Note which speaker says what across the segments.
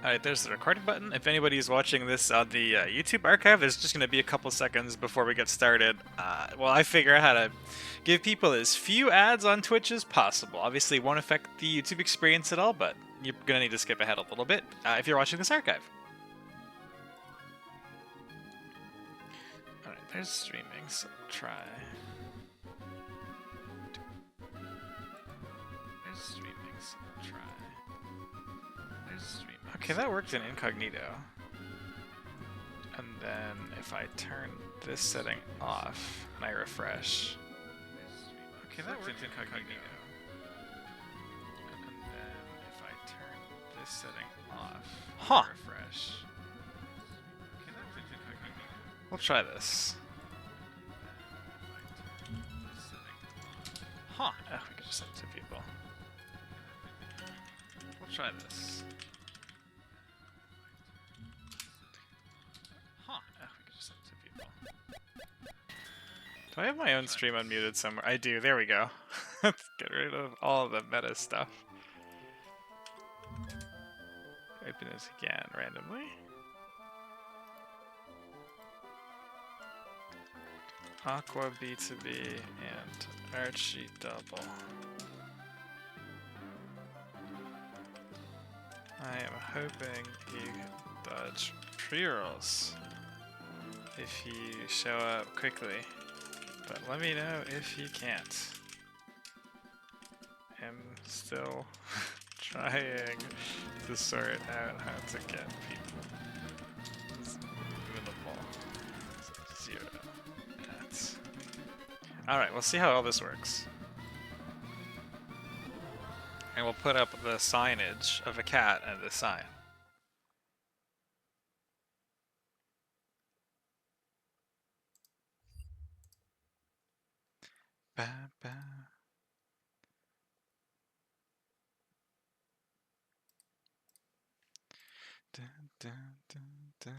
Speaker 1: Alright, there's the recording button. If anybody's watching this on the YouTube archive, there's just going to be a couple seconds before we get started. Well, I figure out how to give people as few ads on Twitch as possible. Obviously, it won't affect the YouTube experience at all, but you're going to need to skip ahead a little bit if you're watching this archive. Alright, there's streaming, so try. There's streaming, so try. There's streaming. Okay, that worked in incognito. And then if I turn this setting off and I refresh. Okay, that worked in incognito. And then if I turn this setting off, huh? Refresh. Okay, that worked in incognito. We'll try this. Huh? Oh, we can just send it to people. We'll try this. Do I have my own stream unmuted somewhere? I do, there we go. Let's get rid of all of the meta stuff. Open this again randomly. Aqua B2B and Archie double. I am hoping you dodge pre-rolls if you show up quickly. But let me know if you can't. I'm still trying to sort out how to get people. Minimal. 0 ads. Alright, we'll see how all this works. And we'll put up the signage of a cat and the sign. Ba, ba. Dun, dun, dun, dun.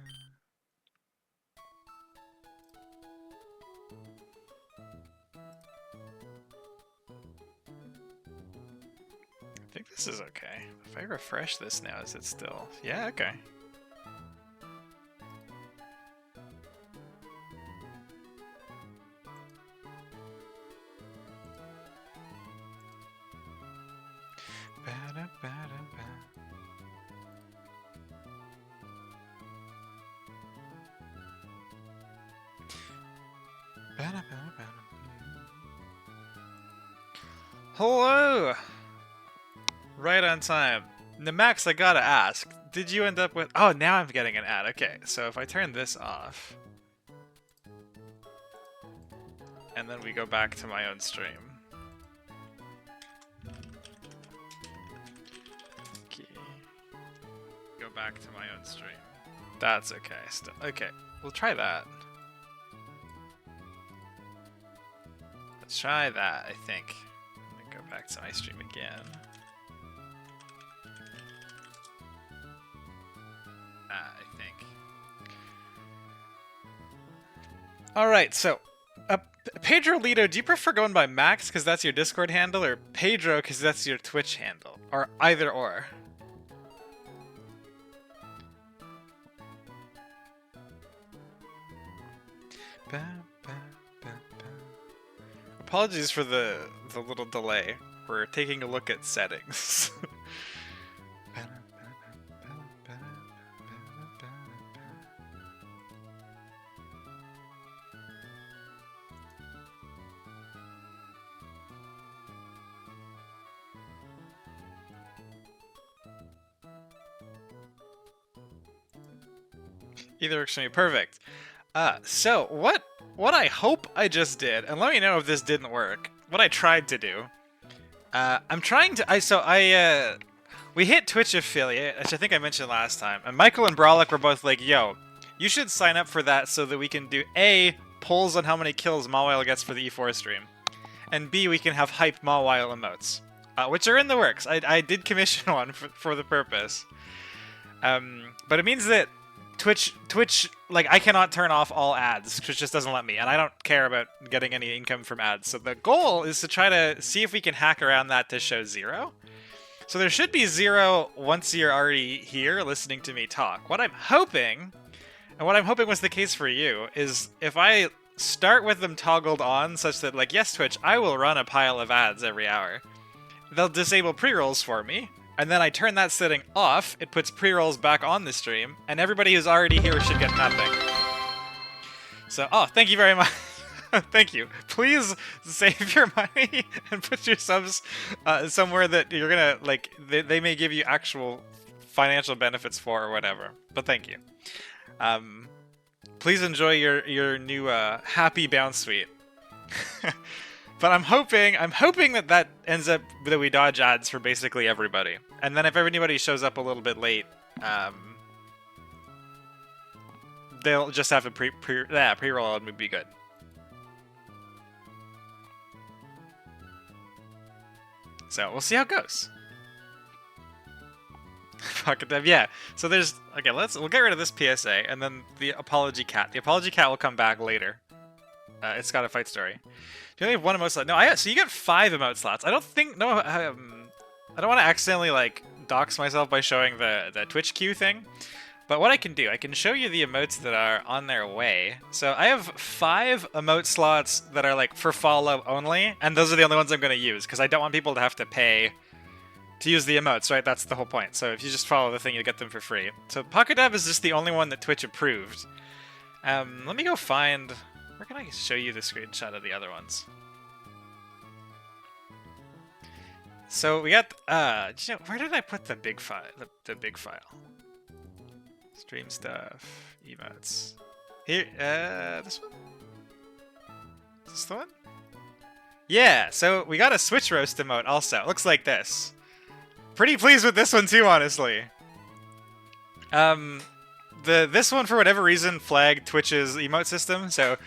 Speaker 1: I think this is okay. If I refresh this now, is it still? Yeah, okay. Hello! Right on time. Max, I gotta ask, did you end up with... Oh, now I'm getting an ad. Okay, so if I turn this off... And then we go back to my own stream. Okay. Go back to my own stream. That's okay. Still, okay, we'll try that. Let's try that, I think. Go back to my stream again. I think. Alright, so, Pedro Lito, do you prefer going by Max because that's your Discord handle, or Pedro because that's your Twitch handle? Or either or? Apologies for the little delay. We're taking a look at settings. Either works for me. Perfect. So what I hope I just did, and let me know if this didn't work, what I tried to do, I'm trying to, we hit Twitch affiliate, which I think I mentioned last time, and Michael and Brolic were both like, yo, you should sign up for that so that we can do A, polls on how many kills Mawile gets for the E4 stream, and B, we can have hyped Mawile emotes, which are in the works. I did commission one for the purpose, but it means that Twitch, like, I cannot turn off all ads. Twitch just doesn't let me, and I don't care about getting any income from ads. So the goal is to try to see if we can hack around that to show 0. So there should be 0 once you're already here listening to me talk. What I'm hoping, and what I'm hoping was the case for you, is if I start with them toggled on such that, like, yes, Twitch, I will run a pile of ads every hour. They'll disable pre-rolls for me, and then I turn that setting off, it puts pre-rolls back on the stream, and everybody who's already here should get nothing. So, oh, thank you very much. Thank you. Please save your money and put your subs somewhere that you're gonna, like, they may give you actual financial benefits for or whatever. But thank you. Please enjoy your new happy bounce suite. But I'm hoping that ends up that we dodge ads for basically everybody. And then if everybody shows up a little bit late, they'll just have to pre-roll and we'd be good. So we'll see how it goes. Pocket dev, yeah. So there's okay. We'll get rid of this PSA and then the apology cat. The apology cat will come back later. It's got a fight story. Do you only have one emote slot? No, so you get 5 emote slots. I don't think I don't want to accidentally like dox myself by showing the Twitch queue thing. But what I can do, I can show you the emotes that are on their way. So I have 5 emote slots that are like for follow only, and those are the only ones I'm going to use because I don't want people to have to pay to use the emotes, right? That's the whole point. So if you just follow the thing, you get them for free. So Pocket Dev is just the only one that Twitch approved. Let me go find... Where can I show you the screenshot of the other ones? So we got... where did I put the big file? The big file. Stream stuff, emotes. Here, this one? Is this the one? Yeah, so we got a Switch Roast emote also. It looks like this. Pretty pleased with this one too, honestly. This one, for whatever reason, flagged Twitch's emote system, so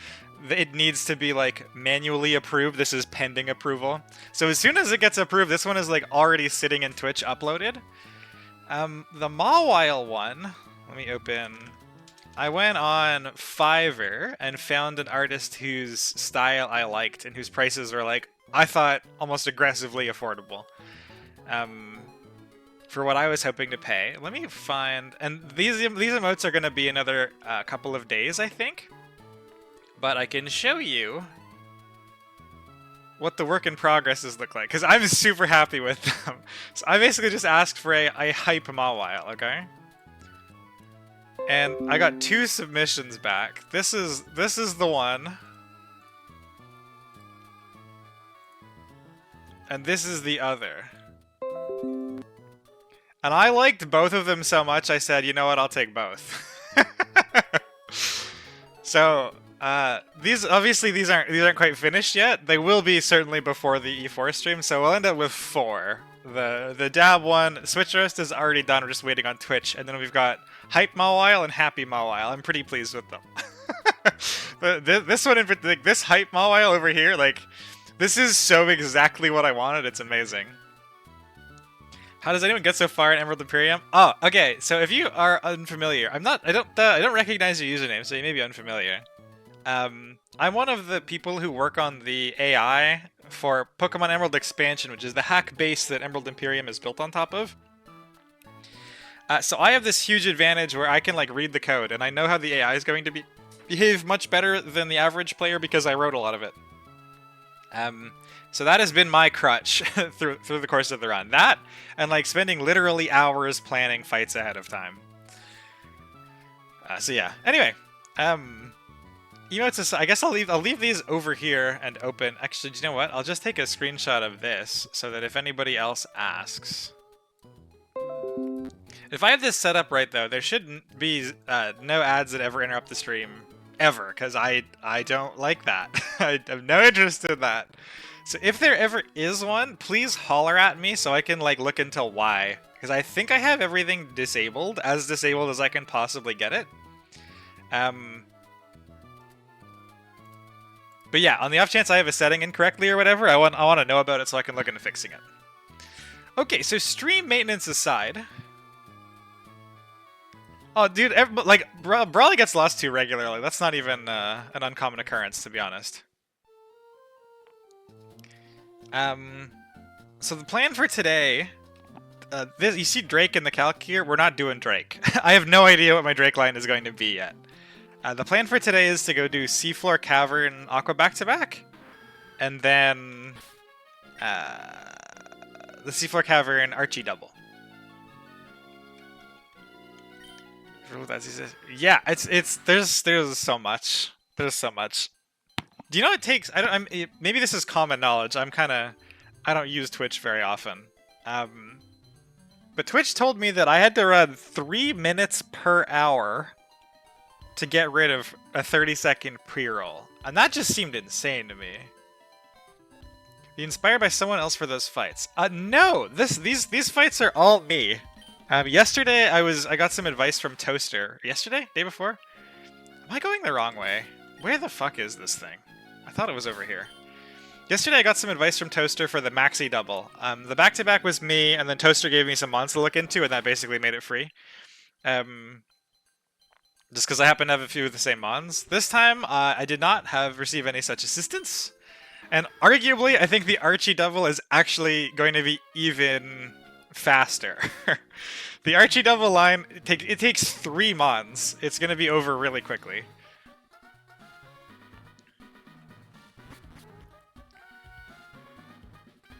Speaker 1: it needs to be, like, manually approved. This is pending approval. So as soon as it gets approved, this one is, like, already sitting in Twitch uploaded. The Mawile one... Let me open... I went on Fiverr and found an artist whose style I liked and whose prices were, like, I thought almost aggressively affordable. For what I was hoping to pay. Let me find... And these emotes are going to be another couple of days, I think. But I can show you what the work in progresses look like, because I'm super happy with them. So I basically just asked for a hype Mawile, okay? And I got 2 submissions back. This is the one. And this is the other. And I liked both of them so much I said, you know what, I'll take both. So, these aren't quite finished yet. They will be certainly before the E4 stream, so we'll end up with 4. The Dab one, Switch Roast is already done, we're just waiting on Twitch, and then we've got Hype Mawile and Happy Mawile. I'm pretty pleased with them. This one, like, this Hype Mawile over here, like, this is so exactly what I wanted, it's amazing. How does anyone get so far in Emerald Imperium? Oh, okay, so if you are unfamiliar, I don't recognize your username, so you may be unfamiliar. I'm one of the people who work on the AI for Pokemon Emerald Expansion, which is the hack base that Emerald Imperium is built on top of. So I have this huge advantage where I can, like, read the code, and I know how the AI is going to behave much better than the average player because I wrote a lot of it. So that has been my crutch through the course of the run. That, and, like, spending literally hours planning fights ahead of time. So yeah. Anyway, emotes. I guess I'll leave these over here and open. Actually, do you know what? I'll just take a screenshot of this so that if anybody else asks. If I have this set up right, though, there shouldn't be no ads that ever interrupt the stream ever, because I don't like that. I have no interest in that. So if there ever is one, please holler at me so I can, like, look into why. Because I think I have everything disabled, as disabled as I can possibly get it. But yeah, on the off chance I have a setting incorrectly or whatever, I want to know about it so I can look into fixing it. Okay, so stream maintenance aside... Oh, dude, like, Brawly gets lost too regularly. That's not even an uncommon occurrence, to be honest. So the plan for today You see Drake in the calc here? We're not doing Drake. I have no idea what my Drake line is going to be yet. The plan for today is to go do Seafloor Cavern Aqua back-to-back. And then the Seafloor Cavern Archie double. Yeah, there's so much. There's so much. Do you know what it takes? Maybe this is common knowledge. I don't use Twitch very often. But Twitch told me that I had to run 3 minutes per hour to get rid of a 30-second pre-roll. And that just seemed insane to me. Be inspired by someone else for those fights. No! These fights are all me. Yesterday I got some advice from Toaster. Yesterday? Day before? Am I going the wrong way? Where the fuck is this thing? I thought it was over here. Yesterday I got some advice from Toaster for the maxi double. The back-to-back was me, and then Toaster gave me some mons to look into, and that basically made it free. Just because I happen to have a few of the same mons. This time, I did not receive any such assistance. And arguably, I think the Archie double is actually going to be even faster. The Archie double line, it takes 3 mons. It's going to be over really quickly.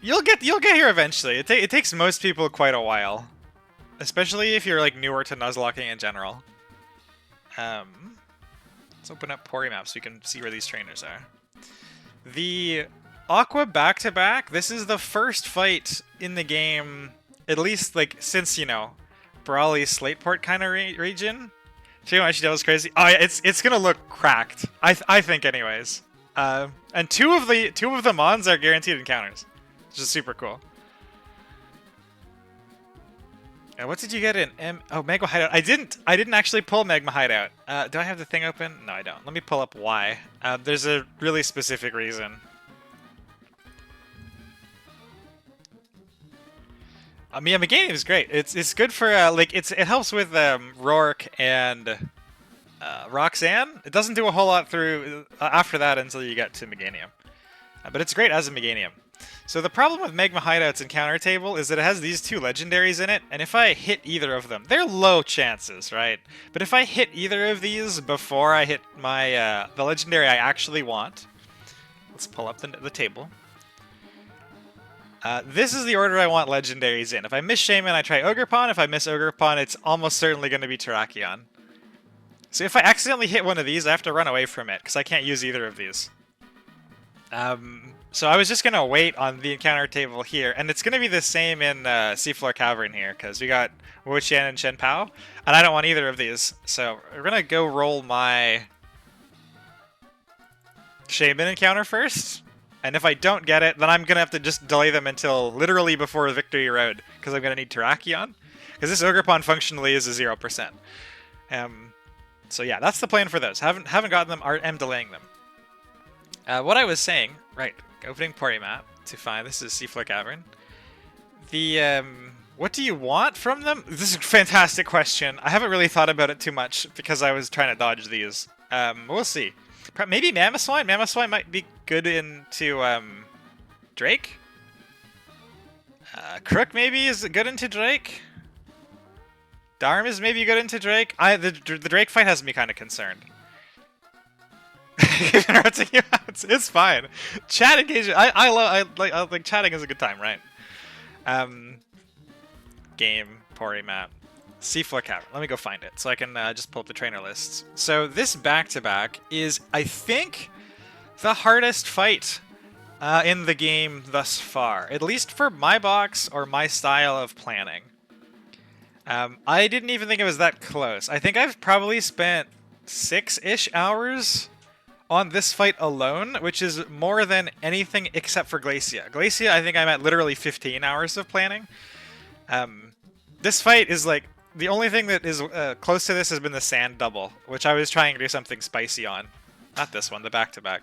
Speaker 1: You'll get here eventually. It takes most people quite a while, especially if you're like newer to Nuzlocking in general. Let's open up Pori Map so we can see where these trainers are. The Aqua back-to-back, this is the first fight in the game, at least like since, you know, Brawly Slateport kind of region. See how much that was crazy? Oh yeah, it's gonna look cracked. I think anyways. And two of the mons are guaranteed encounters, which is super cool. And what did you get in Magma Hideout? I didn't actually pull Magma Hideout. Do I have the thing open? No, I don't. Let me pull up why. There's a really specific reason. Yeah, Meganium is great. It's good for like it helps with Rourke and Roxanne. It doesn't do a whole lot through after that until you get to Meganium. But it's great as a Meganium. So the problem with Magma Hideout's encounter table is that it has these 2 legendaries in it, and if I hit either of them, they're low chances, right? But if I hit either of these before I hit my the legendary I actually want, let's pull up the table. This is the order I want legendaries in. If I miss Shaman, I try Ogerpon. If I miss Ogerpon, it's almost certainly going to be Terrakion. So if I accidentally hit one of these, I have to run away from it, because I can't use either of these. So I was just going to wait on the encounter table here, and it's going to be the same in Seafloor Cavern here, because we got Wuxian and Shen Pao, and I don't want either of these. So we're going to go roll my Shaman encounter first, and if I don't get it, then I'm going to have to just delay them until literally before Victory Road, because I'm going to need Terrakion, because this Ogerpon functionally is a 0%. So yeah, that's the plan for those. Haven't gotten them, am delaying them. What I was saying, right, opening Pori Map to find, this is Seafloor Cavern. The, what do you want from them? This is a fantastic question. I haven't really thought about it too much because I was trying to dodge these. We'll see. Maybe Mamoswine? Mamoswine might be good into, Drake? Crook maybe is good into Drake? Darm is maybe good into Drake? The Drake fight has me kind of concerned. It's fine. Chat engagement. I like chatting is a good time, right? Game Pori Map, Seafloor Cavern. Let me go find it so I can just pull up the trainer lists. So this back-to-back is, I think, the hardest fight in the game thus far, at least for my box or my style of planning. I didn't even think it was that close. I think I've probably spent 6-ish hours on this fight alone, which is more than anything except for Glacia. Glacia, I think I'm at literally 15 hours of planning. This fight is like, the only thing that is close to this has been the sand double, which I was trying to do something spicy on. Not this one, the back-to-back.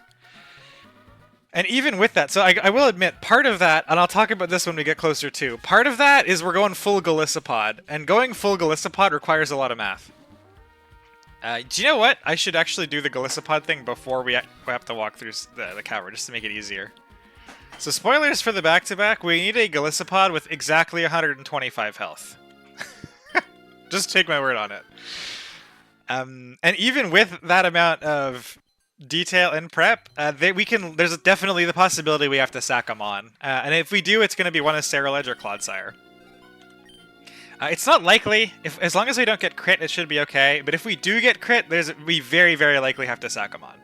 Speaker 1: And even with that, so I will admit, part of that, and I'll talk about this when we get closer too, part of that is we're going full Golisopod, and going full Golisopod requires a lot of math. Do you know what? I should actually do the Golisopod thing before we have to walk through the cavern, just to make it easier. So spoilers for the back-to-back, we need a Galissapod with exactly 125 health. Just take my word on it. And even with that amount of detail and prep, there's definitely the possibility we have to sack them on. And if we do, it's going to be one of Ceruledge or Clodsire. It's not likely. As long as we don't get crit, it should be okay. But if we do get crit, we very, very likely have to sack them on.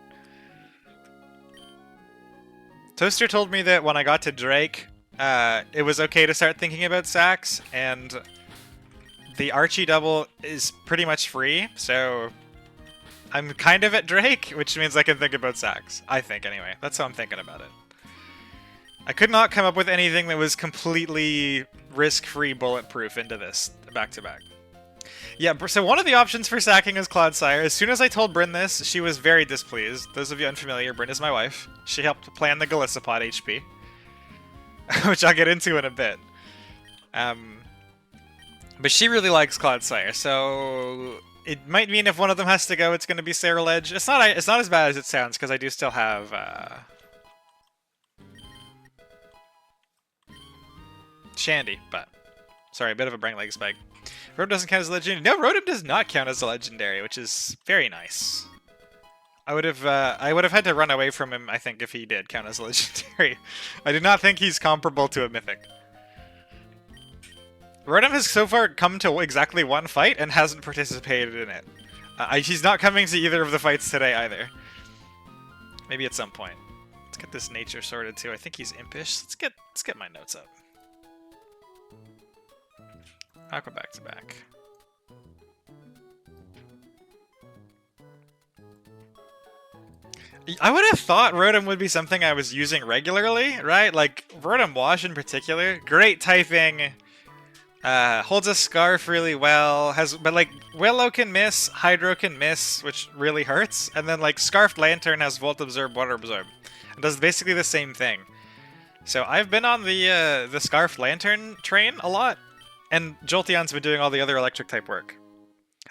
Speaker 1: Toaster told me that when I got to Drake, it was okay to start thinking about sacks, and the Archie double is pretty much free, so I'm kind of at Drake, which means I can think about sacks. I think, anyway. That's how I'm thinking about it. I could not come up with anything that was completely risk-free bulletproof into this back-to-back. Yeah, so one of the options for sacking is Clodsire. As soon as I told Bryn this, she was very displeased. Those of you unfamiliar, Bryn is my wife. She helped plan the Galissapod HP, which I'll get into in a bit. But she really likes Clodsire, so it might mean if one of them has to go, it's going to be Ceruledge. It's not as bad as it sounds, because I do still have Shandy, but sorry, a bit of a brain leg spike. Rotom doesn't count as a legendary. No, Rotom does not count as a legendary, which is very nice. I would have had to run away from him, I think, if he did count as a legendary. I do not think he's comparable to a mythic. Rotom has so far come to exactly one fight and hasn't participated in it. He's not coming to either of the fights today either. Maybe at some point. Let's get this nature sorted too. I think he's impish. Let's get my notes up. Aqua back to back. I would have thought Rotom would be something I was using regularly, right? Like, Rotom Wash in particular. Great typing. Holds a Scarf really well. But like, Willow can miss, Hydro can miss, which really hurts. And then like, Scarfed Lantern has Volt Absorb, Water Absorb. It does basically the same thing. So I've been on the Scarfed Lantern train a lot. And Jolteon's been doing all the other electric type work.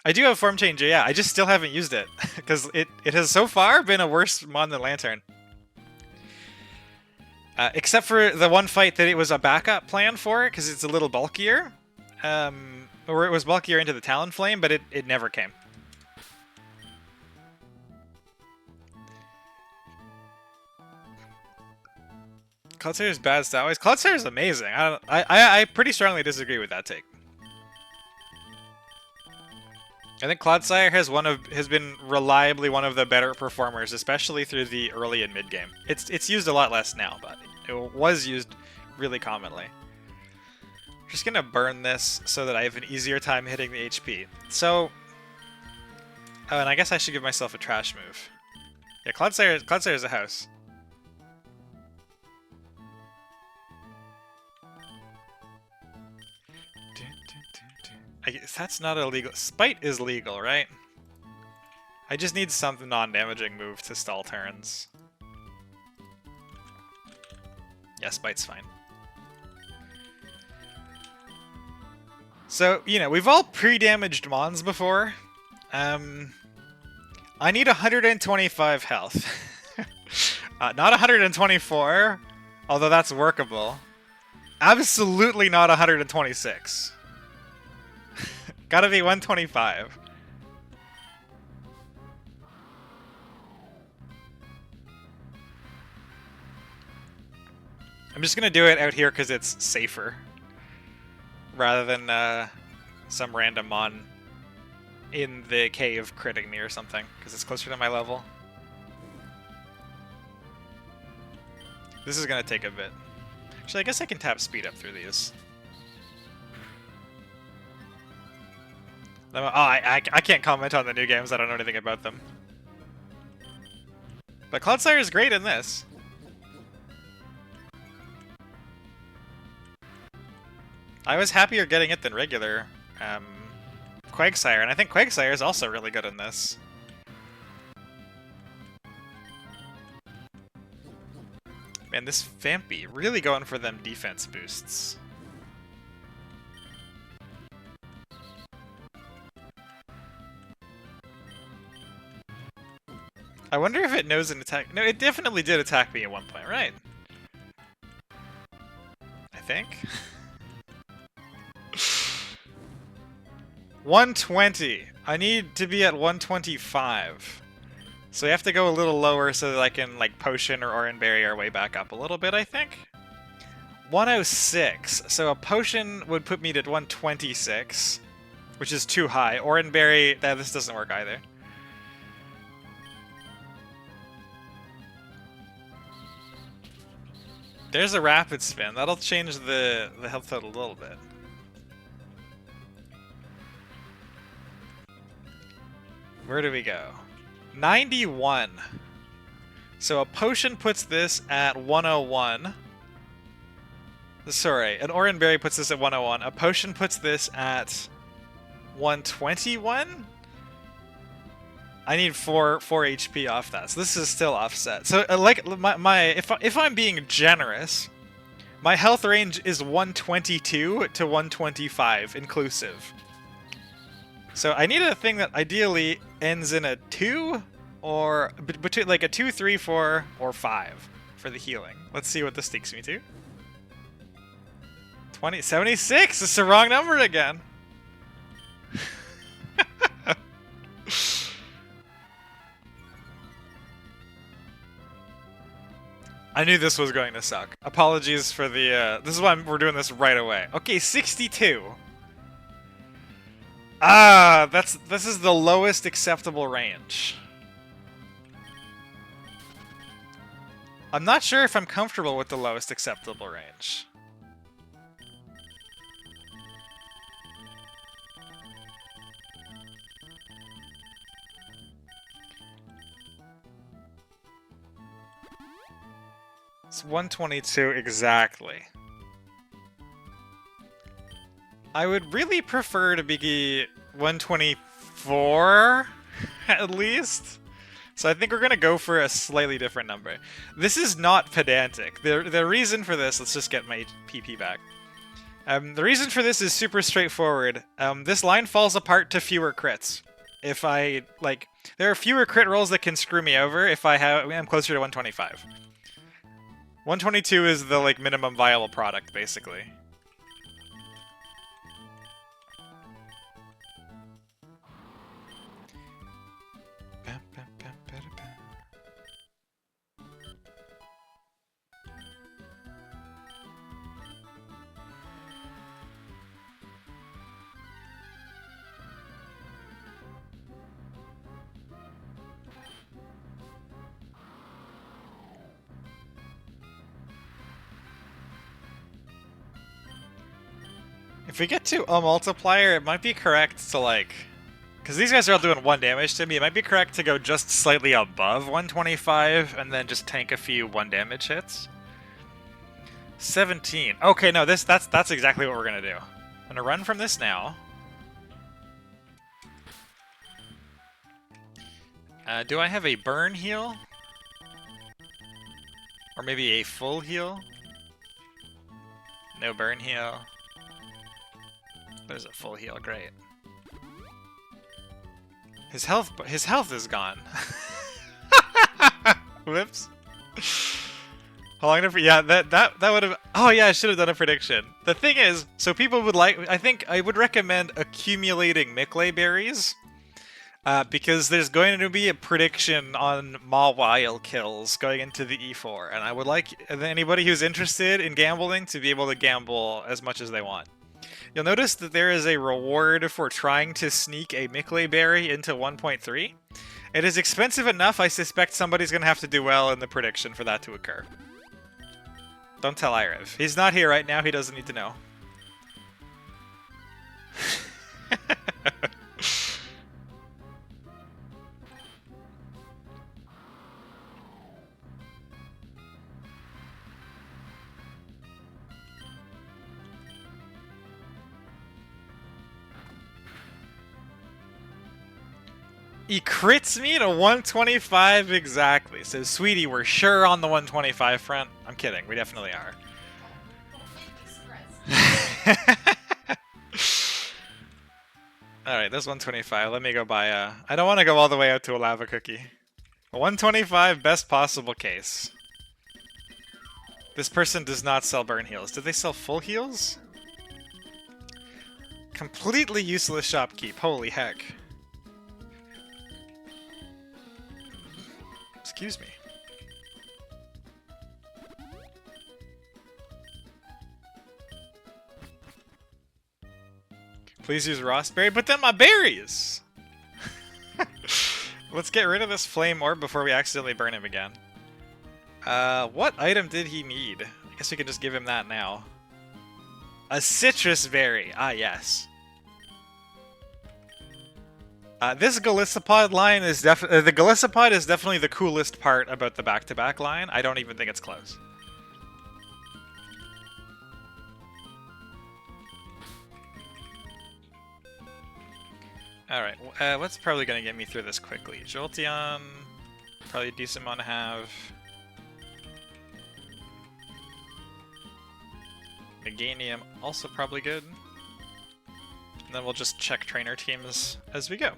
Speaker 1: I do have Form Change, yeah, I just still haven't used it. Because it has so far been a worse mon than Lantern. Except for the one fight that it was a backup plan for, because it's a little bulkier. Or it was bulkier into the Talonflame, but it never came. Clodsire is bad stat-wise. Clodsire is amazing. I pretty strongly disagree with that take. I think Clodsire has been reliably one of the better performers, especially through the early and mid game. It's used a lot less now, but it was used really commonly. Just gonna burn this so that I have an easier time hitting the HP. So, oh, and I guess I should give myself a trash move. Yeah, Clodsire is a house. That's not illegal. Spite is legal, right? I just need some non-damaging move to stall turns. Yeah, Spite's fine. So, you know, we've all pre-damaged Mons before. I need 125 health. Not 124, although that's workable. Absolutely not 126. Gotta be 125. I'm just gonna do it out here because it's safer. Rather than some random mon in the cave critting me or something, because it's closer to my level. This is gonna take a bit. Actually, I guess I can tap speed up through these. Oh, I can't comment on the new games, I don't know anything about them. But Clodsire is great in this. I was happier getting it than regular Quagsire, and I think Quagsire is also really good in this. Man, this Vampy, really going for them defense boosts. I wonder if it knows an attack. No, it definitely did attack me at one point, right? think. 120. I need to be at 125. So we have to go a little lower so that I can, like, potion or Oranberry our way back up a little bit, I think. 106. So a potion would put me to 126, which is too high. Oranberry, this doesn't work either. There's a rapid spin. That'll change the health total a little bit. Where do we go? 91. So a potion puts this at 101. Sorry, an Oranberry puts this at 101. A potion puts this at 121? I need 4 HP off that, so this is still offset. So, like, if I'm being generous, my health range is 122 to 125 inclusive. So I need a thing that ideally ends in a 2, or between like a 2, 3, 4, or 5 for the healing. Let's see what this takes me to. 76. It's the wrong number again. I knew this was going to suck. Apologies for the, this is why we're doing this right away. Okay, 62. Ah, this is the lowest acceptable range. I'm not sure if I'm comfortable with the lowest acceptable range. It's 122 exactly. I would really prefer to be 124 at least. So I think we're gonna go for a slightly different number. This is not pedantic. The reason for this, let's just get my PP back. The reason for this is super straightforward. This line falls apart to fewer crits. If I, like, there are fewer crit rolls that can screw me over if I'm closer to 125. 122 is the, like, minimum viable product, basically. If we get to a multiplier, it might be correct to, like... Because these guys are all doing 1 damage to me, it might be correct to go just slightly above 125 and then just tank a few 1 damage hits. 17. Okay, no, that's exactly what we're gonna do. I'm gonna run from this now. Do I have a burn heal? Or maybe a full heal? No burn heal. There's a full heal, great. His health is gone. Whoops. How long did yeah, that would have, oh yeah, I should have done a prediction. The thing is, so people would like, I think I would recommend accumulating Miclay berries. Because there's going to be a prediction on Mawile kills going into the E4, and I would like anybody who's interested in gambling to be able to gamble as much as they want. You'll notice that there is a reward for trying to sneak a Miclay berry into 1.3. It is expensive enough, I suspect somebody's going to have to do well in the prediction for that to occur. Don't tell Iriv. He's not here right now, he doesn't need to know. He crits me to 125 exactly. So, sweetie, we're sure on the 125 front. I'm kidding. We definitely are. Alright, there's 125. Let me go buy a... I don't want to go all the way out to a lava cookie. 125, best possible case. This person does not sell burn heals. Do they sell full heals? Completely useless shopkeep. Holy heck. Excuse me. Please use Rossberry, but then my berries! Let's get rid of this flame orb before we accidentally burn him again. What item did he need? I guess we can just give him that now. A citrus berry. Ah, yes. This Galissapod line is the Galissapod is definitely the coolest part about the back-to-back line. I don't even think it's close. Alright, what's probably going to get me through this quickly? Jolteon, probably a decent one to have. Meganium, also probably good. And then we'll just check trainer teams as we go.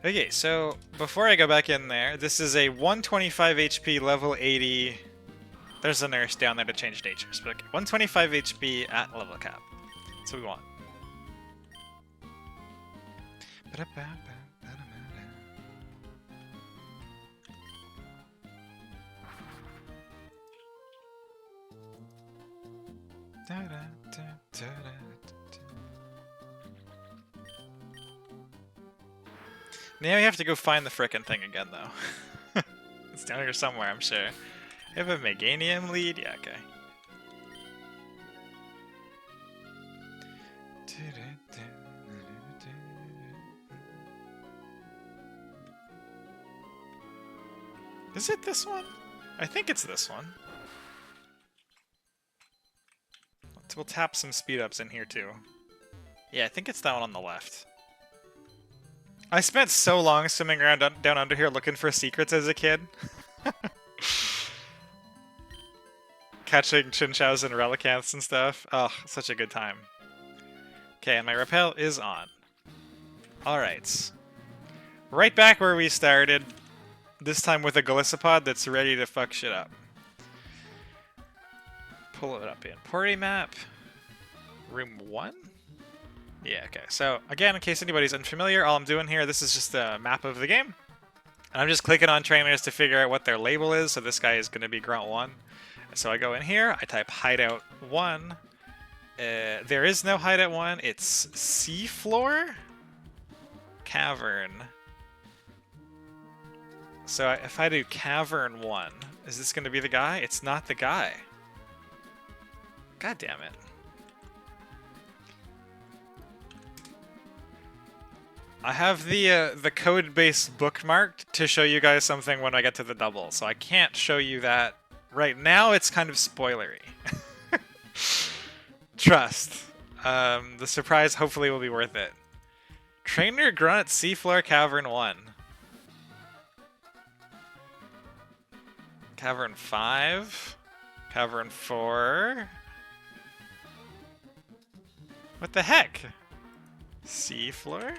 Speaker 1: Okay, so before I go back in there, this is a 125 HP, level 80. There's a nurse down there to change natures, but okay, 125 HP at level cap. That's what we want. Now we have to go find the frickin' thing again, though. It's down here somewhere, I'm sure. I have a Meganium lead? Yeah, okay. Is it this one? I think it's this one. We'll tap some speed ups in here too. Yeah, I think it's that one on the left. I spent so long swimming around down under here looking for secrets as a kid. Catching Chinchows and Relicanths and stuff. Oh, such a good time. Okay, and my repel is on. Alright. Right back where we started. This time with a Galissapod that's ready to fuck shit up. Pull it up in Pori map. Room 1? Yeah, okay. So, again, in case anybody's unfamiliar, all I'm doing here, this is just a map of the game. And I'm just clicking on trainers to figure out what their label is. So this guy is going to be Grunt 1. So I go in here, I type Hideout 1. There is no Hideout 1. It's Seafloor? Cavern. So if I do Cavern 1, is this going to be the guy? It's not the guy. God damn it. I have the code base bookmarked to show you guys something when I get to the double, so I can't show you that right now. It's kind of spoilery. Trust. The surprise hopefully will be worth it. Trainer Grunt Seafloor Cavern 1. Cavern 5. Cavern 4. What the heck? Seafloor?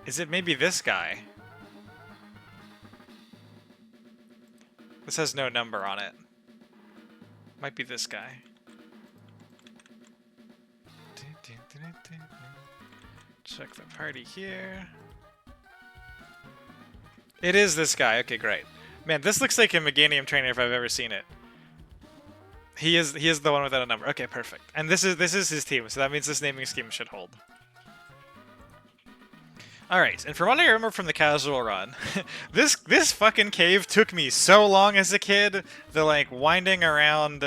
Speaker 1: Is it maybe this guy? This has no number on it. Might be this guy. Check the party here. It is this guy. Okay, great. Man, this looks like a Meganium trainer if I've ever seen it. He is the one without a number. Okay, perfect. And this is his team, so that means this naming scheme should hold. Alright, and from what I remember from the casual run, this fucking cave took me so long as a kid. The, like, winding around,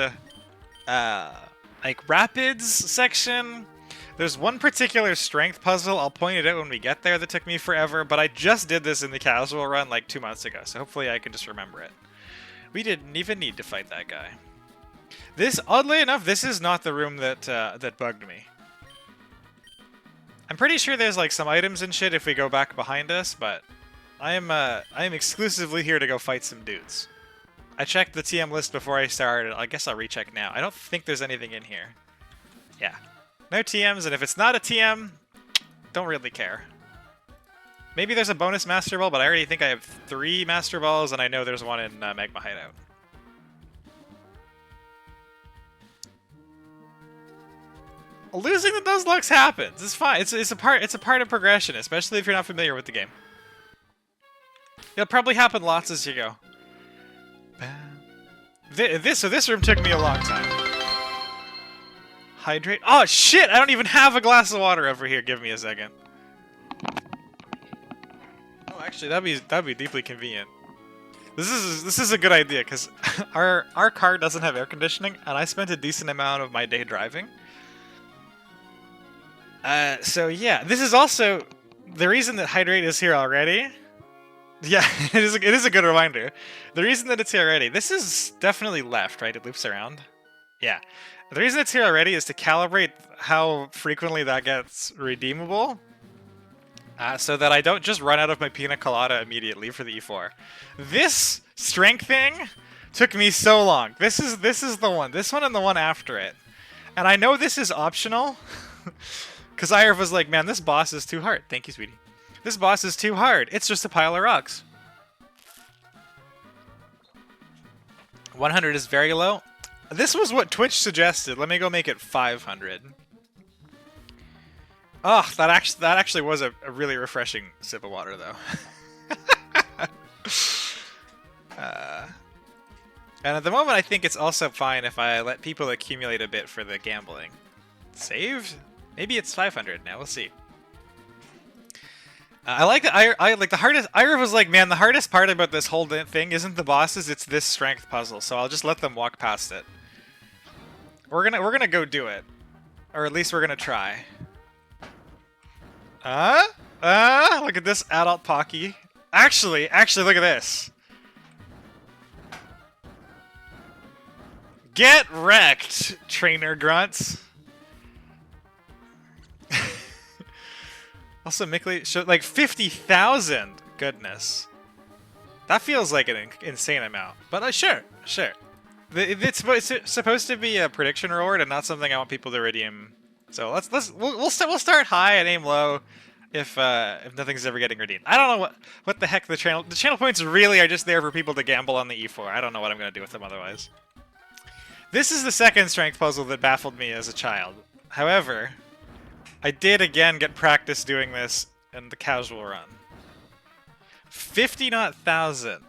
Speaker 1: like, rapids section. There's one particular strength puzzle, I'll point it out when we get there, that took me forever, but I just did this in the casual run, like, 2 months ago, so hopefully I can just remember it. We didn't even need to fight that guy. This, oddly enough, this is not the room that, that bugged me. I'm pretty sure there's like some items and shit if we go back behind us, but I am exclusively here to go fight some dudes. I checked the TM list before I started. I guess I'll recheck now. I don't think there's anything in here. Yeah. No TMs, and if it's not a TM, don't really care. Maybe there's a bonus Master Ball, but I already think I have 3 Master Balls, and I know there's one in Magma Hideout. Losing the Nuzlocke happens. It's fine. It's a part of progression, especially if you're not familiar with the game. It'll probably happen lots as you go. This room took me a long time. Hydrate. Oh shit! I don't even have a glass of water over here. Give me a second. Oh, actually, that'd be deeply convenient. This is a good idea because our car doesn't have air conditioning, and I spent a decent amount of my day driving. So yeah, this is also the reason that hydrate is here already. Yeah, it is a good reminder. The reason that it's here already. This is definitely left, right? It loops around. Yeah. The reason it's here already is to calibrate how frequently that gets redeemable. So that I don't just run out of my pina colada immediately for the E4. This strength thing took me so long. This is the one. This one and the one after it. And I know this is optional. Because Irv was like, man, this boss is too hard. Thank you, sweetie. This boss is too hard. It's just a pile of rocks. 100 is very low. This was what Twitch suggested. Let me go make it 500. Oh, that actually was a really refreshing sip of water, though. And at the moment, I think it's also fine if I let people accumulate a bit for the gambling. Saved? Maybe it's 500 now. We'll see. I like that. I like the hardest. Ira was like, man, the hardest part about this whole thing isn't the bosses; it's this strength puzzle. So I'll just let them walk past it. We're gonna go do it, or at least we're gonna try. Look at this adult Pocky. Actually, look at this. Get wrecked, trainer grunts. Also, Mickley showed like 50,000. Goodness, that feels like an insane amount. But sure. It's supposed to be a prediction reward and not something I want people to redeem. So we'll start high and aim low if nothing's ever getting redeemed. I don't know what the heck the channel points really are just there for people to gamble on the E4. I don't know what I'm gonna do with them otherwise. This is the second strength puzzle that baffled me as a child. However, I did again get practice doing this in the casual run. 50,000.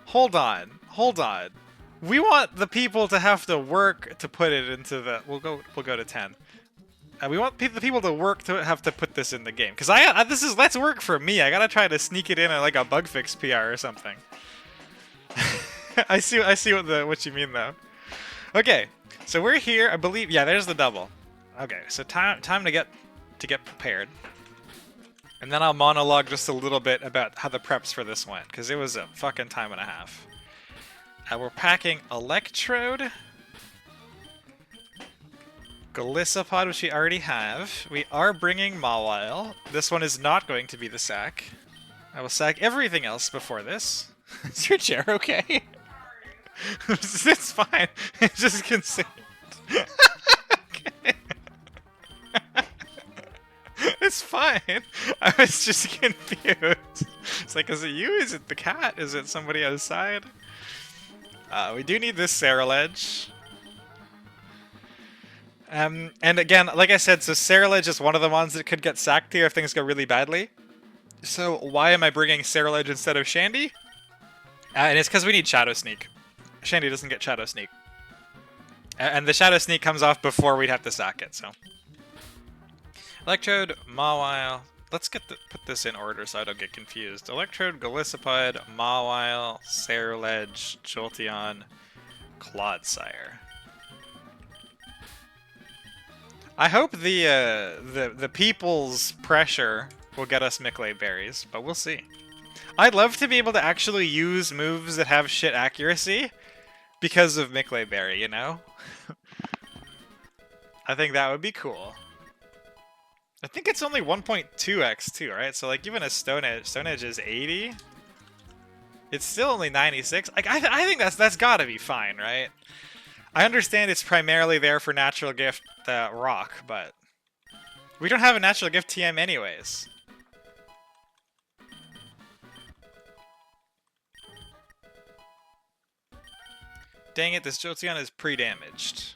Speaker 1: Hold on. We want the people to have to work to put it into the. We'll go to 10. We want the people to work to have to put this in the game because that's work for me. I gotta try to sneak it in at like a bug fix PR or something. I see what you mean though. Okay, so we're here. I believe. Yeah, there's the double. Okay, so time to get prepared, and then I'll monologue just a little bit about how the preps for this went because it was a fucking time and a half. We're packing Electrode, Galissapod, which we already have. We are bringing Mawile. This one is not going to be the sack. I will sack everything else before this. Is your chair okay? It's fine. It's just concerned. Okay. It's fine. I was just confused. It's like, is it you? Is it the cat? Is it somebody outside? We do need this Cerulege. And again, like I said, so Cerulege is one of the ones that could get sacked here if things go really badly. So why am I bringing Cerulege instead of Shandy? And it's because we need Shadow Sneak. Shandy doesn't get Shadow Sneak. And the Shadow Sneak comes off before we'd have to sack it, so. Electrode, Mawile. Let's put this in order so I don't get confused. Electrode, Galissapod, Mawile, Cerulege, Jolteon, Clodsire. I hope the people's pressure will get us Micklay berries, but we'll see. I'd love to be able to actually use moves that have shit accuracy because of Micklay berry, you know? I think that would be cool. I think it's only 1.2x too, right? So like even a Stone Edge is 80. It's still only 96. Like I think that's gotta be fine, right? I understand it's primarily there for natural gift rock, but we don't have a natural gift TM anyways. dang it, this Jolteon is pre-damaged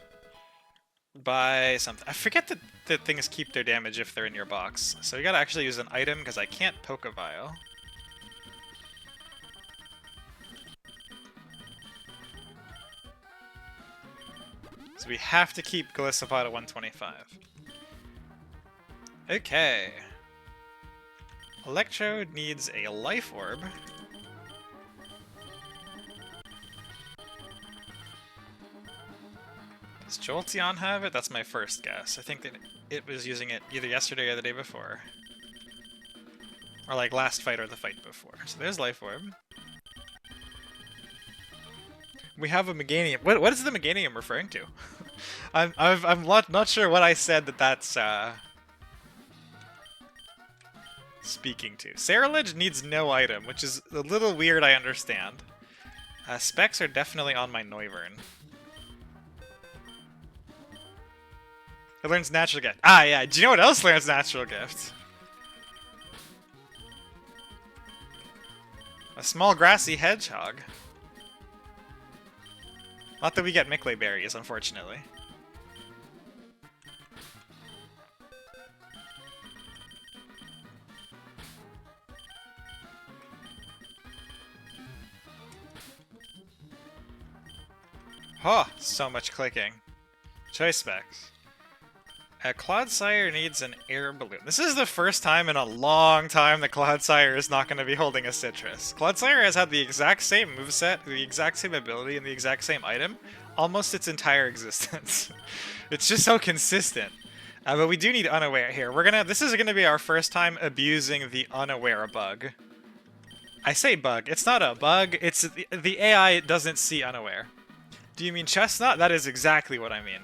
Speaker 1: by something. I forget that things keep their damage if they're in your box. So we gotta actually use an item because I can't Pokebile. So we have to keep Golisopod at 125. Okay. Electrode needs a Life Orb. Does Jolteon have it? That's my first guess. I think that it was using it either yesterday or the day before. Or like last fight or the fight before. So there's Life Orb. We have a Meganium. What is the Meganium referring to? I'm not sure what I said that's speaking to. Cerulege needs no item, which is a little weird, I understand. Specs are definitely on my Noivern. It learns Natural Gift. Ah, yeah. Do you know what else learns Natural Gift? A small grassy hedgehog. Not that we get Mickley berries, unfortunately. Oh, so much clicking. Choice specs. Clodsire needs an air balloon. This is the first time in a long time that Clodsire is not going to be holding a Citrus. Clodsire has had the exact same moveset, the exact same ability, and the exact same item almost its entire existence. It's just so consistent. But we do need Unaware here. This is gonna be our first time abusing the Unaware bug. I say bug. It's not a bug. It's the AI doesn't see Unaware. Do you mean Chestnut? That is exactly what I mean.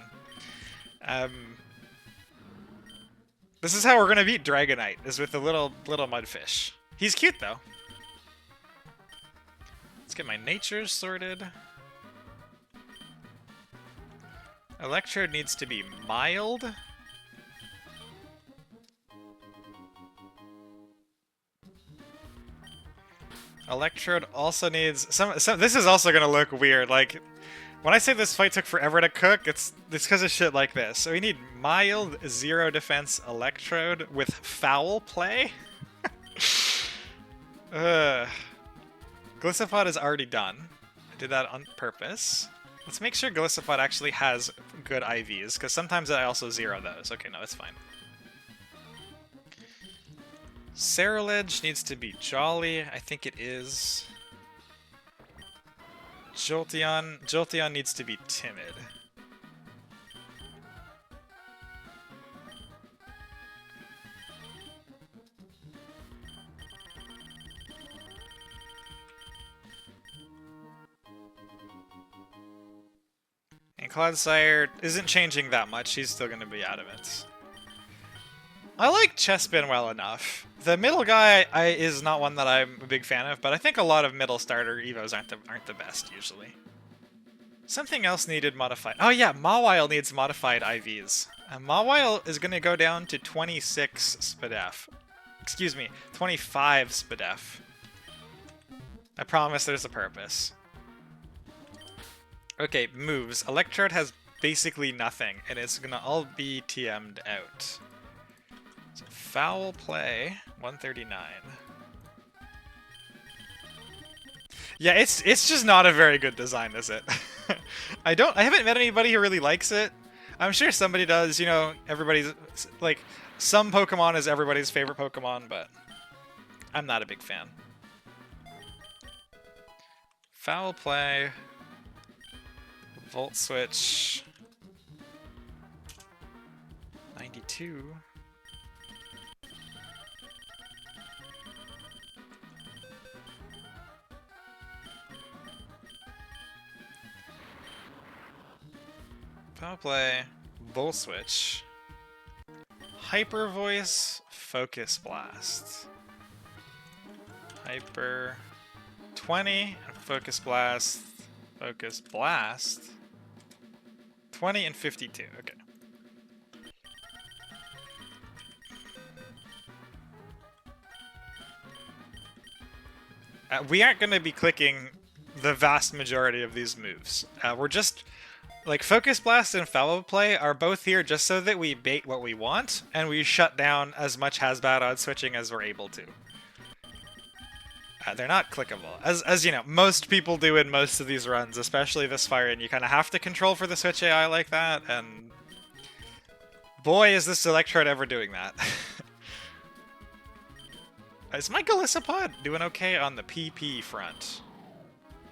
Speaker 1: This is how we're gonna beat Dragonite, is with the little mudfish. He's cute though. Let's get my natures sorted. Electrode needs to be mild. Electrode also needs some. This is also gonna look weird. Like when I say this fight took forever to cook, it's because of shit like this. So we need mild 0 defense Electrode with foul play. Golisopod is already done. I did that on purpose. Let's make sure Golisopod actually has good IVs, because sometimes I also zero those. Okay, no, it's fine. Cerulege needs to be jolly. I think it is. Jolteon needs to be timid. And Clodsire isn't changing that much. He's still going to be adamant. I like Chespin well enough. The middle guy is not one that I'm a big fan of, but I think a lot of middle starter Evos aren't the best usually. Something else needed modified. Oh yeah, Mawile needs modified IVs. Mawile is going to go down to 26 SPDF. Excuse me, 25 SPDF. I promise there's a purpose. Okay, moves. Electrode has basically nothing, and it's going to all be TM'd out. So foul play, 139. Yeah, it's just not a very good design, is it? I haven't met anybody who really likes it. I'm sure somebody does, you know, everybody's like some Pokemon is everybody's favorite Pokemon, but I'm not a big fan. Foul play. Volt switch. 92. Power play, Volt Switch, Hyper Voice, Focus Blast. Hyper 20, Focus Blast, 20 and 52, okay. We aren't going to be clicking the vast majority of these moves. We're just like Focus Blast and Foul Play are both here just so that we bait what we want and we shut down as much has-bad odds switching as we're able to. They're not clickable, as you know, most people do in most of these runs, especially this fire, and you kind of have to control for the switch AI like that, and boy is this Electrode ever doing that. Is my Galissapod doing okay on the PP front?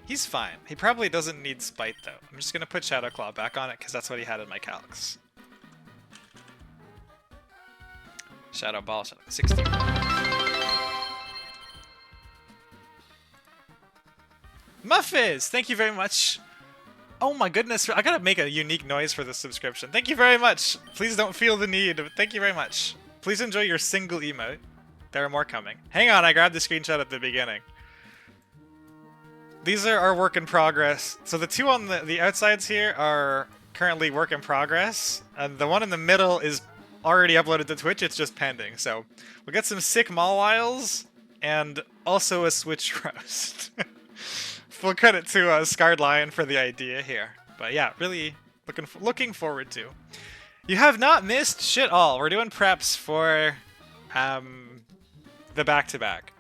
Speaker 1: He's fine. He probably doesn't need Spite, though. I'm just going to put Shadow Claw back on it, because that's what he had in my calcs. Shadow Ball, Shadow 60. Muffizz! Thank you very much. Oh my goodness, I gotta make a unique noise for this subscription. Thank you very much. Please don't feel the need, but thank you very much. Please enjoy your single emote. There are more coming. Hang on, I grabbed the screenshot at the beginning. These are our work in progress. So the two on the outsides here are currently work in progress, and the one in the middle is already uploaded to Twitch, it's just pending. So we'll get some sick Mawwiles, and also a Switch roast. Full credit to Scarred Lion for the idea here. But yeah, really looking forward to. You have not missed shit all. We're doing preps for the back-to-back.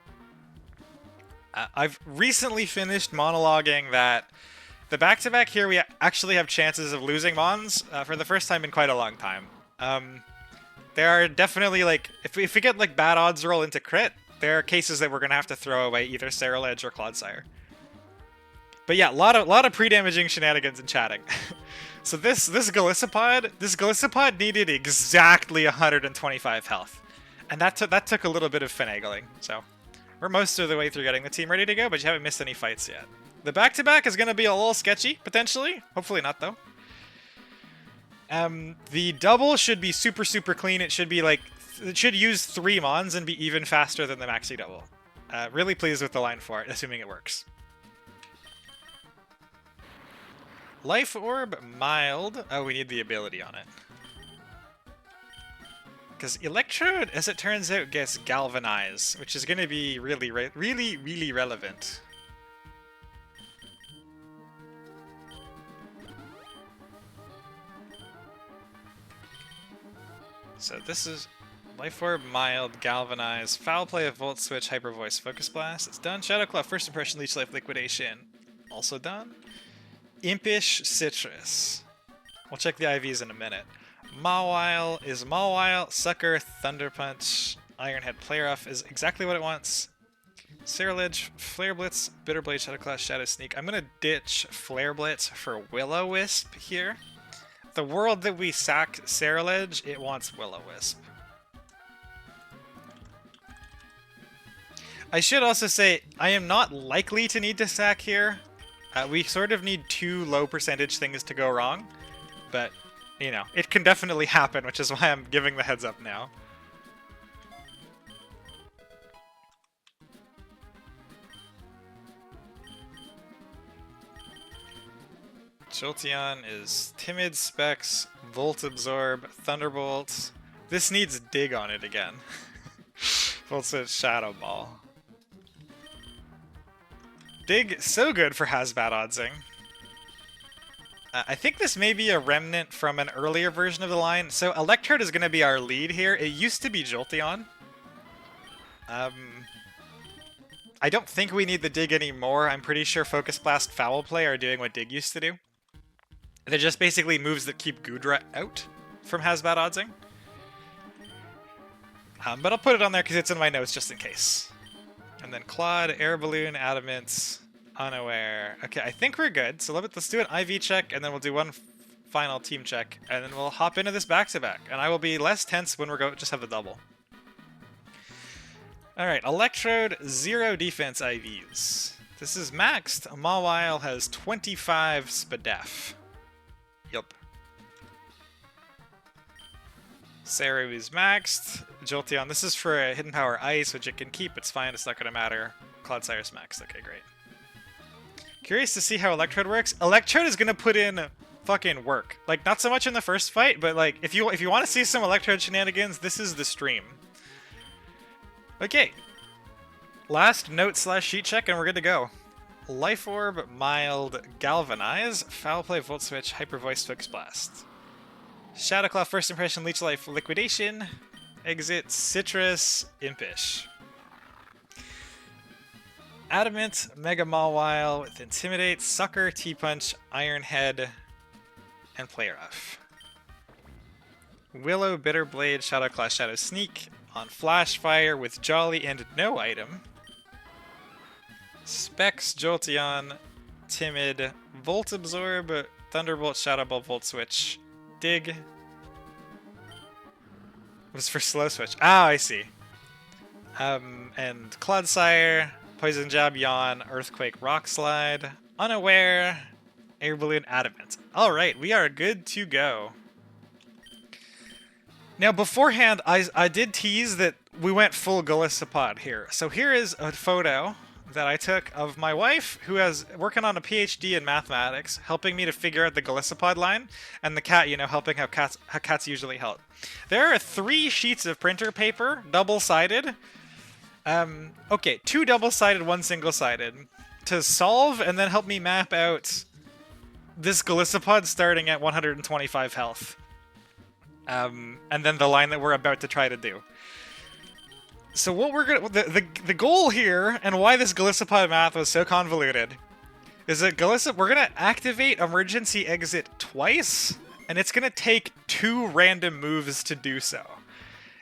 Speaker 1: I've recently finished monologuing that the back-to-back here we actually have chances of losing Mons for the first time in quite a long time. There are definitely, like, if we get like bad odds roll into crit, there are cases that we're gonna have to throw away either Ceruledge or Clodsire. But yeah, a lot of pre-damaging shenanigans and chatting. So this Galissapod needed exactly 125 health, and that took a little bit of finagling. So we're most of the way through getting the team ready to go, but you haven't missed any fights yet. The back-to-back is going to be a little sketchy potentially. Hopefully not though. The double should be super clean. It should be like it should use 3 Mons and be even faster than the maxi double. Really pleased with the line for it, assuming it works. Life Orb, mild. Oh, we need the ability on it. Because Electrode, as it turns out, gets Galvanize, which is going to be really relevant. So this is Life Orb, mild, Galvanize, Foul Play of Volt Switch, Hyper Voice, Focus Blast. It's done. Shadow Claw, First Impression, Leech Life, Liquidation. Also done. Impish Citrus. We'll check the IVs in a minute. Mawile is Mawile. Sucker, Thunder Punch, Ironhead Player Off is exactly what it wants. Ceruledge, Flare Blitz, Bitter Blade, Shadow Clash, Shadow Sneak. I'm gonna ditch Flare Blitz for Will-O-Wisp here. The world that we sack Ceruledge, it wants Will-O-Wisp. I should also say, I am not likely to need to sack here. We sort of need 2 low percentage things to go wrong, but, you know, it can definitely happen, which is why I'm giving the heads up now. Jolteon is Timid, Specs, Volt Absorb, Thunderbolt. This needs Dig on it again. Volt Switch, Shadow Ball. Dig, so good for has-bad oddsing. I think this may be a remnant from an earlier version of the line. So Electrode is going to be our lead here. It used to be Jolteon. I don't think we need the Dig anymore. I'm pretty sure Focus Blast, Foul Play are doing what Dig used to do. They're just basically moves that keep Goodra out from has-bad oddsing. But I'll put it on there because it's in my notes just in case. And then Claude, Air Balloon, Adamant, Unaware. Okay, I think we're good. So let's do an IV check, and then we'll do one final team check, and then we'll hop into this back-to-back. And I will be less tense when we're just have the double. Alright, Electrode, 0 defense IVs. This is maxed. Mawile has 25 Spadef. Yup. Saru is maxed. Jolteon, this is for a Hidden Power Ice, which it can keep. It's fine, it's not going to matter. Clodsire maxed. Okay, great. Curious to see how Electrode works. Electrode is going to put in fucking work. Like, not so much in the first fight, but like, if you want to see some Electrode shenanigans, this is the stream. Okay. Last note/sheet check, and we're good to go. Life Orb, Mild, Galvanize, Foul Play, Volt Switch, Hyper Voice, Focus Blast. Shadowclaw, First Impression, Leech Life, Liquidation. Exit, Citrus, Impish. Adamant, Mega Mawile with Intimidate, Sucker, T-Punch, Iron Head, and Play Rough. Willow, Bitter Blade, Shadowclaw, Shadow Sneak on Flash Fire with Jolly and no item. Specs, Jolteon, Timid, Volt Absorb, Thunderbolt, Shadow Ball, Volt Switch, Dig. What is for Slow Switch? Ah, I see. And Clodsire, Poison Jab, Yawn, Earthquake, Rock Slide, Unaware, Air Balloon, Adamant. Alright, we are good to go. Now, beforehand, I did tease that we went full Golisopod here. So here is a photo that I took of my wife, who is working on a PhD in mathematics, helping me to figure out the Golisopod line, and the cat, you know, helping how cats usually help. There are 3 sheets of printer paper, double-sided. Okay, 2 double-sided, 1 single-sided, to solve and then help me map out this Golisopod starting at 125 health. And then the line that we're about to try to do. So what we're gonna the goal here, and why this Golisopod math was so convoluted, is that we're gonna activate emergency exit twice, and it's gonna take 2 random moves to do so.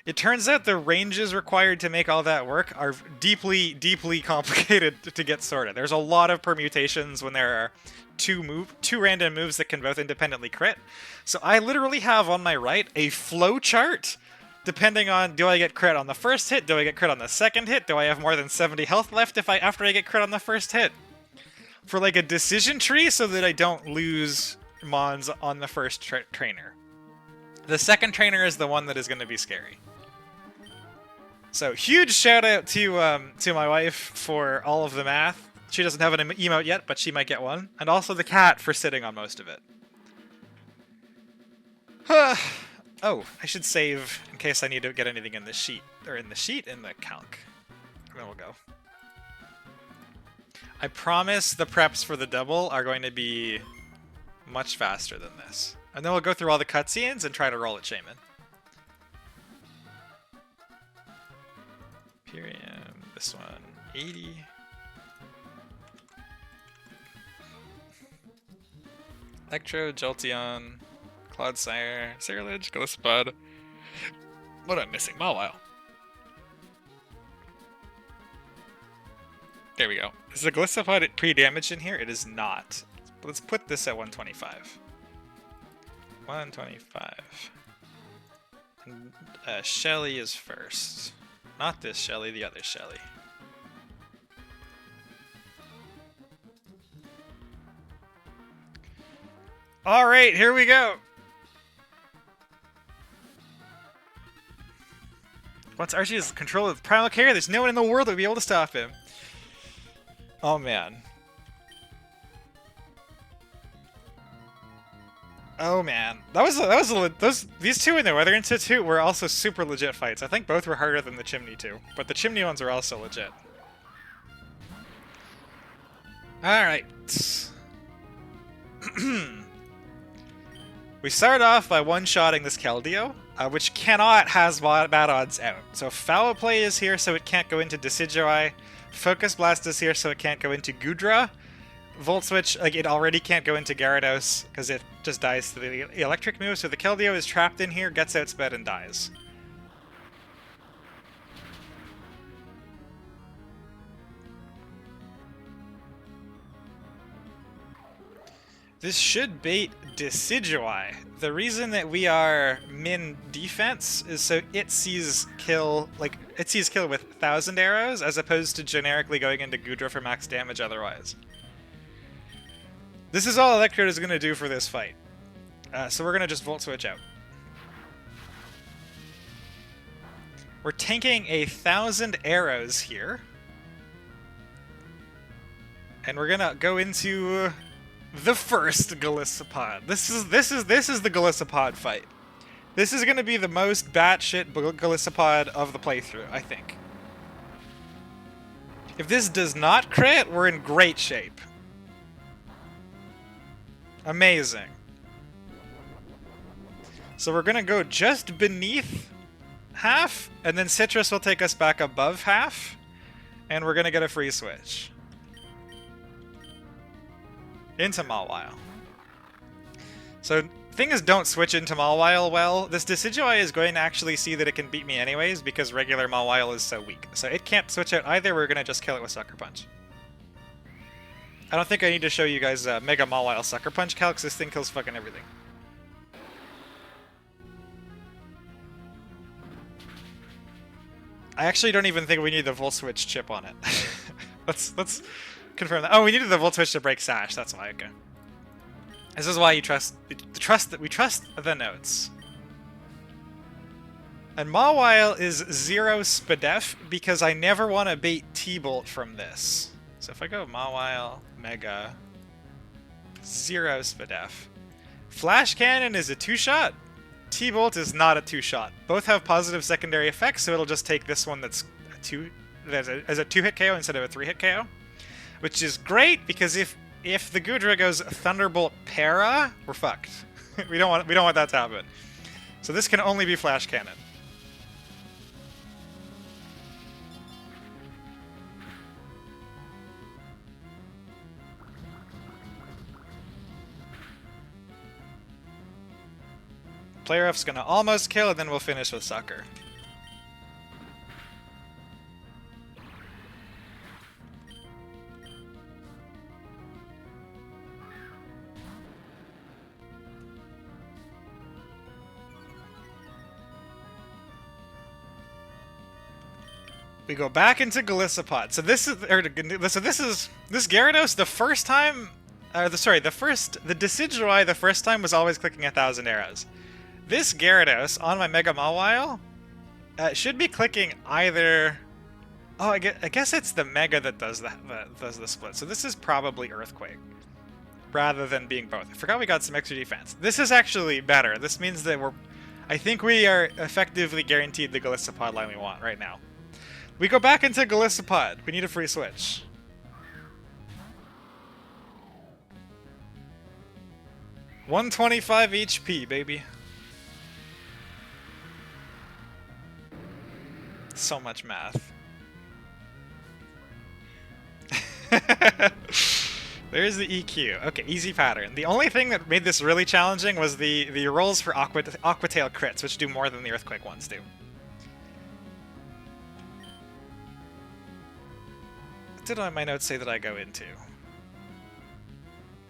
Speaker 1: It turns out the ranges required to make all that work are deeply, deeply complicated to get sorted. There's a lot of permutations when there are 2 random moves that can both independently crit. So I literally have on my right a flow chart. Depending on, do I get crit on the first hit? Do I get crit on the second hit? Do I have more than 70 health left after I get crit on the first hit? For like a decision tree so that I don't lose mons on the first trainer. The second trainer is the one that is going to be scary. So huge shout out to my wife for all of the math. She doesn't have an emote yet, but she might get one. And also the cat for sitting on most of it. Oh, I should save in case I need to get anything in the sheet. Or in the calc. And then we'll go. I promise the preps for the double are going to be much faster than this. And then we'll go through all the cutscenes and try to roll at Shaman. Imperium, this one, 80. Electro, Jolteon, Clodsire, Ceruledge, Golisopod. What am I missing? Mawile. There we go. Is the Golisopod pre-damaged in here? It is not. Let's put this at 125. 125. And, Shelly is first. Not this Shelly, the other Shelly. Alright, here we go! Once Archie has control of Primal Carrier, there's no one in the world that would be able to stop him. Oh man. Oh man. These 2 in the Weather Institute were also super legit fights. I think both were harder than the Chimney 2, but the Chimney ones are also legit. Alright. We start off by one-shotting this Keldeo, which cannot has bad odds out. So Foul Play is here so it can't go into Decidueye. Focus Blast is here so it can't go into Goodra. Volt Switch, like, it already can't go into Gyarados because it just dies to the electric move, so the Keldeo is trapped in here, gets outsped, and dies. This should bait Decidueye. The reason that we are min defense is so it sees kill with 1,000 arrows as opposed to generically going into Goodra for max damage otherwise. This is all Electrode is going to do for this fight. So we're going to just Volt Switch out. We're tanking 1,000 arrows here. And we're going to go into the first Golisopod. This is the Golisopod fight. This is going to be the most batshit Golisopod of the playthrough, I think. If this does not crit, we're in great shape. Amazing. So we're gonna go just beneath half, and then Citrus will take us back above half, and we're gonna get a free switch. Into Mawile. So, thing is, don't switch into Mawile well. This Decidueye is going to actually see that it can beat me anyways, because regular Mawile is so weak. So it can't switch out either, we're gonna just kill it with Sucker Punch. I don't think I need to show you guys Mega Mawile Sucker Punch calcs, this thing kills fucking everything. I actually don't even think we need the Volt Switch chip on it. Let's confirm that. Oh, we needed the Volt Switch to break Sash, that's why, okay. This is why you trust we trust the notes. And Mawile is 0 Spadef because I never want to bait T-Bolt from this. So if I go Mawile, Mega, 0 Spadef. Flash Cannon is a 2-shot. T-Bolt is not a 2-shot. Both have positive secondary effects, so it'll just take this one that's as a 2-hit KO instead of a 3-hit KO. Which is great, because if the Goodra goes Thunderbolt Para, we're fucked. we don't want that to happen. So this can only be Flash Cannon. Player F's gonna almost kill, and then we'll finish with Sucker. We go back into Golisopod. So this is this Gyarados. The first time, the Decidueye the first time was always clicking 1,000 arrows. This Gyarados on my Mega Mawile should be clicking either. Oh, I guess it's the Mega that does the split. So this is probably Earthquake, rather than being both. I forgot we got some extra defense. This is actually better. This means that I think we are effectively guaranteed the Golisopod line we want right now. We go back into Golisopod. We need a free switch. $125 HP, baby. So much math. There's the EQ. Okay, easy pattern. The only thing that made this really challenging was the rolls for Aqua Tail crits, which do more than the Earthquake ones do. What did my notes say that I go into?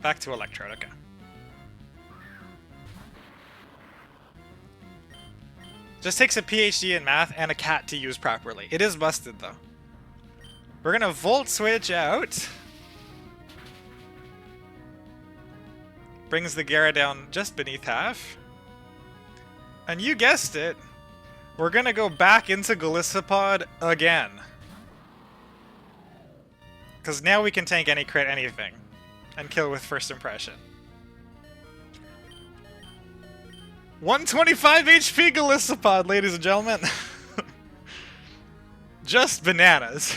Speaker 1: Back to Electrode, okay. Just takes a PhD in math and a cat to use properly. It is busted, though. We're gonna Volt Switch out. Brings the Gyara down just beneath half. And you guessed it, we're gonna go back into Golisopod again. Because now we can tank any crit anything. And kill with first impression. 125 HP Golisopod, ladies and gentlemen. Just bananas.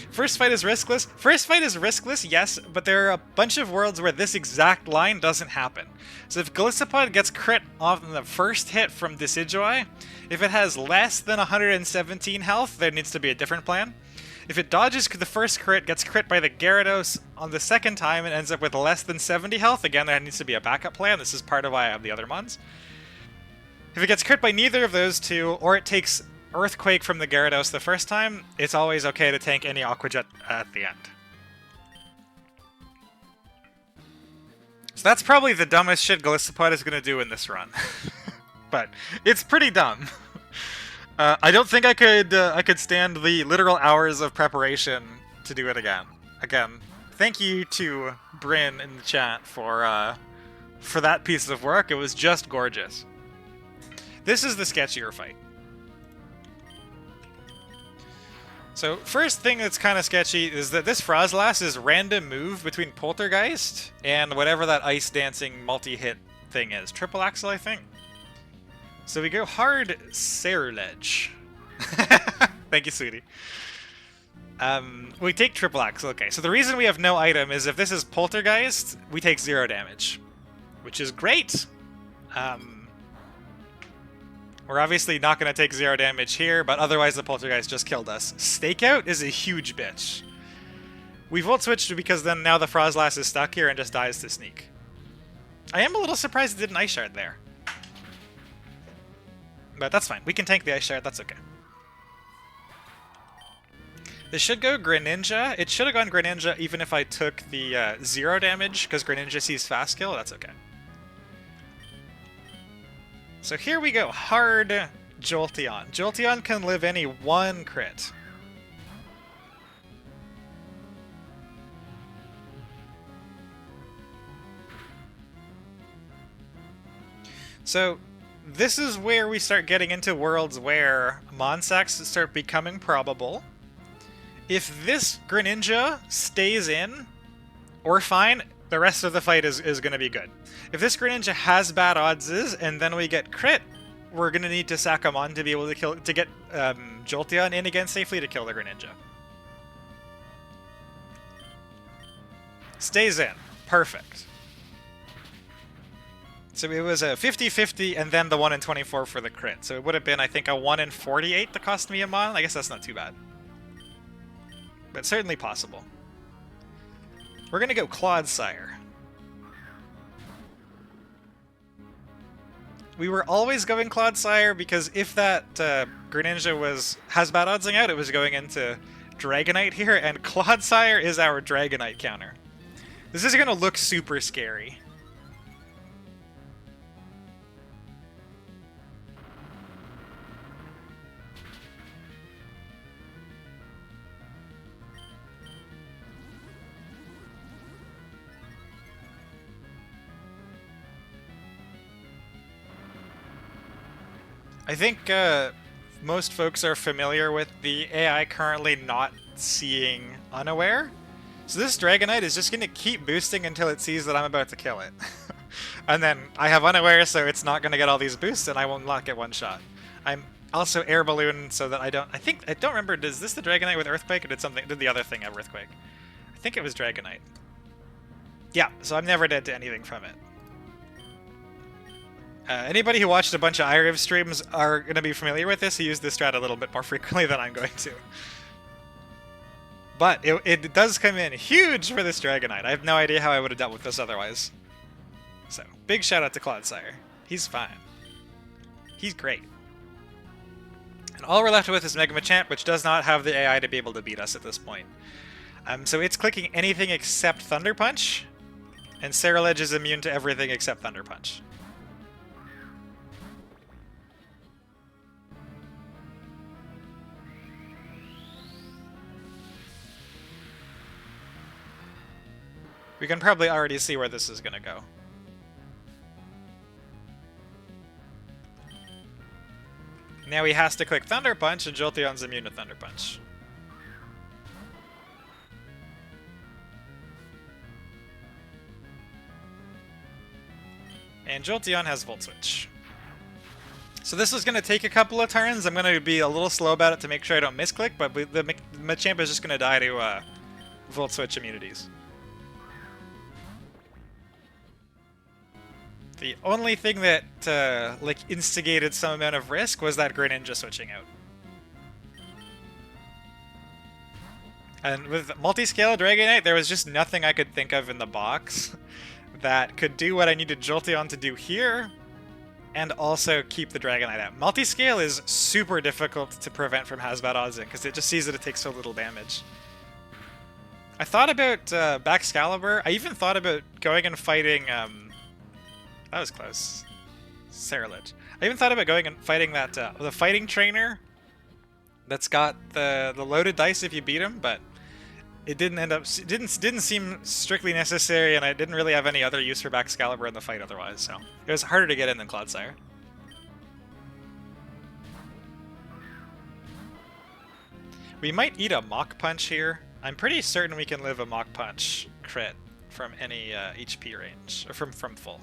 Speaker 1: First fight is riskless. First fight is riskless, yes, but there are a bunch of worlds where this exact line doesn't happen. So if Golisopod gets crit off in the first hit from Decidueye, if it has less than 117 health, there needs to be a different plan. If it dodges the first crit, gets crit by the Gyarados on the second time, and ends up with less than 70 health, again, there needs to be a backup plan. This is part of why I have the other mons. If it gets crit by neither of those two, or it takes Earthquake from the Gyarados the first time, it's always okay to tank any Aqua Jet at the end. So that's probably the dumbest shit Golisopod is going to do in this run. But it's pretty dumb. I don't think I could stand the literal hours of preparation to do it again. Again, thank you to Bryn in the chat for that piece of work. It was just gorgeous. This is the sketchier fight. So first thing that's kind of sketchy is that this Frozlass's random move between Poltergeist and whatever that ice dancing multi-hit thing is. Triple Axle, I think. So we go hard Sailor Ledge. Thank you, sweetie. We take triple axe. Okay, so the reason we have no item is if this is poltergeist, we take 0 damage, which is great. We're obviously not going to take 0 damage here, but otherwise the poltergeist just killed us. Stakeout is a huge bitch. We volt switched because then now the Frostlass is stuck here and just dies to sneak. I am a little surprised it did an Ice Shard there. But that's fine. We can tank the Ice Shard, that's okay. This should go Greninja. It should have gone Greninja even if I took the 0 damage, because Greninja sees fast kill. That's okay. So here we go. Hard Jolteon. Jolteon can live any 1 crit. So this is where we start getting into worlds where Monsacks start becoming probable. If this Greninja stays in, or fine, the rest of the fight is going to be good. If this Greninja has bad oddses, and then we get crit, we're going to need to Sakamon to be able to get Jolteon in again safely to kill the Greninja. Stays in. Perfect. So it was a 50-50, and then the 1 in 24 for the crit. So it would have been, I think, a 1 in 48 that cost me a Mon. I guess that's not too bad. But certainly possible. We're going to go Clodsire. We were always going Clodsire because if that Greninja has bad oddsing out, it was going into Dragonite here, and Clodsire is our Dragonite counter. This is going to look super scary. I think most folks are familiar with the AI currently not seeing Unaware. So this Dragonite is just going to keep boosting until it sees that I'm about to kill it. And then I have Unaware, so it's not going to get all these boosts, and I will not get one shot. I'm also Air Balloon, so that I don't remember, is this the Dragonite with Earthquake, or did the other thing have Earthquake? I think it was Dragonite. Yeah, so I'm never dead to anything from it. Anybody who watched a bunch of iRiv streams are going to be familiar with this. He used this strat a little bit more frequently than I'm going to. But it does come in huge for this Dragonite. I have no idea how I would have dealt with this otherwise. So, big shout out to Clodsire. He's fine. He's great. And all we're left with is Mega Machamp, which does not have the AI to be able to beat us at this point. So it's clicking anything except Thunder Punch, and Ceruledge is immune to everything except Thunder Punch. We can probably already see where this is going to go. Now he has to click Thunder Punch, and Jolteon's immune to Thunder Punch. And Jolteon has Volt Switch. So this is going to take a couple of turns. I'm going to be a little slow about it to make sure I don't misclick, but the Machamp is just going to die to Volt Switch immunities. The only thing that like instigated some amount of risk was that Greninja switching out. And with multi-scale Dragonite, there was just nothing I could think of in the box that could do what I needed Jolteon to do here, and also keep the Dragonite out. Multi-scale is super difficult to prevent from Hasbad Ozzing, because it just sees that it takes so little damage. I thought about Baxcalibur. I even thought about going and fighting... that was close. Ceruledge. I even thought about going and fighting that the fighting trainer that's got the loaded dice if you beat him, but it didn't seem strictly necessary, and I didn't really have any other use for Baxcalibur in the fight otherwise, so it was harder to get in than Clodsire. We might eat a Mach Punch here. I'm pretty certain we can live a Mach Punch crit from any HP range, or from full.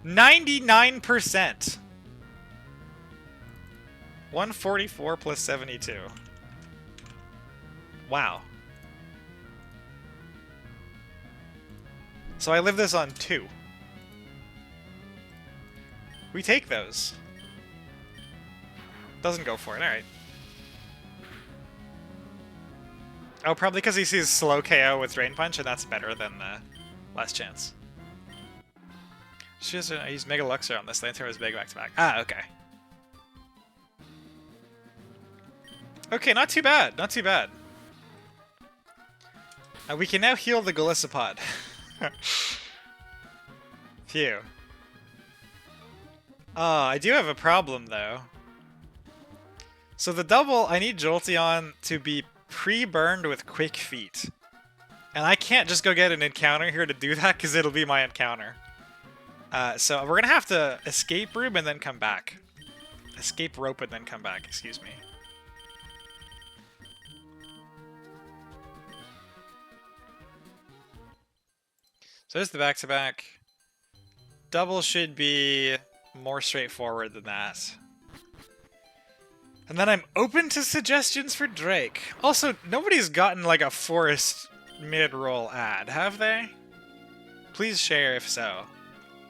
Speaker 1: 99%! 144 plus 72. Wow. So I live this on 2. We take those. Doesn't go for it, alright. Oh, probably because he sees slow KO with Drain Punch, and that's better than Last Chance. She has I use Mega Luxor on this. Lantern was big back to back. Ah, okay. Okay, not too bad. Not too bad. We can now heal the Golisopod. Phew. I do have a problem, though. So the double, I need Jolteon to be pre-burned with Quick Feet. And I can't just go get an encounter here to do that, because it'll be my encounter. So we're going to have to Escape Room and then come back. Escape Rope and then come back, excuse me. So there's the back-to-back. Double should be more straightforward than that. And then I'm open to suggestions for Drake. Also, nobody's gotten like a Forest mid-roll ad, have they? Please share if so.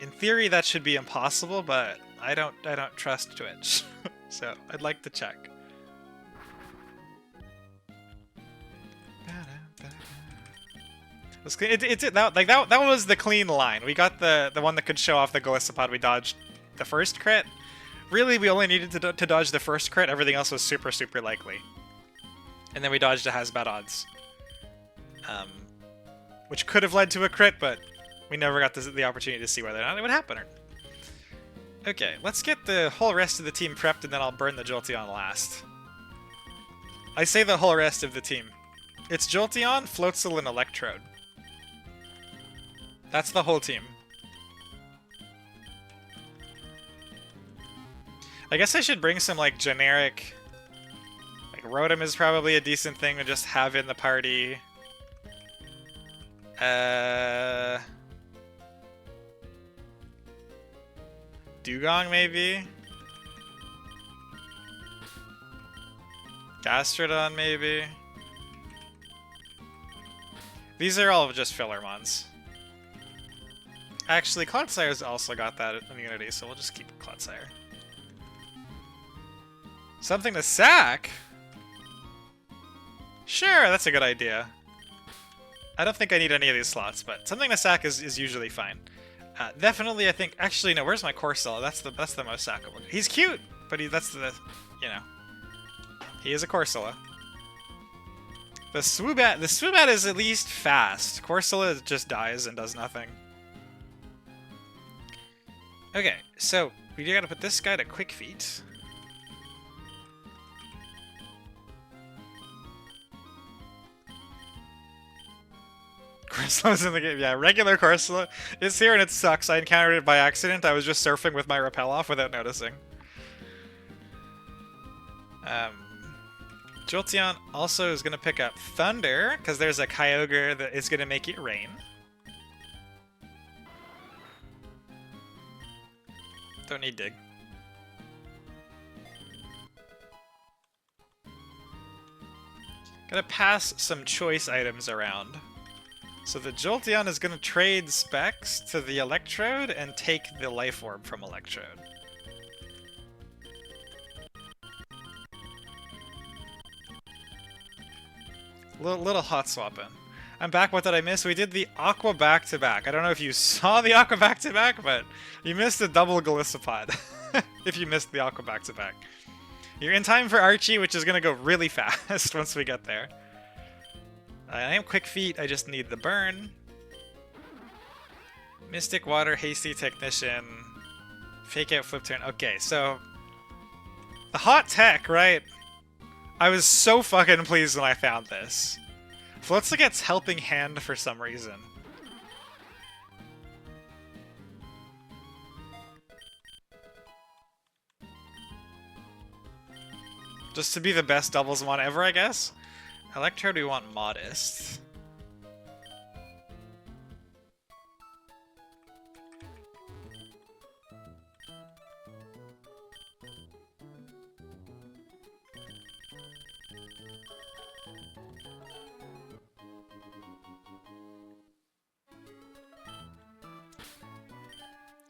Speaker 1: In theory, that should be impossible, but I don't trust Twitch, so I'd like to check. That was the clean line. We got the one that could show off the Golisopod. We dodged the first crit. Really, we only needed to dodge the first crit. Everything else was super, super likely. And then we dodged a has bad odds. Which could have led to a crit, but we never got the opportunity to see whether or not it would happen. Okay, let's get the whole rest of the team prepped, and then I'll burn the Jolteon last. I say the whole rest of the team. It's Jolteon, Floatzel, and Electrode. That's the whole team. I guess I should bring some, like, generic... Like, Rotom is probably a decent thing to just have in the party. Dugong, maybe? Gastrodon, maybe? These are all just filler mons. Actually, Cloudsire's also got that immunity, so we'll just keep Cloudsire. Something to sack? Sure, that's a good idea. I don't think I need any of these slots, but something to sack is usually fine. Definitely, I think... Actually, no, where's my Corsola? That's the most sackable. He's cute, but that's the... You know. He is a Corsola. The Swoobat is at least fast. Corsola just dies and does nothing. Okay, so we gotta put this guy to Quick Feet. Corsola's in the game. Yeah, regular Corsola is here and it sucks. I encountered it by accident. I was just surfing with my rappel off without noticing. Jolteon also is going to pick up Thunder, because there's a Kyogre that is going to make it rain. Don't need Dig. Gonna pass some choice items around. So the Jolteon is going to trade Specs to the Electrode and take the Life Orb from Electrode. Little hot swapping. I'm back. What did I miss? We did the Aqua back-to-back. I don't know if you saw the Aqua back-to-back, but you missed a double Golisopod. If you missed the Aqua back-to-back. You're in time for Archie, which is going to go really fast once we get there. I am Quick Feet, I just need the burn. Mystic Water, Hasty Technician, Fake Out Flip Turn. Okay, so... The hot tech, right? I was so fucking pleased when I found this. Floatzel gets Helping Hand for some reason. Just to be the best doubles one ever, I guess? Electrode, we want Modest.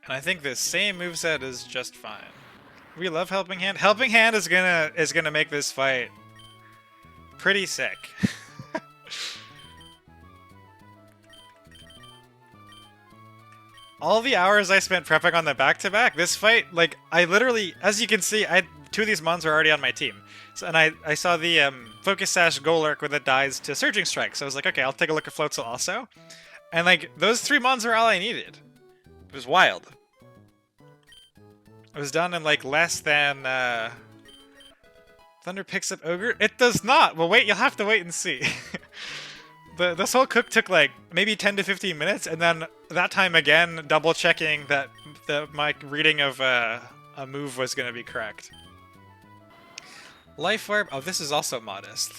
Speaker 1: And I think this same moveset is just fine. We love Helping Hand. Helping Hand is gonna make this fight pretty sick. All the hours I spent prepping on the back-to-back, this fight, like, I literally, as you can see, two of these mons are already on my team. So, and I saw the Focus Sash Golurk with it dies to Surging Strike, so I was like, okay, I'll take a look at Floatzel also. And, like, those 3 mons are all I needed. It was wild. It was done in, like, less than, Thunder picks up Ogre? It does not! Well, wait, you'll have to wait and see. This whole cook took like maybe 10 to 15 minutes, and then that time again, double checking that my reading of a move was going to be correct. Life Orb. Oh, this is also modest.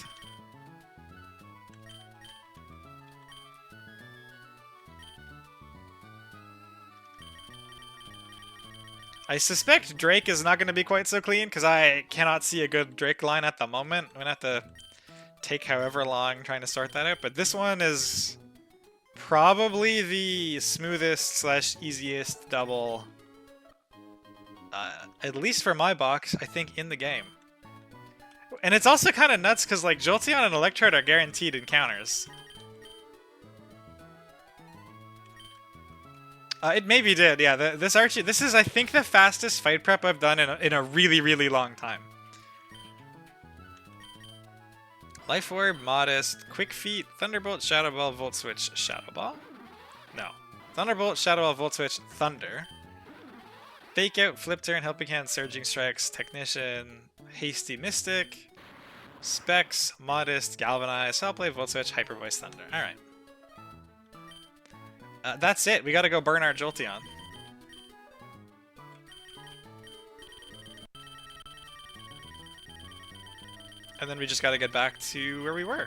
Speaker 1: I suspect Drake is not going to be quite so clean because I cannot see a good Drake line at the moment. I'm going to have to take however long trying to sort that out, but this one is probably the smoothest slash easiest double, at least for my box, I think, in the game. And it's also kind of nuts because like Jolteon and Electrode are guaranteed encounters. It maybe did, yeah. This Archie, this is I think the fastest fight prep I've done in a really, really long time. Life Orb, Modest, Quick Feet, Thunderbolt, Shadow Ball, Volt Switch, Shadow Ball? No. Thunderbolt, Shadow Ball, Volt Switch, Thunder. Fake Out, Flip Turn, Helping Hand, Surging Strikes, Technician, Hasty Mystic, Specs, Modest, Galvanize, Hell Play, Volt Switch, Hyper Voice, Thunder. Alright. That's it. We gotta go burn our Jolteon. And then we just gotta get back to where we were.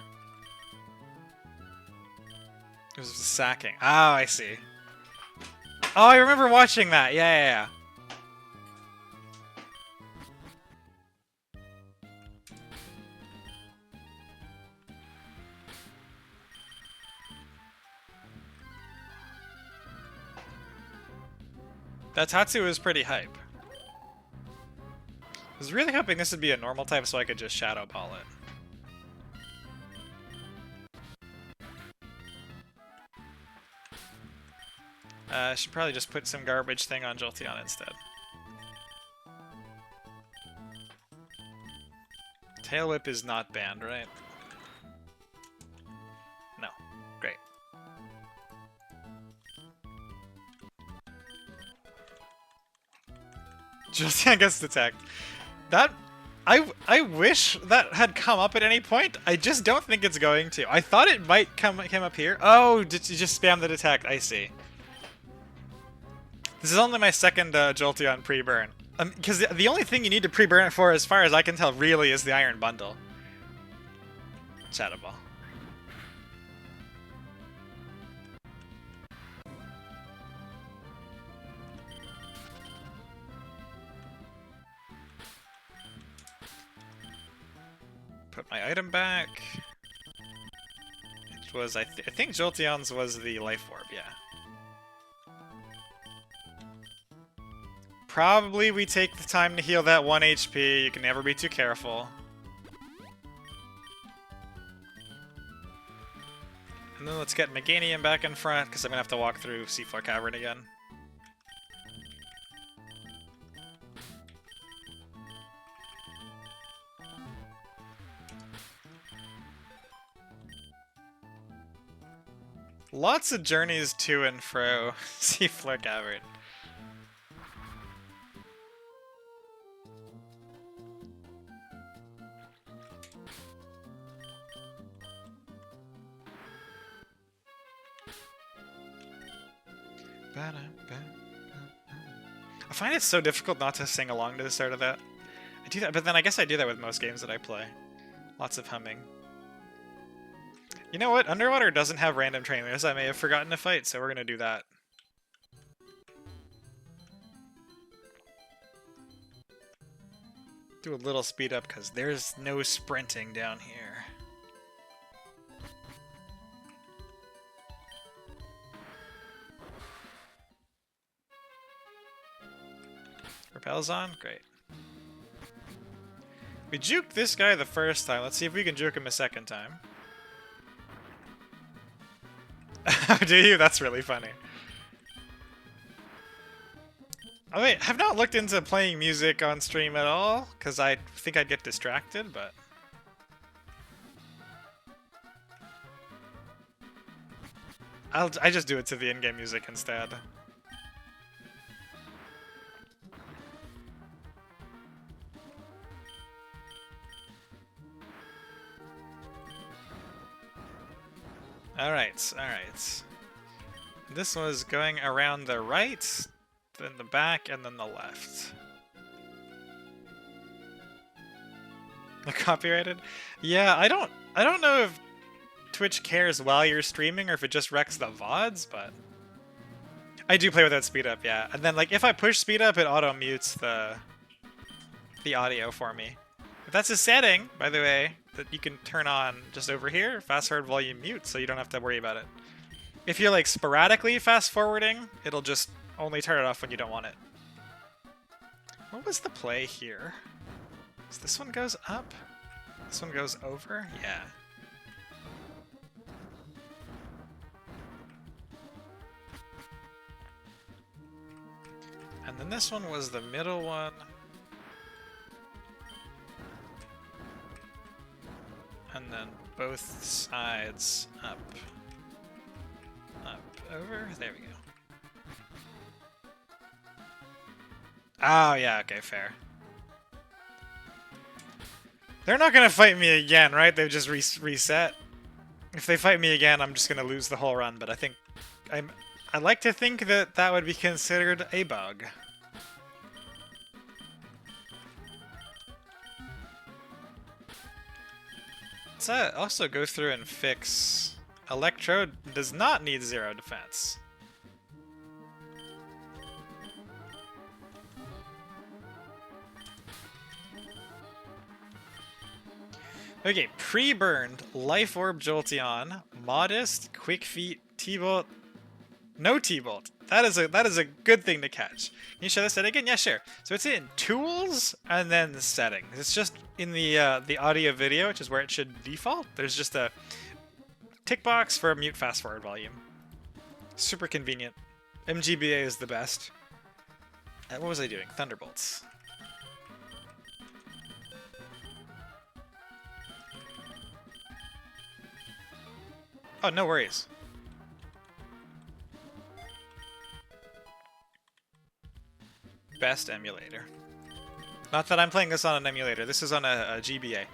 Speaker 1: It was sacking. Oh, I see. Oh, I remember watching that. Yeah. That Tatsu was pretty hype. I was really hoping this would be a normal type so I could just Shadow Ball it. I should probably just put some garbage thing on Jolteon instead. Tail Whip is not banned, right? No. Great. Jolteon gets detect. That I wish that had come up at any point. I just don't think it's going to. I thought it might come up here. Oh, did you just spam the detect? I see. This is only my second Jolteon pre-burn. Because the only thing you need to pre-burn it for, as far as I can tell, really is the Iron Bundle. Shadow Ball. Put my item back. It was, I think Jolteon's was the Life Orb, yeah. Probably we take the time to heal that 1 HP. You can never be too careful. And then let's get Meganium back in front, because I'm going to have to walk through Seafloor Cavern again. Lots of journeys to and fro Seafloor Cavern. I find it so difficult not to sing along to the start of that. I do that, but then I guess I do that with most games that I play. Lots of humming. You know what? Underwater doesn't have random trainers. I may have forgotten to fight, so we're gonna do that. Do a little speed up, because there's no sprinting down here. Repel's on? Great. We juked this guy the first time. Let's see if we can juke him a second time. Do you? That's really funny. Oh wait, I've not looked into playing music on stream at all, because I think I'd get distracted, but... I just do it to the in-game music instead. Alright, alright. This was going around the right, then the back, and then the left. Copyrighted? Yeah, I don't know if Twitch cares while you're streaming or if it just wrecks the VODs, but I do play without speed up, yeah. And then like if I push speed up, it auto mutes the audio for me. If that's a setting, by the way, that you can turn on just over here, fast forward volume mute, so you don't have to worry about it. If you're like sporadically fast forwarding, it'll just only turn it off when you don't want it. What was the play here? So this one goes up? This one goes over? Yeah. And then this one was the middle one. And then both sides up. Up, over. There we go. Oh, yeah, okay, fair. They're not gonna fight me again, right? They've just reset. If they fight me again, I'm just gonna lose the whole run, but I think... I like to think that that would be considered a bug. Let's also go through and fix... Electrode does not need 0 defense. Okay, pre-burned, Life Orb Jolteon, Modest, Quick Feet, T-Bolt, no T-Bolt. That is a good thing to catch. Can you show this setting again? Yeah, sure. So it's in Tools and then Settings. It's just in the audio video, which is where it should default. There's just a tick box for a mute fast forward volume. Super convenient. MGBA is the best. And what was I doing? Thunderbolts. Oh, no worries. Best emulator. Not that I'm playing this on an emulator. This is on a GBA.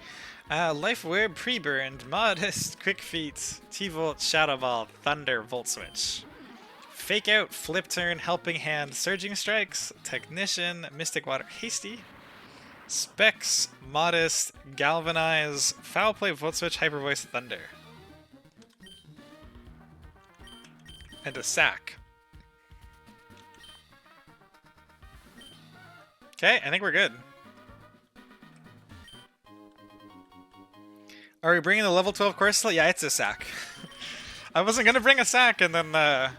Speaker 1: Life Web, Pre-Burned, Modest, Quick Feet, T-Volt, Shadow Ball, Thunder, Volt Switch. Fake Out, Flip Turn, Helping Hand, Surging Strikes, Technician, Mystic Water, Hasty. Specs, Modest, Galvanize, Foul Play, Volt Switch, Hyper Voice, Thunder. And a sack. Okay, I think we're good. Are we bringing the level 12 Corsola? Yeah, it's a sack. I wasn't gonna bring a sack, and then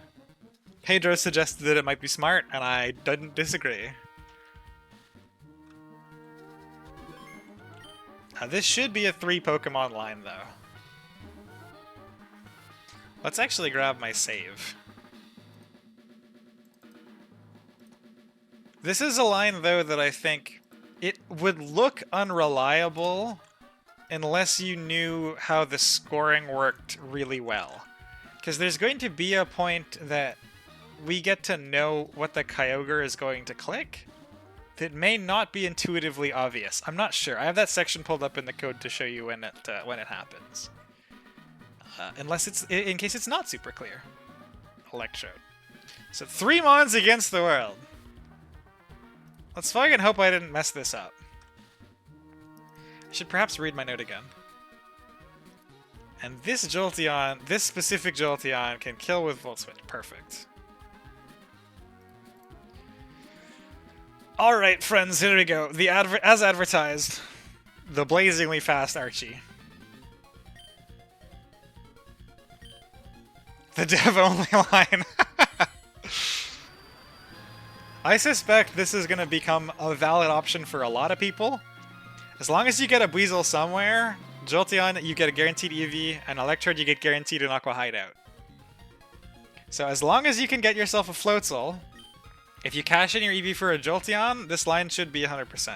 Speaker 1: Pedro suggested that it might be smart, and I didn't disagree. This should be a 3 Pokemon line, though. Let's actually grab my save. This is a line, though, that I think it would look unreliable unless you knew how the scoring worked really well. Because there's going to be a point that we get to know what the Kyogre is going to click that may not be intuitively obvious. I'm not sure. I have that section pulled up in the code to show you when it happens. Unless it's in case it's not super clear. Electrode. So 3 Mons against the world. Let's fucking hope I didn't mess this up. I should perhaps read my note again. And this Jolteon, this specific Jolteon, can kill with Volt Switch. Perfect. Alright, friends, here we go. As advertised, the blazingly fast Archie. The dev-only line. I suspect this is going to become a valid option for a lot of people. As long as you get a Weasel somewhere, Jolteon, you get a guaranteed EV, and Electrode, you get guaranteed an Aqua Hideout. So as long as you can get yourself a Floatzel, if you cash in your EV for a Jolteon, this line should be 100%.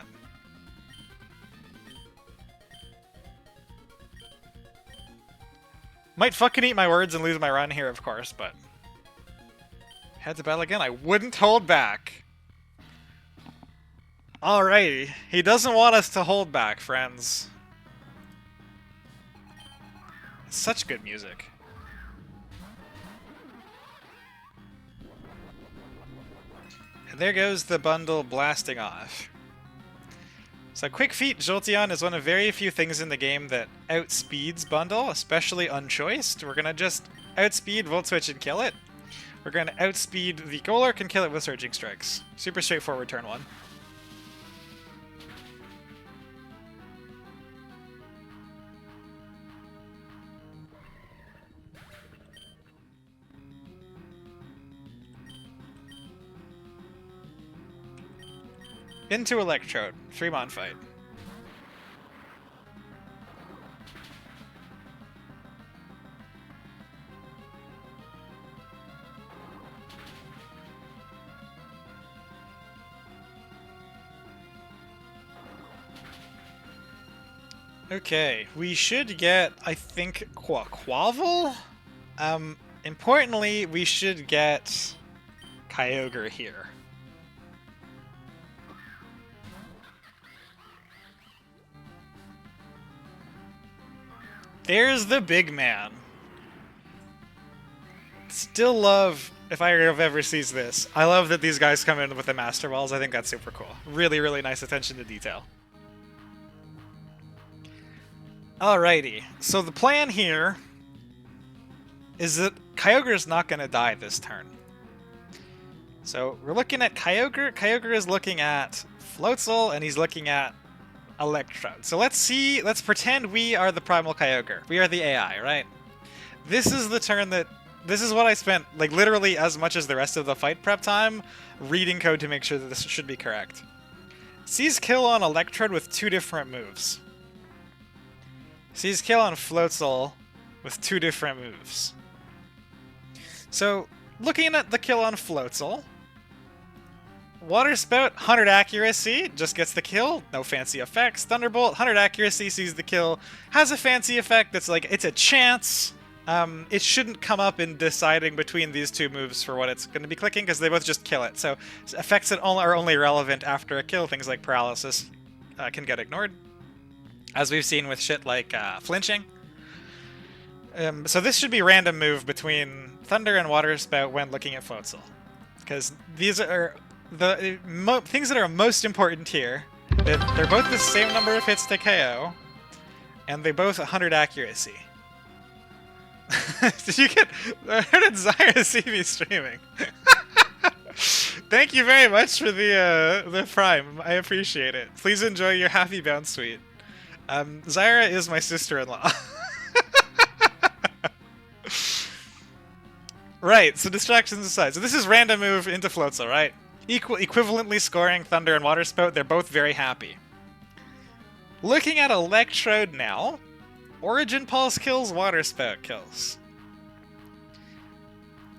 Speaker 1: Might fucking eat my words and lose my run here, of course, but... Head to battle again, I wouldn't hold back. Alrighty, he doesn't want us to hold back, friends. Such good music. And there goes the bundle blasting off. So Quick Feet Jolteon is one of very few things in the game that outspeeds bundle, especially unchoiced. We're gonna just outspeed Volt Switch and kill it. We're gonna outspeed the Golurk and kill it with Surging Strikes. Super straightforward turn one. Into Electrode. 3-mon fight. Okay, we should get, I think, Quavel? Importantly, we should get Kyogre here. There's the big man. Still love, if I ever sees this, I love that these guys come in with the Master Balls. I think that's super cool. Really, really nice attention to detail. Alrighty, so the plan here is that Kyogre is not going to die this turn. So we're looking at Kyogre. Kyogre is looking at Floatzel, and he's looking at Electrode. So let's pretend we are the Primal Kyogre. We are the AI, right? This is the turn that... This is what I spent, like, literally as much as the rest of the fight prep time reading code to make sure that this should be correct. Sees Kill on Electrode with 2 different moves. Sees Kill on Floatzel with 2 different moves. So, looking at the kill on Floatzel, Water Spout, 100 accuracy, just gets the kill, no fancy effects. Thunderbolt, 100 accuracy, sees the kill, has a fancy effect that's like, it's a chance. It shouldn't come up in deciding between these 2 moves for what it's going to be clicking, because they both just kill it. So effects that are only relevant after a kill, things like Paralysis, can get ignored. As we've seen with shit like flinching. So this should be random move between Thunder and Water Spout when looking at Floatzel. Because these are the things that are most important here. They're both the same number of hits to KO, and they both 100 accuracy. Did you get... How did Zyra see me streaming? Thank you very much for the Prime. I appreciate it. Please enjoy your Happy Bounce Suite. Zyra is my sister-in-law. Right, so distractions aside. So this is random move into Floatzel, right? Equivalently scoring Thunder and Water Spout. They're both very happy. Looking at Electrode now, Origin Pulse kills, Water Spout kills.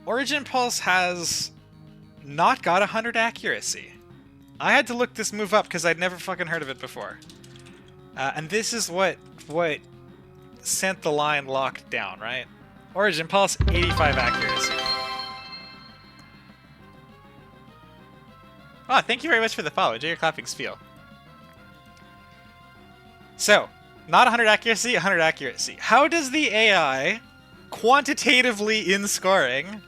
Speaker 1: Origin Pulse has not got 100 accuracy. I had to look this move up because I'd never fucking heard of it before. And this is what sent the line locked down, right? Origin Pulse, 85 accuracy. Oh, thank you very much for the follow. Enjoy your clapping spiel. So, not 100 accuracy, 100 accuracy. How does the AI, quantitatively in scoring,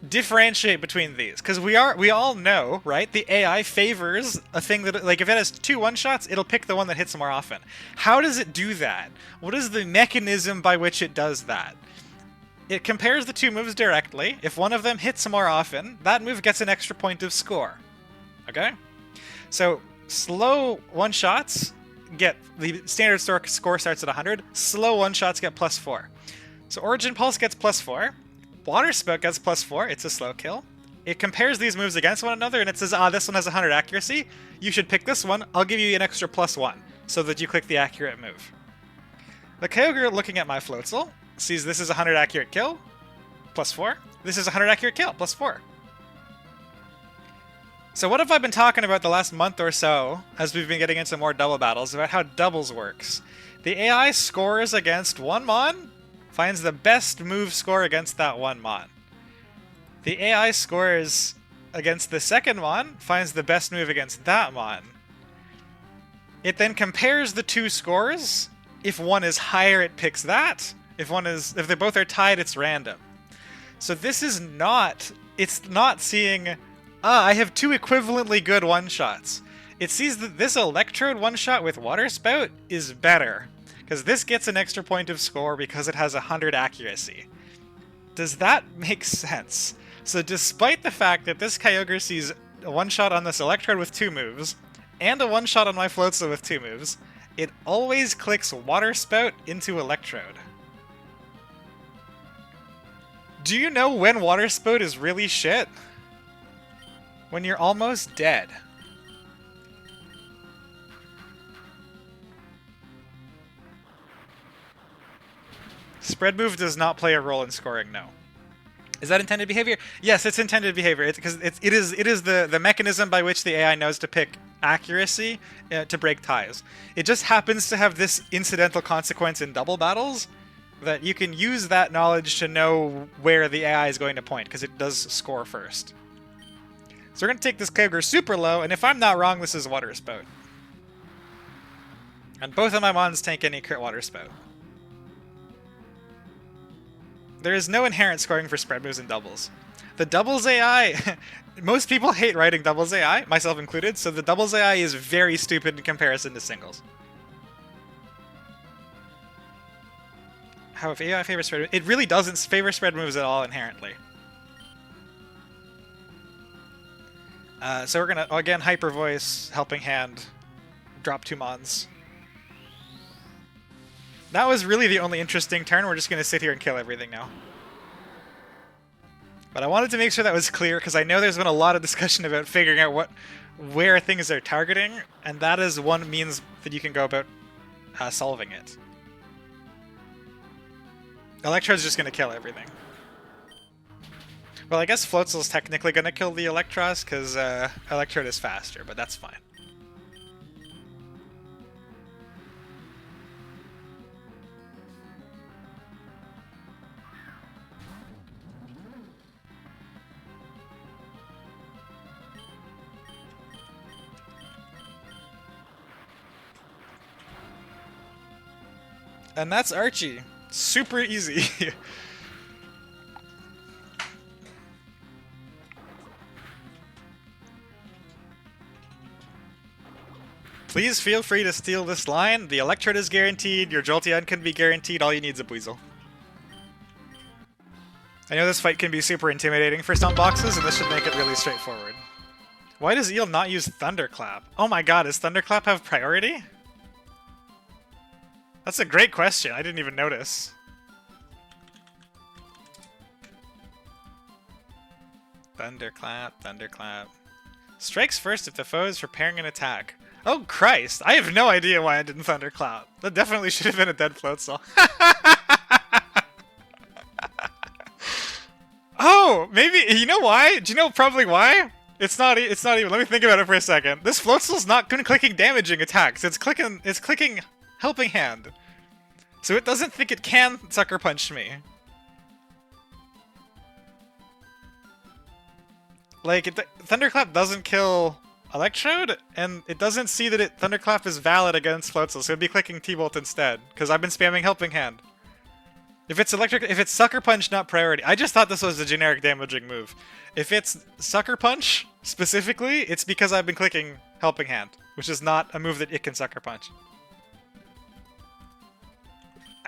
Speaker 1: differentiate between these? Because we all know, right? The AI favors a thing that, like, if it has 2 one-shots, it'll pick the one that hits more often. How does it do that? What is the mechanism by which it does that? It compares the 2 moves directly. If one of them hits more often, that move gets an extra point of score. Okay? So, slow one-shots get... The standard score starts at 100. Slow one-shots get +4. So Origin Pulse gets +4. Water Spout gets +4. It's a slow kill. it compares these moves against one another, and it says, ah, this one has 100 accuracy. You should pick this one. I'll give you an extra +1, so that you click the accurate move. The Kyogre, looking at my Floatzel, sees this is 100 accurate kill, +4. This is 100 accurate kill, +4. So what have I been talking about the last month or so, as we've been getting into more double battles, about how doubles works? The AI scores against one Mon, finds the best move score against that one Mon. The AI scores against the second Mon, finds the best move against that Mon. It then compares the two scores. If one is higher, it picks that. If they both are tied, it's random. So this is not, it's not seeing, I have two equivalently good one-shots. It sees that this Electrode one-shot with Water Spout is better, because this gets an extra point of score because it has 100 accuracy. Does that make sense? So despite the fact that this Kyogre sees a one-shot on this Electrode with 2 moves, and a one-shot on my Floatzel with 2 moves, it always clicks Water Spout into Electrode. Do you know when Water Spout is really shit? When you're almost dead. Spread move does not play a role in scoring, no. Is that intended behavior? Yes, it's intended behavior. Because it is the mechanism by which the AI knows to pick accuracy to break ties. It just happens to have this incidental consequence in double battles, that you can use that knowledge to know where the AI is going to point, because it does score first. So we're going to take this Kyogre super low, and if I'm not wrong, this is Water Spout. And both of my Mons tank any crit Water Spout. There is no inherent scoring for spread moves in doubles. The doubles AI, most people hate writing doubles AI, myself included, so the doubles AI is very stupid in comparison to singles. How if AI favors spread moves? It really doesn't favor spread moves at all inherently. So we're gonna, again, Hyper Voice, Helping Hand, drop 2 Mons. That was really the only interesting turn. We're just gonna sit here and kill everything now. But I wanted to make sure that was clear, because I know there's been a lot of discussion about figuring out where things are targeting, and that is one means that you can go about solving it. Electrode's just gonna kill everything. Well, I guess Floatzel's technically gonna kill the Electros, because Electrode is faster, but that's fine. And that's Archie. Super easy. Please feel free to steal this line. The Electrode is guaranteed, your Jolteon can be guaranteed, all you need is a Buizel. I know this fight can be super intimidating for some boxes, and this should make it really straightforward. Why does Eel not use Thunderclap? Oh my god, does Thunderclap have priority? That's a great question, I didn't even notice. Thunderclap, Thunderclap. Strikes first if the foe is preparing an attack. Oh Christ, I have no idea why I didn't Thunderclap. That definitely should have been a dead Floatzel. Oh, maybe, you know why? Do you know probably why? It's not even, let me think about it for a second. This Floatzel's not clicking damaging attacks, it's clicking Helping Hand. So it doesn't think it can Sucker Punch me. Like, Thunderclap doesn't kill Electrode, and it doesn't see that Thunderclap is valid against Floatzel, so it'd be clicking T-Bolt instead, because I've been spamming Helping Hand. If it's Sucker Punch, not priority. I just thought this was a generic damaging move. If it's Sucker Punch, specifically, it's because I've been clicking Helping Hand, which is not a move that it can Sucker Punch.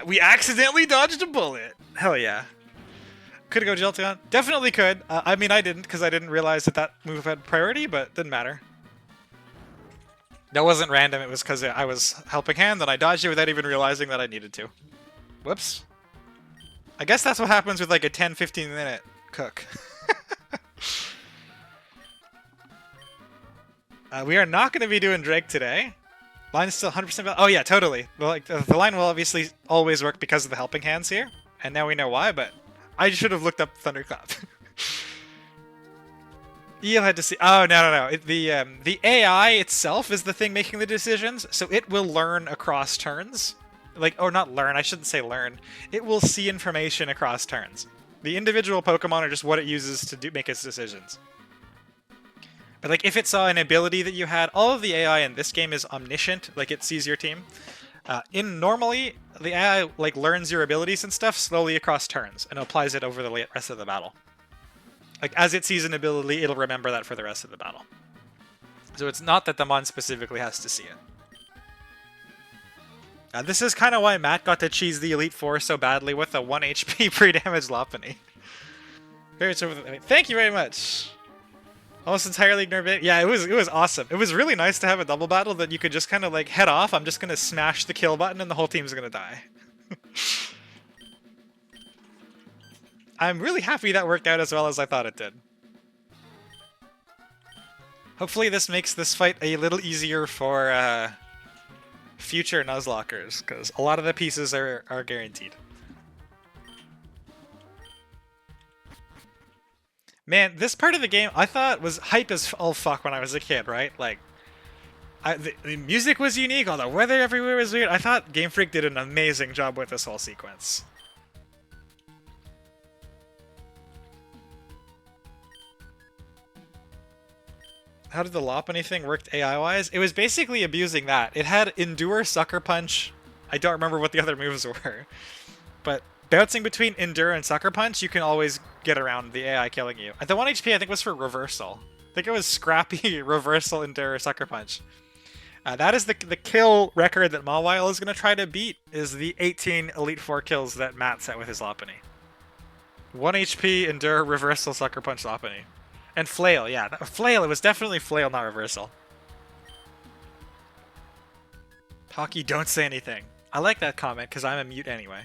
Speaker 1: We accidentally dodged a bullet! Hell yeah. Could it go Jolteon? Definitely could. I mean, I didn't, because I didn't realize that move had priority, but didn't matter. That wasn't random, it was because I was Helping Hand, and I dodged it without even realizing that I needed to. Whoops. I guess that's what happens with like a 10-15 minute cook. We are not going to be doing Drake today. Line's still 100% valid. Oh yeah, totally. Well, like the line will obviously always work because of the helping hands here, and now we know why. But I should have looked up Thunderclap. You'll have to see. Oh no. The AI itself is the thing making the decisions, so it will learn across turns. Like, or not learn. I shouldn't say learn. It will see information across turns. The individual Pokemon are just what it uses to make its decisions. But like, if it saw an ability that you had, all of the AI in this game is omniscient. Like, it sees your team. Normally, the AI like learns your abilities and stuff slowly across turns and applies it over the rest of the battle. Like, as it sees an ability, it'll remember that for the rest of the battle. So it's not that the mon specifically has to see it. This is kind of why Matt got to cheese the Elite Four so badly with a 1 HP pre-damage Lopunny. Thank you very much. Almost entirely ignored it. Yeah, it was awesome. It was really nice to have a double battle that you could just kind of like head off. I'm just gonna smash the kill button and the whole team's gonna die. I'm really happy that worked out as well as I thought it did. Hopefully this makes this fight a little easier for future Nuzlockers, because a lot of the pieces are guaranteed. Man, this part of the game I thought was hype as all fuck when I was a kid, right? Like, the music was unique, all the weather everywhere was weird. I thought Game Freak did an amazing job with this whole sequence. How did the Lopunny thing work AI-wise? It was basically abusing that. It had Endure, Sucker Punch. I don't remember what the other moves were. But bouncing between Endure and Sucker Punch, you can always get around the AI killing you. The 1 HP I think was for Reversal. I think it was Scrappy, Reversal, Endure, Sucker Punch. That is the kill record that Mawile is going to try to beat, is the 18 Elite Four kills that Matt set with his Lopunny. 1 HP, Endure, Reversal, Sucker Punch, Lopunny. And Flail, yeah. Flail, it was definitely Flail, not Reversal. Hockey, don't say anything. I like that comment, because I'm a mute anyway.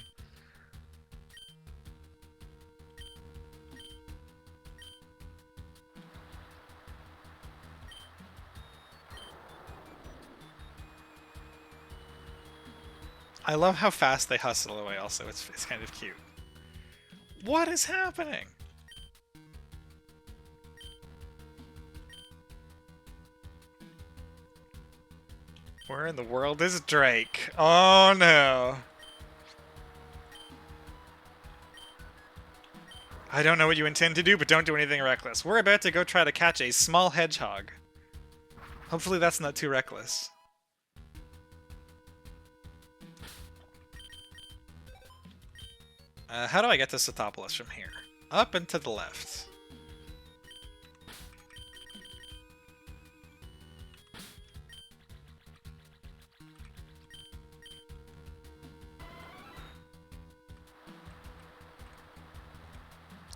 Speaker 1: I love how fast they hustle away also. It's kind of cute. What is happening? Where in the world is Drake? Oh no. I don't know what you intend to do, but don't do anything reckless. We're about to go try to catch a small hedgehog. Hopefully that's not too reckless. How do I get to Satopolis from here? Up and to the left.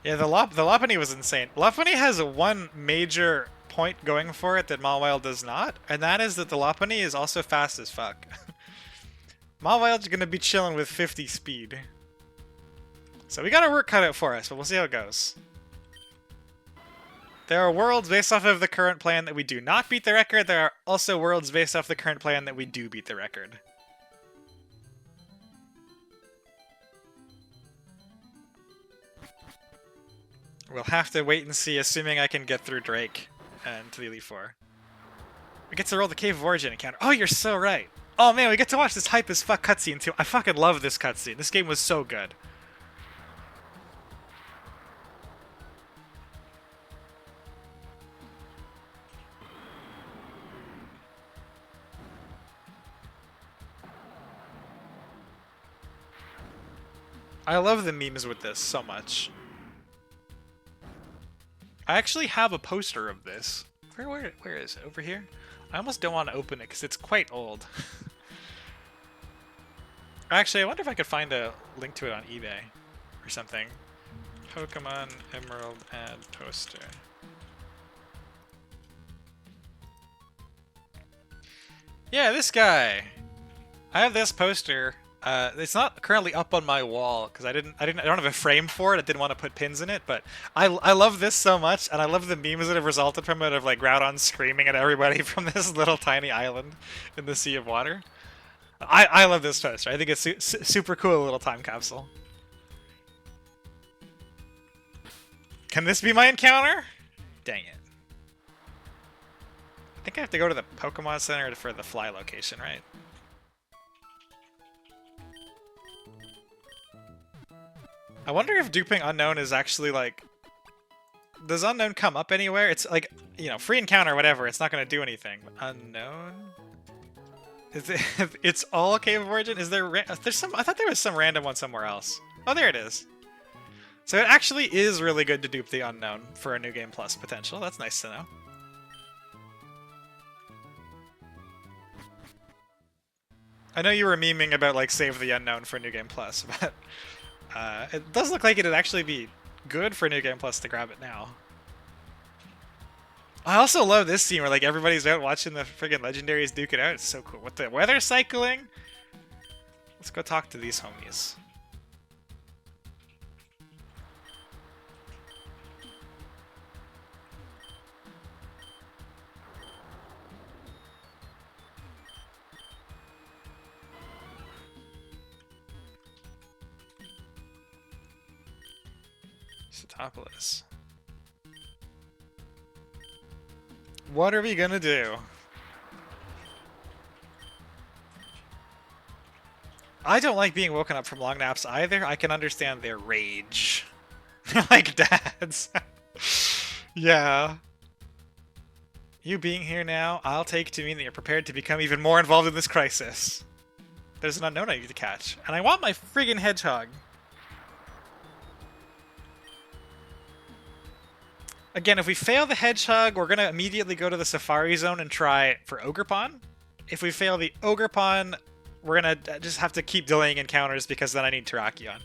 Speaker 1: Yeah, the Lopunny was insane. Lopunny has one major point going for it that Mawile does not, and that is that the Lopunny is also fast as fuck. Mawile's gonna be chilling with 50 speed. So we got our work cut out for us, but we'll see how it goes. There are worlds based off of the current plan that we do not beat the record. There are also worlds based off the current plan that we do beat the record. We'll have to wait and see, assuming I can get through Drake and to the Elite Four. We get to roll the Cave of Origin encounter. Oh, you're so right. Oh man, we get to watch this hype as fuck cutscene too. I fucking love this cutscene. This game was so good. I love the memes with this so much. I actually have a poster of this. Where is it? Over here? I almost don't want to open it because it's quite old. Actually, I wonder if I could find a link to it on eBay or something. Pokemon Emerald ad poster. Yeah, this guy! I have this poster It's not currently up on my wall because I don't have a frame for it. I didn't want to put pins in it, but I love this so much, and I love the memes that have resulted from it of like Groudon screaming at everybody from this little tiny island in the sea of water. I love this toaster. I think it's super cool little time capsule. Can this be my encounter? Dang it. I think I have to go to the Pokemon Center for the fly location, right? I wonder if duping Unknown is actually like... Does Unknown come up anywhere? It's like, you know, free encounter or whatever. It's not going to do anything. Unknown? Is it, it's all Cave of Origin? Is there... There's some... I thought there was some random one somewhere else. Oh, there it is. So it actually is really good to dupe the Unknown for a New Game Plus potential. That's nice to know. I know you were memeing about, like, save the Unknown for New Game Plus, but it does look like it'd actually be good for New Game Plus to grab it now. I also love this scene where, like, everybody's out watching the friggin' legendaries duke it out. It's so cool. With the weather cycling, let's go talk to these homies. Satopolis. What are we gonna do? I don't like being woken up from long naps either. I can understand their rage. Like dads. Yeah. You being here now, I'll take to mean that you're prepared to become even more involved in this crisis. There's an unknown I need to catch, and I want my friggin' hedgehog. Again, if we fail the hedgehog, we're gonna immediately go to the Safari Zone and try for Ogerpon. If we fail the Ogerpon, we're gonna just have to keep delaying encounters because then I need Terrakion.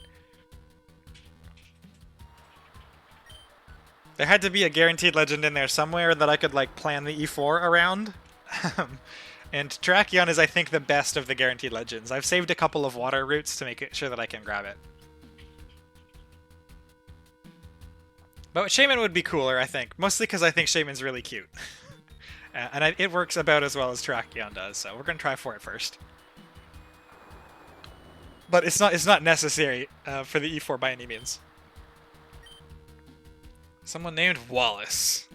Speaker 1: There had to be a guaranteed legend in there somewhere that I could like plan the E4 around. And Terrakion is, I think, the best of the guaranteed legends. I've saved a couple of water routes to make sure that I can grab it. But Shaman would be cooler, I think. Mostly because I think Shaman's really cute. And it works about as well as Terrakion does, so we're going to try for it first. But it's not necessary for the E4 by any means. Someone named Wallace.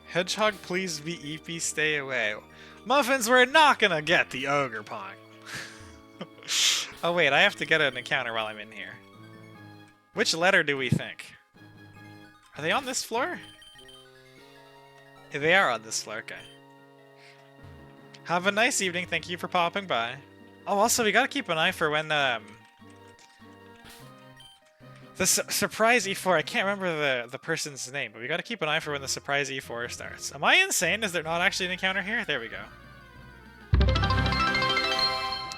Speaker 1: Hedgehog, please be EP, stay away. Muffins, we're not gonna get the Ogerpon. Oh wait, I have to get an encounter while I'm in here. Which letter do we think? Are they on this floor? Yeah, they are on this floor, okay. Have a nice evening, thank you for popping by. Oh, also, we gotta keep an eye for when, the surprise E4, I can't remember the person's name, but we gotta keep an eye for when the surprise E4 starts. Am I insane? Is there not actually an encounter here? There we go.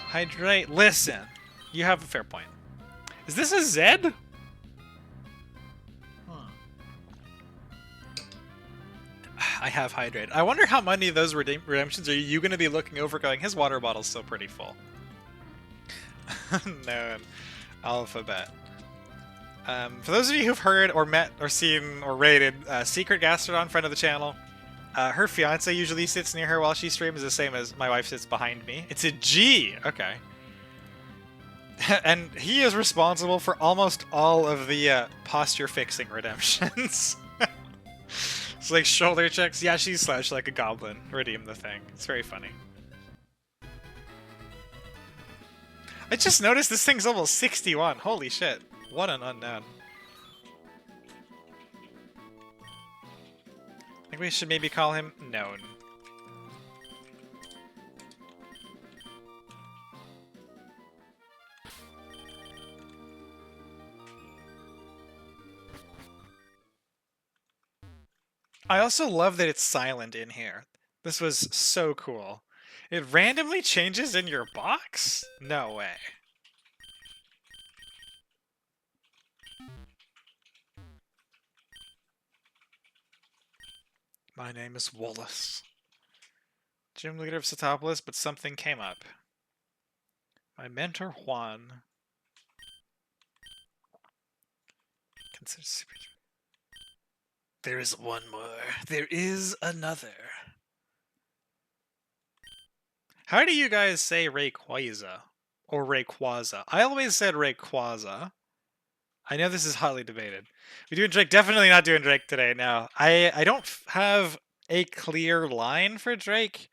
Speaker 1: Hydrate, listen. You have a fair point. Is this a Zed? I have Hydrate. I wonder how many of those redemptions are you going to be looking over going, his water bottle's still pretty full. No. Alphabet. For those of you who've heard or met or seen or rated Secret Gastrodon, friend of the channel, her fiance usually sits near her while she streams, the same as my wife sits behind me. It's a G! Okay. And he is responsible for almost all of the posture fixing redemptions. It's like shoulder checks. Yeah, she's slouched like a goblin. Redeem the thing. It's very funny. I just noticed this thing's almost 61. Holy shit. What an unknown. I think we should maybe call him Known. I also love that it's silent in here. This was so cool. It randomly changes in your box? No way. My name is Wallace. Gym leader of Satopolis, but something came up. My mentor Juan. Consider super. There is one more. There is another. How do you guys say Rayquaza? Or Rayquaza? I always said Rayquaza. I know this is hotly debated. We doing Drake? Definitely not doing Drake today. No, I don't have a clear line for Drake.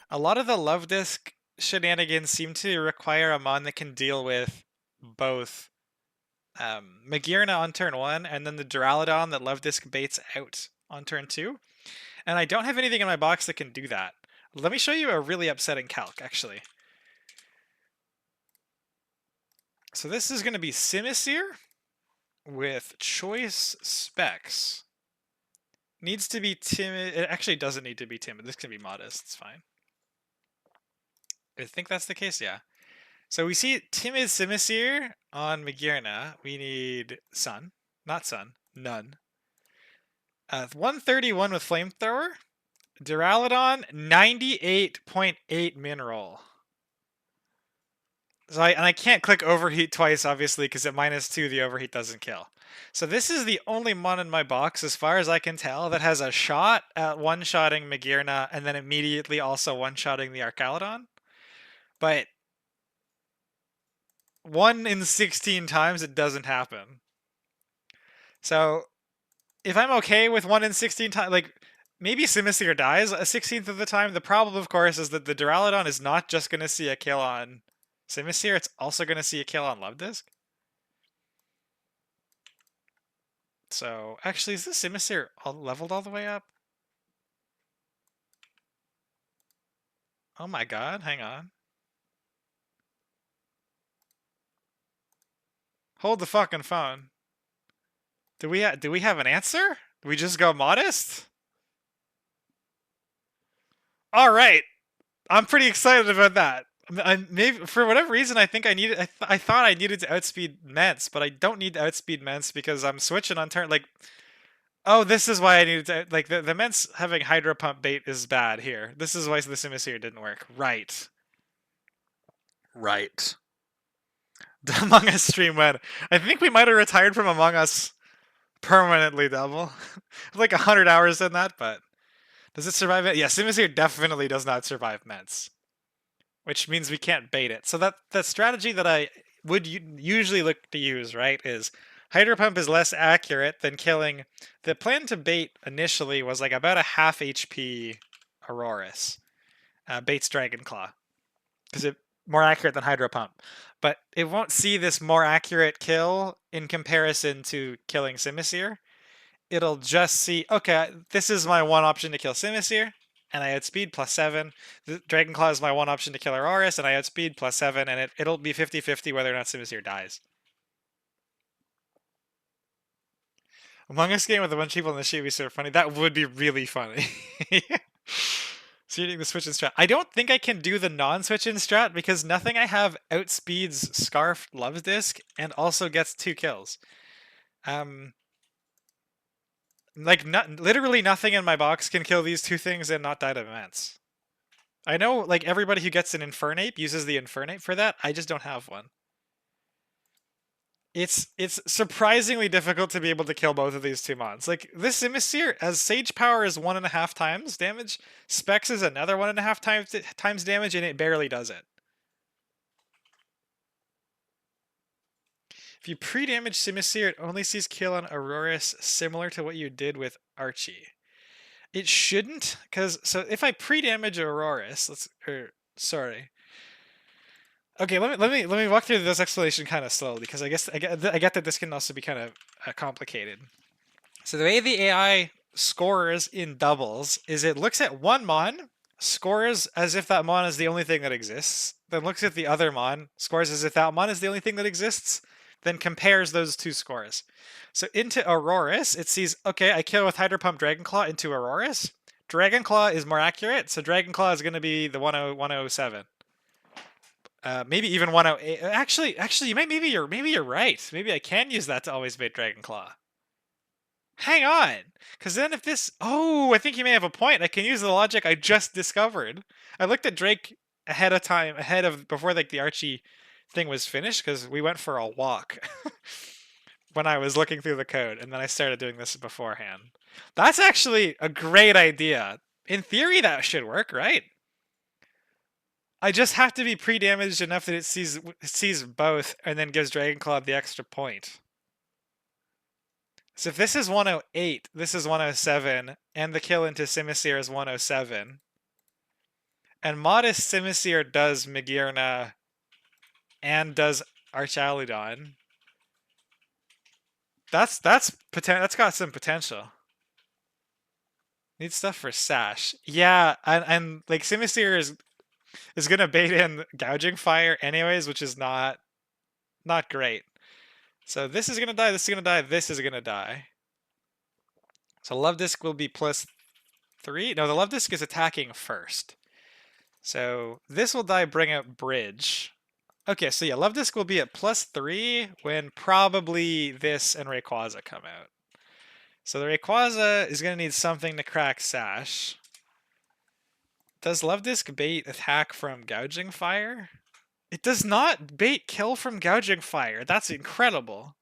Speaker 1: A lot of the Love Disc shenanigans seem to require a mon that can deal with both Magearna on turn 1 and then the Duraludon that Love Disc baits out on turn 2. And I don't have anything in my box that can do that. Let me show you a really upsetting calc, actually. So this is going to be Simisear with choice specs. Needs to be timid. It actually doesn't need to be timid. This can be modest. It's fine. I think that's the case, yeah. So we see timid Simisear on Magearna. We need Sun. Not Sun. None. 131 with Flamethrower. Duraludon, 98.8 mineral. So I can't click Overheat twice, obviously, because at -2, the Overheat doesn't kill. So this is the only mon in my box, as far as I can tell, that has a shot at one-shotting Magearna, and then immediately also one-shotting the Archaludon. But 1 in 16 times, it doesn't happen. So if I'm okay with 1 in 16 times, like, maybe Simisear dies a 16th of the time. The problem, of course, is that the Duraludon is not just going to see a kill on Simisear, it's also going to see a kill on Love Disc. So, actually, is this Simisear leveled all the way up? Oh my god, hang on. Hold the fucking phone. Do we have an answer? Do we just go modest? All right. I'm pretty excited about that. Maybe for whatever reason, I think I needed. I thought I needed to outspeed Mence, but I don't need to outspeed Mence because I'm switching on turn. Like, oh, this is why I needed to. Like the Mence having Hydro Pump bait is bad here. This is why the Simisear didn't work. Right. Right. The Among Us stream went. I think we might have retired from Among Us permanently. Double, like 100 hours in that, but does it survive it? Yeah, Simisear definitely does not survive Mence, which means we can't bait it. So that the strategy that I would usually look to use, right, is Hydro Pump is less accurate than killing. The plan to bait initially was like about a half HP Aurorus. Baits Dragon Claw. Because it's more accurate than Hydro Pump. But it won't see this more accurate kill in comparison to killing Simisear. It'll just see, okay, this is my one option to kill Simisear, and I outspeed +7. The Dragon Claw is my one option to kill Aurorus, and I outspeed +7, and it'll be 50-50 whether or not Simisear dies. Among Us game with a bunch of people in the shoot would be so funny. That would be really funny. So you're doing the switch in strat. I don't think I can do the non-switch in strat because nothing I have outspeeds Scarf Loves Disc and also gets 2 kills. Like, literally nothing in my box can kill these 2 things and not die to Mence. I know, like, everybody who gets an Infernape uses the Infernape for that. I just don't have one. It's surprisingly difficult to be able to kill both of these 2 mons. Like, this Simisear, as Sage Power is 1.5 times damage, Specs is another 1.5 times damage, and it barely does it. If you pre-damage Simisear, it only sees kill on Aurorus, similar to what you did with Archie. It shouldn't, because so if I pre-damage Aurorus, sorry. Okay, let me walk through this explanation kind of slowly because I guess I get that this can also be kind of complicated. So the way the AI scores in doubles is it looks at one mon, scores as if that mon is the only thing that exists, then looks at the other mon, scores as if that mon is the only thing that exists, then compares those 2 scores. So into Aurorus, it sees, okay, I kill with Hydro Pump Dragon Claw into Aurorus. Dragon Claw is more accurate, so Dragon Claw is going to be the 107. Maybe even 108. Actually, maybe you're right. Maybe I can use that to always bait Dragon Claw. Hang on! Because then if this... Oh, I think you may have a point. I can use the logic I just discovered. I looked at Drake ahead of time, before like the Archie thing was finished, because we went for a walk when I was looking through the code, and then I started doing this beforehand. That's actually a great idea. In theory, that should work, right? I just have to be pre-damaged enough that it sees both, and then gives Dragonclaw the extra point. So if this is 108, this is 107, and the kill into Simisear is 107. And Modest Simisear does Migirna and does Archaludon. That's got some potential. Need stuff for Sash. Yeah, and like Simisear is gonna bait in Gouging Fire anyways, which is not great. So this is gonna die, this is gonna die, this is gonna die. So Love Disc will be +3. No, the Love Disc is attacking first. So this will die, bring out Bridge. Okay, so yeah, Love Disc will be at +3 when probably this and Rayquaza come out. So the Rayquaza is going to need something to crack Sash. Does Love Disc bait attack from Gouging Fire? It does not bait kill from Gouging Fire. That's incredible.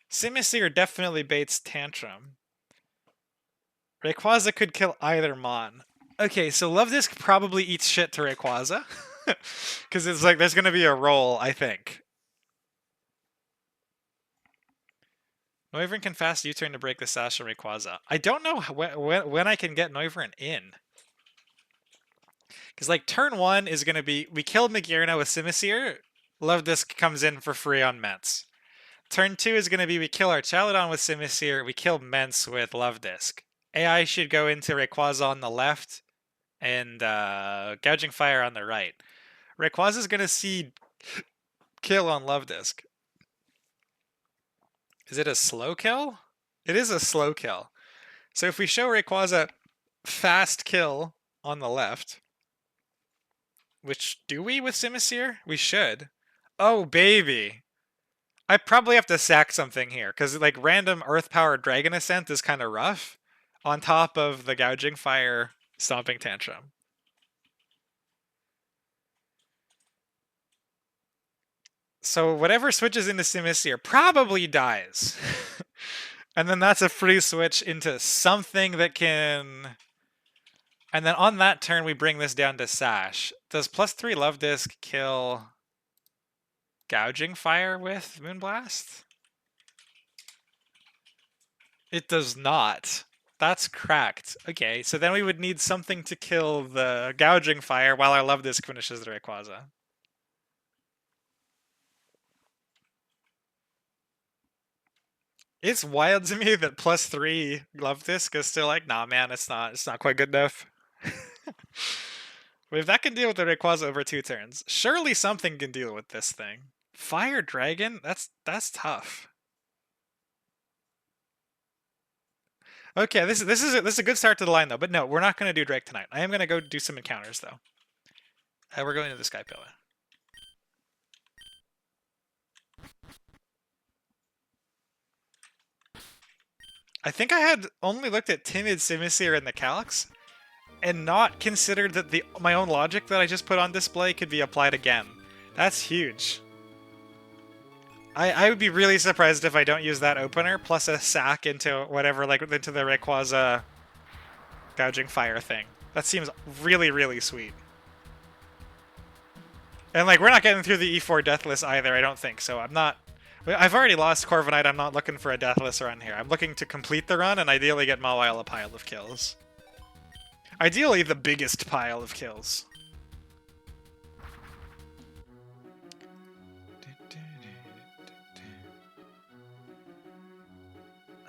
Speaker 1: Simisear definitely baits Tantrum. Rayquaza could kill either Mon. Okay, so Love Disc probably eats shit to Rayquaza. Because it's like there's going to be a roll, I think. Noivern can fast U-turn to break the Sash of Rayquaza. I don't know when I can get Noivern in. Because like turn 1 is going to be, we killed Migirna with Simisear, Love Disc comes in for free on Mence. Turn 2 is going to be, we kill Archaludon with Simisear, we kill Mence with Love Disc. AI should go into Rayquaza on the left, and Gouging Fire on the right. Rayquaza's going to see kill on Love Disc. Is it a slow kill? It is a slow kill. So if we show Rayquaza fast kill on the left, which do we with Simisear? We should. Oh, baby. I probably have to sack something here, because like random Earth Power Dragon Ascent is kind of rough, on top of the Gouging Fire Stomping Tantrum. So whatever switches into Simisear probably dies. And then that's a free switch into something that can... And then on that turn, we bring this down to Sash. Does +3 Love Disc kill Gouging Fire with Moonblast? It does not. That's cracked. Okay, so then we would need something to kill the Gouging Fire while our Love Disc finishes the Rayquaza. It's wild to me that +3 Love Disc is still like, nah, man, it's not quite good enough. But if that can deal with the Rayquaza over 2 turns, surely something can deal with this thing. Fire Dragon? That's tough. Okay, this is a good start to the line though. But no, we're not going to do Drake tonight. I am going to go do some encounters though. We're going to the Sky Pillar. I think I had only looked at Timid Simisear in the Calyx, and not considered that my own logic that I just put on display could be applied again. That's huge. I would be really surprised if I don't use that opener plus a sack into whatever, like into the Rayquaza Gouging Fire thing. That seems really, really sweet. And like we're not getting through the E4 Deathless either, I don't think, so I'm not... I've already lost Corviknight, I'm not looking for a Deathless run here. I'm looking to complete the run and ideally get Mawile a pile of kills. Ideally, the biggest pile of kills.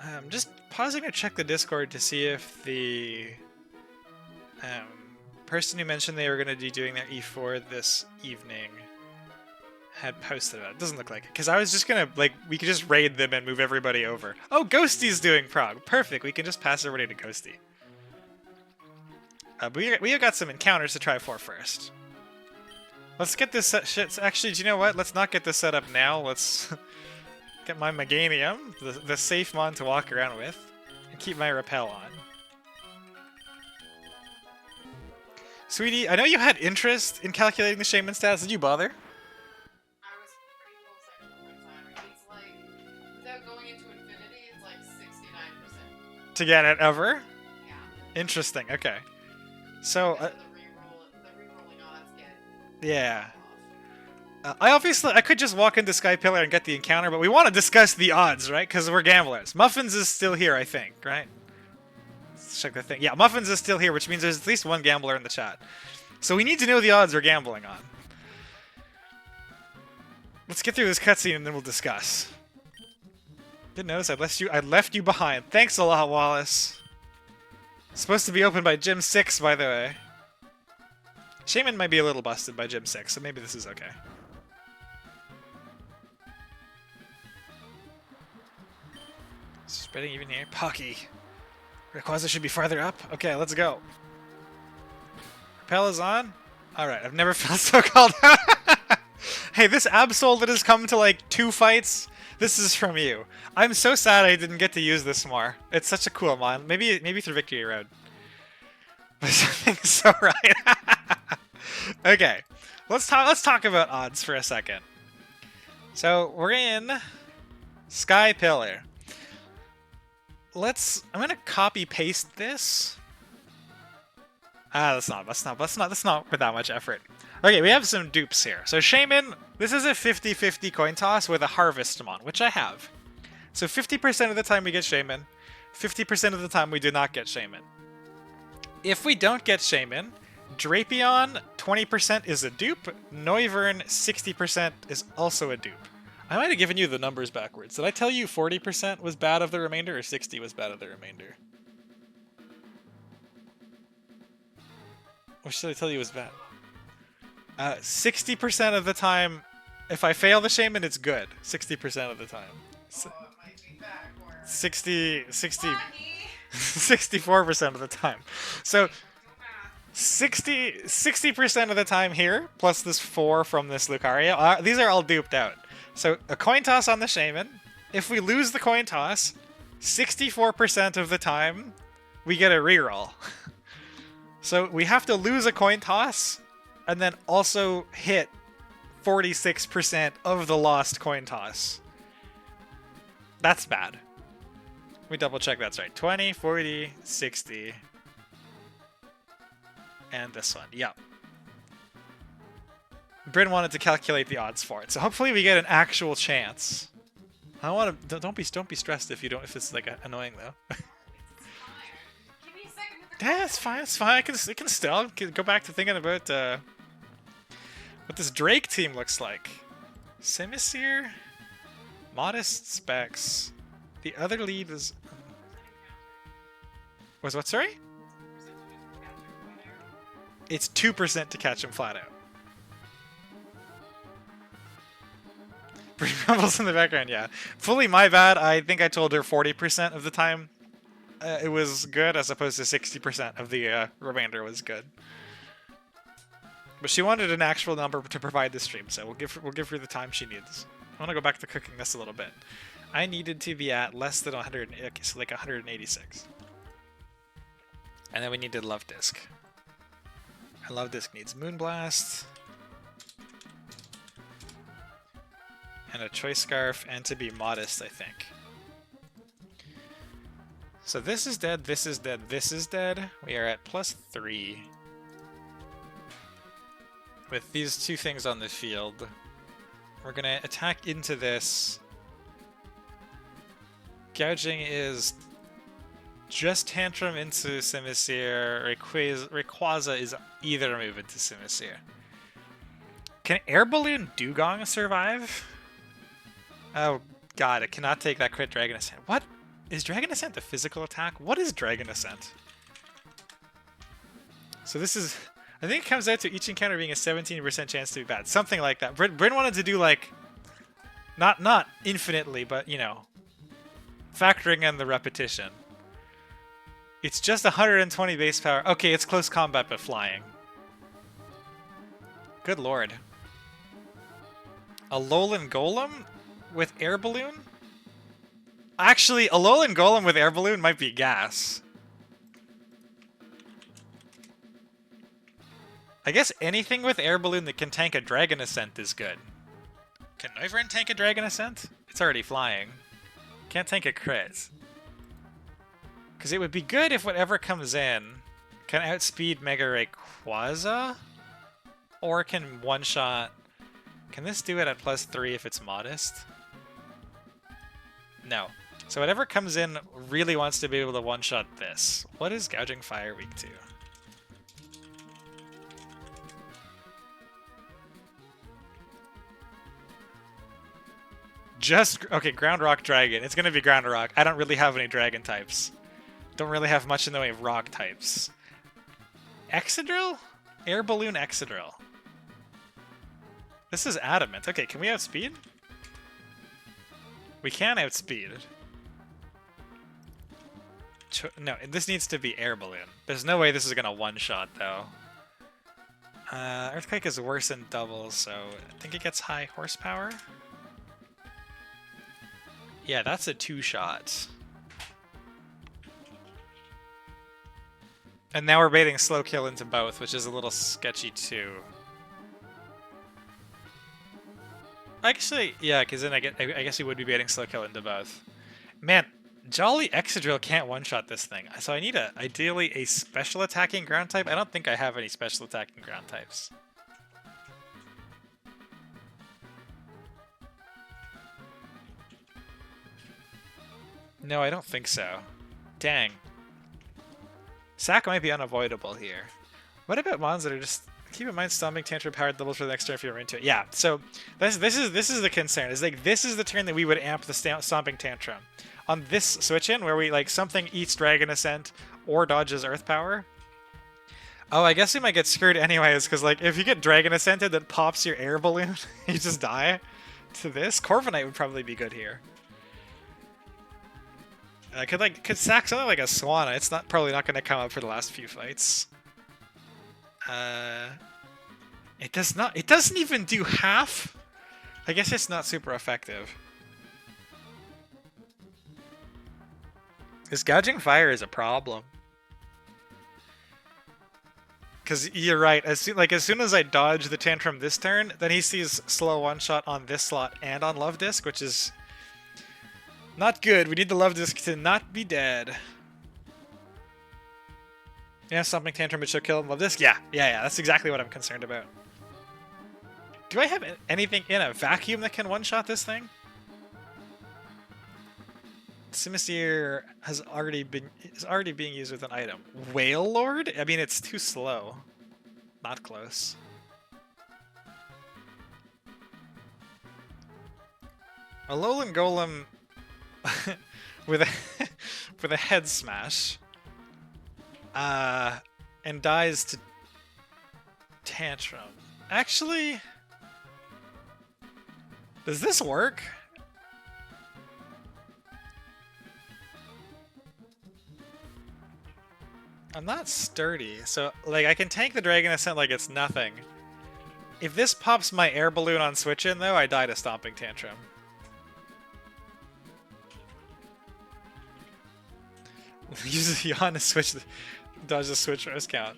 Speaker 1: I'm just pausing to check the Discord to see if the person who mentioned they were going to be doing their E4 this evening had posted it. It doesn't look like it. Because I was just going to, like, we could just raid them and move everybody over. Oh, Ghosty's doing prog. Perfect. We can just pass everybody to Ghosty. We have got some encounters to try for first. Let's get this shit. Actually, do you know what? Let's not get this set up now. Let's Get my Meganium, the safe mon to walk around with, and keep my Repel on. Sweetie, I know you had interest in calculating the Shaman stats. Did you bother?
Speaker 2: I was pretty close second time. It's like, without going into infinity, it's like 69%.
Speaker 1: To get it ever?
Speaker 2: Yeah.
Speaker 1: Interesting, okay. So,
Speaker 2: the re-rolling odds get
Speaker 1: yeah.
Speaker 2: off.
Speaker 1: I could just walk into Sky Pillar and get the encounter, but we want to discuss the odds, right? Because we're gamblers. Muffins is still here, I think, right? Let's check the thing. Yeah, Muffins is still here, which means there's at least one gambler in the chat. So we need to know the odds we're gambling on. Let's get through this cutscene and then we'll discuss. Didn't notice I left you behind. Thanks a lot, Wallace. Supposed to be open by Gym 6, by the way. Shaman might be a little busted by Gym 6, so maybe this is okay. Spreading even here. Pocky. Rayquaza should be farther up. Okay, let's go. Repel is on. Alright, I've never felt so called out. Hey, this Absol that has come to like 2 fights, this is from you. I'm so sad I didn't get to use this more. It's such a cool mon. Maybe through Victory Road. But something's so right. Okay, let's talk about odds for a second. So we're in Sky Pillar. I'm gonna copy paste this. That's not with that much effort. Okay, we have some dupes here. So Shaman, this is a 50-50 coin toss with a Harvest mon, which I have. So 50% of the time we get Shaman, 50% of the time we do not get Shaman. If we don't get Shaman, Drapion 20% is a dupe, Noivern 60% is also a dupe. I might have given you the numbers backwards. Did I tell you 40% was bad of the remainder or 60 was bad of the remainder? What should I tell you was bad? 60% of the time, if I fail the Shaman, it's good. 60% of the time. 64% of the time. So 60% of the time here, plus this 4 from this Lucario, these are all duped out. So a coin toss on the Shaman. If we lose the coin toss, 64% of the time, we get a reroll. So we have to lose a coin toss, and then also hit 46% of the lost coin toss. That's bad. Let me double check that's right. 20, 40, 60. And this one. Yep. Bryn wanted to calculate the odds for it, so hopefully we get an actual chance. I don't want to. Don't be stressed if you don't. If it's like annoying though. Yeah, it's fine. It's fine. I can still go back to thinking about what this Drake team looks like. Simisear, modest specs. The other lead was what? Sorry. It's 2% to catch him flat out. Rumbles in the background, yeah. Fully my bad. I think I told her 40% of the time it was good, as opposed to 60% of the remainder was good. But she wanted an actual number to provide the stream, so we'll give her the time she needs. I want to go back to cooking this a little bit. I needed to be at less than 100, okay, so like 186. And then we needed Love Disc. And Love Disc needs Moonblast. And a Choice Scarf, and to be modest, I think. So this is dead, this is dead, this is dead. We are at +3. With these 2 things on the field. We're gonna attack into this. Gouging is just Tantrum into Simisear. Rayquaza is either move into Simisear. Can Air Balloon Dugong survive? Oh god, it cannot take that crit Dragon Ascent. What? Is Dragon Ascent a physical attack? What is Dragon Ascent? So this is... I think it comes out to each encounter being a 17% chance to be bad. Something like that. Bryn wanted to do like... Not infinitely, but, you know... factoring in the repetition. It's just 120 base power. Okay, it's close combat but flying. Good lord. A Alolan Golem with Air Balloon? Actually, Alolan Golem with Air Balloon might be gas. I guess anything with Air Balloon that can tank a Dragon Ascent is good. Can Noivern tank a Dragon Ascent? It's already flying. Can't tank a crit. Because it would be good if whatever comes in can outspeed Mega Rayquaza? Or can one-shot... Can this do it at +3 if it's modest? No. So whatever comes in really wants to be able to one-shot this. What is Gouging Fire weak to? Okay, Ground Rock Dragon. It's gonna be Ground Rock. I don't really have any Dragon types. Don't really have much in the way of Rock types. Excadrill? Air Balloon Excadrill. This is Adamant. Okay, can we outspeed? We can outspeed. No, this needs to be Air Balloon. There's no way this is gonna one-shot, though. Earthquake is worse in doubles, so I think it gets high horsepower. Yeah, that's a 2-shot. And now we're baiting slow kill into both, which is a little sketchy too. Actually, yeah, because then I guess he would be baiting slow kill into both. Man, Jolly Excadrill can't one-shot this thing. So I need ideally a special attacking ground type. I don't think I have any special attacking ground types. No, I don't think so. Dang. Sack might be unavoidable here. What about mons that are just... Keep in mind, Stomping Tantrum powered doubles for the next turn if you're into it. Yeah, so this is the concern. Is like this is the turn that we would amp the Stomping Tantrum. On this switch in, where we like something eats Dragon Ascent or dodges Earth Power. Oh, I guess we might get screwed anyways, because like if you get Dragon Ascented that pops your Air Balloon, you just die to this. Corviknight would probably be good here. Could sack something like a Swanna. It's probably not going to come up for the last few fights. It does not. It doesn't even do half. I guess it's not super effective. This Gouging Fire is a problem. Because you're right. As soon as I dodge the Tantrum this turn, then he sees slow one shot on this slot and on Love Disc, which is. Not good. We need the Love Disc to not be dead. Yeah, Stomping Tantrum which should kill him. Love Disc? Yeah. That's exactly what I'm concerned about. Do I have anything in a vacuum that can one-shot this thing? Simisear is already being used with an item. Whale Lord? I mean, it's too slow. Not close. Alolan Golem with a head smash, and dies to Tantrum. Actually, does this work? I'm not sturdy, so like I can tank the Dragon Ascent like it's nothing. If this pops my Air Balloon on switch in though, I die to Stomping Tantrum. Use Yawn to switch dodge the switch rose count.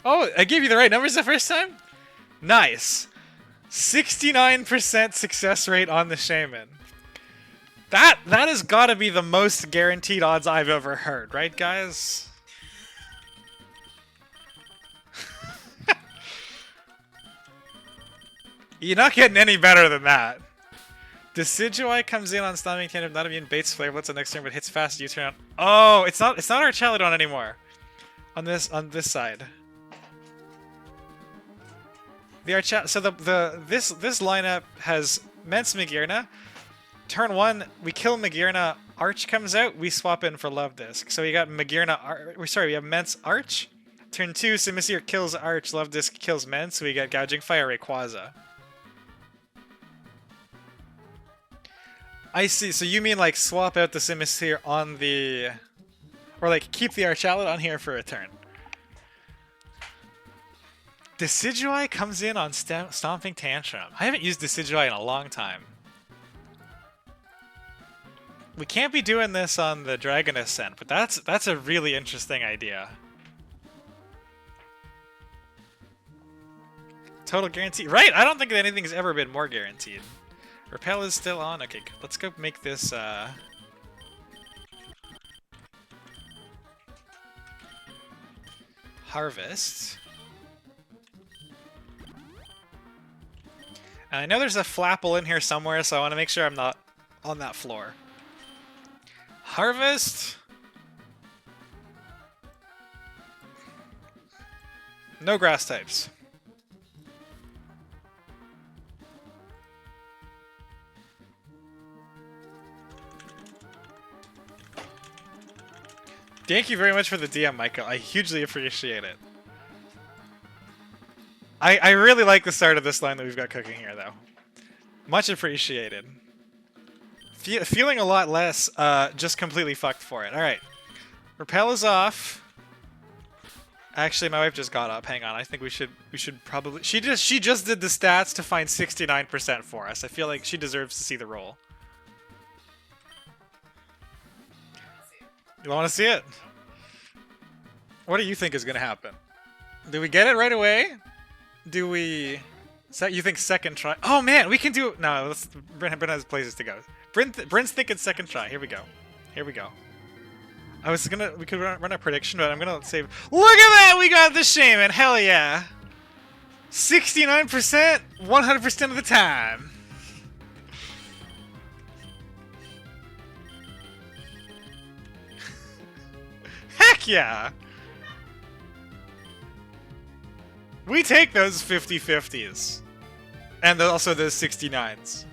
Speaker 1: Oh, I gave you the right numbers the first time? Nice. 69% success rate on the Shaman. That has got to be the most guaranteed odds I've ever heard, right guys? You're not getting any better than that. Decidueye comes in on Stomping Tantrum, not immune, baits Flare Blitz the next turn, but hits fast U-turn. Oh, it's not our Chaludon anymore. On this side. So this lineup has Mence Magearna. Turn 1, we kill Magearna, Arch comes out, we swap in for Love Disc. So we got Magearna, we have Mence Arch. Turn 2, Simisear kills Arch, Love Disc kills Mence, so we get Gouging Fire Rayquaza. I see, so you mean like swap out the Simisear on the... Or like keep the Archaludon here for a turn. Decidueye comes in on Stomping Tantrum. I haven't used Decidueye in a long time. We can't be doing this on the Dragon Ascent, but that's a really interesting idea. Total guarantee. Right, I don't think that anything's ever been more guaranteed. Repel is still on. Okay, let's go make this, harvest. And I know there's a flapple in here somewhere, so I want to make sure I'm not on that floor. Harvest. No grass types. Thank you very much for the DM, Michael. I hugely appreciate it. I really like the start of this line that we've got cooking here, though. Much appreciated. Feeling a lot less just completely fucked for it. All right. Repel is off. Actually, my wife just got up. Hang on. I think we should probably... She just did the stats to find 69% for us. I feel like she deserves to see the roll. You want to see it? What do you think is going to happen? Do we get it right away? Do we... You think second try? Oh man, we can do... No, let's... Bryn has places to go. Bryn's thinking second try. Here we go. Here we go. I was gonna... We could run a prediction, but I'm gonna save... Look at that! We got the Shaman! Hell yeah! 69%! 100% of the time! Heck yeah! We take those 50-50s. And also those 69s.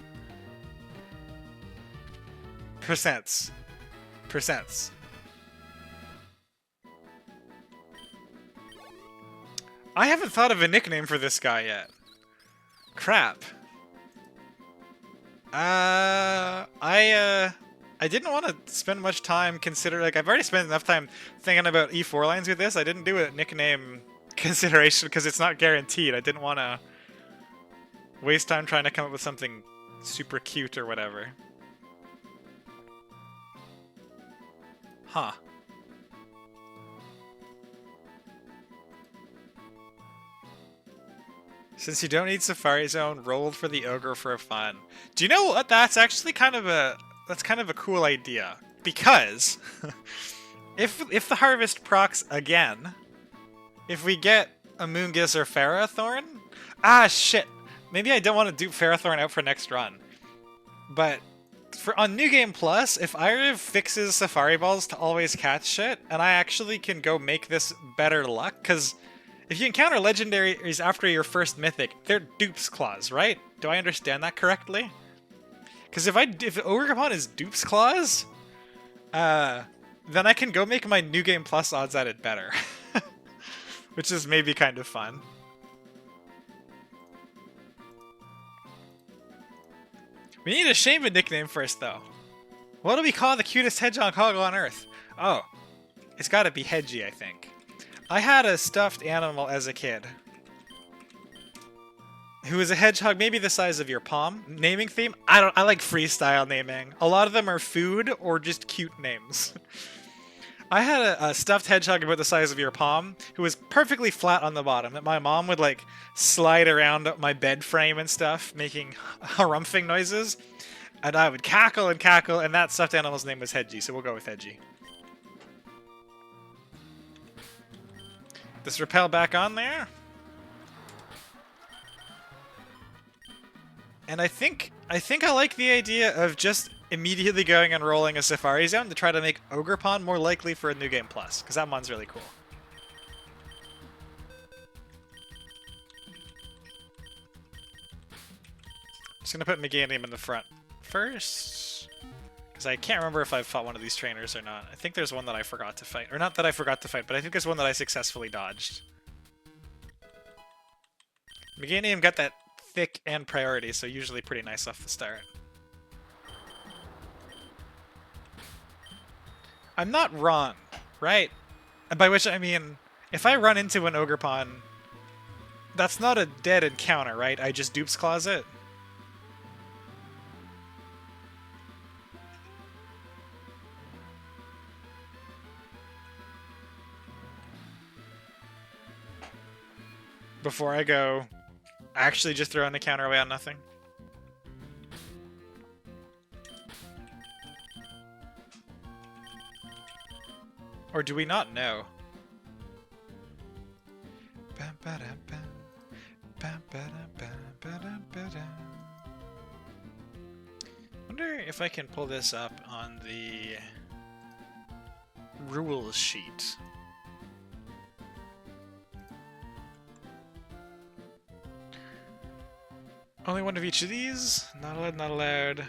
Speaker 1: Percents. I haven't thought of a nickname for this guy yet. Crap. I didn't want to spend much time considering... Like, I've already spent enough time thinking about E4 lines with this. I didn't do a nickname consideration because it's not guaranteed. I didn't want to waste time trying to come up with something super cute or whatever. Huh. Since you don't need Safari Zone, rolled for the ogre for fun. Do you know what? That's actually kind of a cool idea. Because if the harvest procs again, if we get a Moongiz or Ferrothorn... Ah, shit! Maybe I don't want to dupe Ferrothorn out for next run. But on New Game Plus, if Iriv fixes Safari Balls to always catch shit, and I actually can go make this better luck, because if you encounter legendaries after your first mythic, they're Dupe's Claws, right? Do I understand that correctly? Because if Ogre is Dupe's Claws, then I can go make my New Game Plus odds at it better. Which is maybe kind of fun. We need a Shaman nickname first, though. What do we call the cutest hedgehog on Earth? Oh, it's gotta be Hedgie, I think. I had a stuffed animal as a kid who was a hedgehog, maybe the size of your palm. Naming theme? I like freestyle naming. A lot of them are food or just cute names. I had a stuffed hedgehog about the size of your palm who was perfectly flat on the bottom that my mom would like slide around my bed frame and stuff, making harumphing noises. And I would cackle and cackle, and that stuffed animal's name was Hedgie, so we'll go with Hedgie. This repel back on there. And I think I like the idea of just immediately going and rolling a Safari Zone to try to make Ogerpon more likely for a New Game Plus, because that mon's really cool. Just gonna put Meganium in the front first, because I can't remember if I've fought one of these trainers or not. I think there's one that I forgot to fight, or not that I forgot to fight, but I think there's one that I successfully dodged. Meganium got that thick and priority, so usually pretty nice off the start. I'm not wrong, right? And by which I mean, if I run into an Ogerpon, that's not a dead encounter, right? I just Dupes Claws it. before I go actually just throwing a counter away on nothing. Or do we not know? Wonder if I can pull this up on the rules sheet. Only one of each of these. Not allowed, not allowed.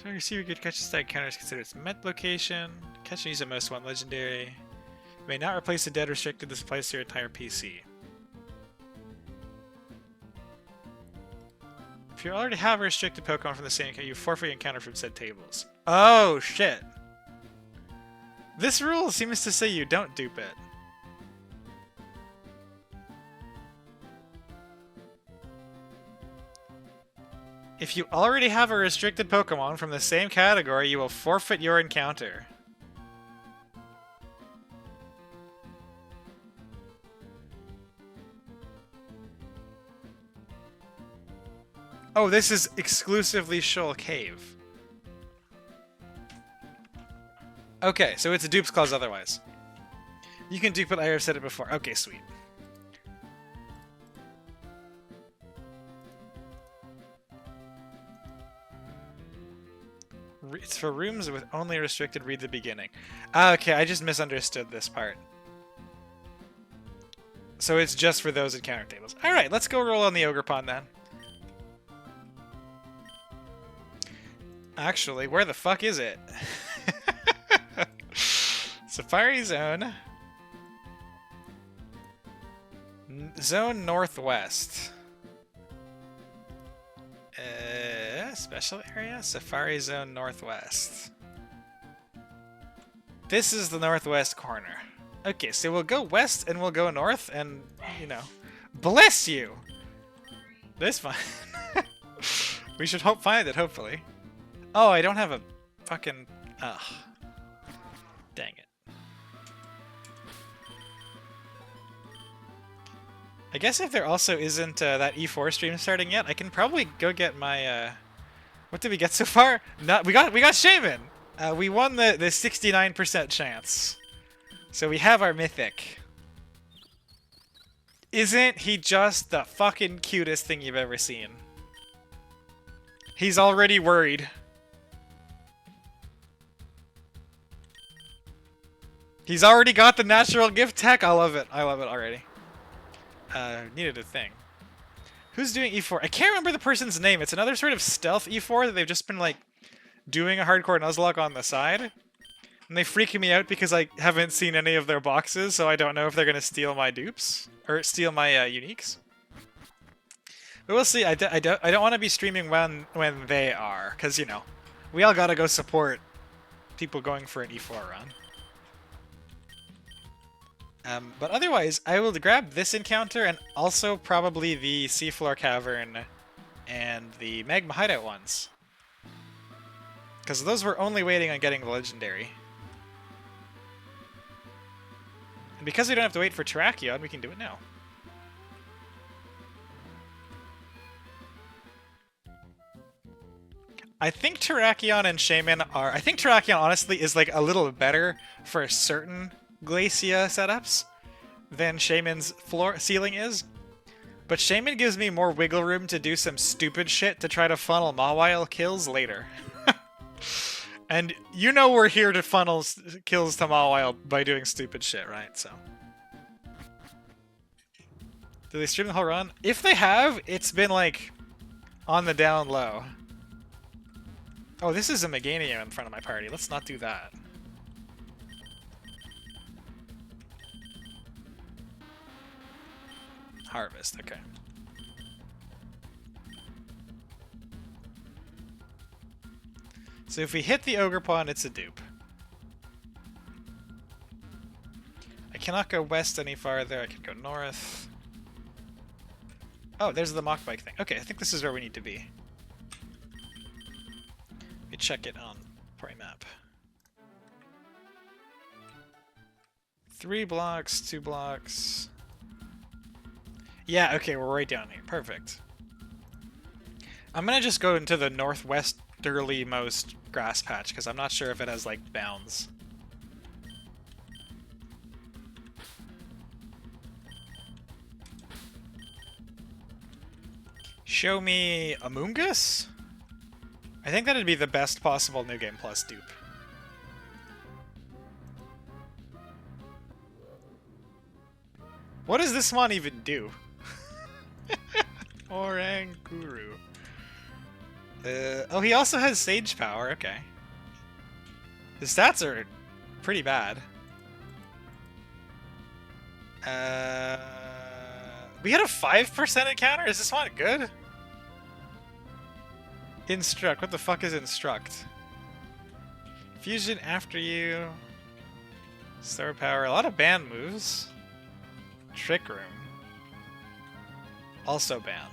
Speaker 1: So receiver could catch a stack counter is considered its met location. Catch and use at most one legendary. May not replace the dead restricted. This applies to your entire PC. If you already have a restricted Pokemon from the same account, you forfeit your encounter from said tables. Oh, shit. This rule seems to say you don't dupe it. If you already have a restricted Pokemon from the same category, you will forfeit your encounter. Oh, this is exclusively Shoal Cave. Okay, so it's a dupes clause otherwise. You can dupe it, I have said it before. Okay, sweet. It's for rooms with only restricted read the beginning. Okay, I just misunderstood this part. So it's just for those encounter tables. Alright, let's go roll on the Ogre Pond then. Actually, where the fuck is it? Safari Zone. Zone Northwest. Special area? Safari Zone Northwest. This is the northwest corner. Okay, so we'll go west and we'll go north and, you know, bless you! This fine. We should find it, hopefully. Oh, I don't have a fucking... Ugh. Dang it. I guess if there also isn't that E4 stream starting yet, I can probably go get my... What did we get so far? We got Shaman! We won the 69% chance. So we have our Mythic. Isn't he just the fucking cutest thing you've ever seen? He's already worried. He's already got the natural gift tech. I love it. I love it already. Needed a thing. Who's doing E4? I can't remember the person's name. It's another sort of stealth E4 that they've just been like doing a hardcore Nuzlocke on the side. And they freak me out because I haven't seen any of their boxes, so I don't know if they're going to steal my dupes. Or steal my uniques. But we'll see. I don't want to be streaming when they are. Because, you know, we all got to go support people going for an E4 run. But otherwise, I will grab this encounter and also probably the Seafloor Cavern and the Magma Hideout ones. Because those were only waiting on getting the Legendary. And because we don't have to wait for Terrakion, we can do it now. I think Terrakion and Shaman are... I think Terrakion, honestly, is like a little better for certain Glacia setups than Shaman's ceiling is. But Shaman gives me more wiggle room to do some stupid shit to try to funnel Mawile kills later. And you know we're here to funnel kills to Mawile by doing stupid shit, right? So... Do they stream the whole run? If they have, it's been like on the down low. Oh, this is a Meganium in front of my party. Let's not do that. Harvest, okay. So if we hit the Ogre Pond, it's a dupe. I cannot go west any farther. I can go north. Oh, there's the Mach Bike thing. Okay, I think this is where we need to be. Let me check it on party map. 3 blocks, 2 blocks. Yeah, okay, we're right down here. Perfect. I'm gonna just go into the northwesterly most grass patch, because I'm not sure if it has, like, bounds. Show me Amoongus? I think that'd be the best possible New Game Plus dupe. What does this one even do? Oranguru. Oh, he also has Sage Power, okay. His stats are pretty bad. We had a 5% encounter? Is this one good? Instruct. What the fuck is Instruct? Fusion after you. Star Power. A lot of banned moves. Trick Room. Also banned.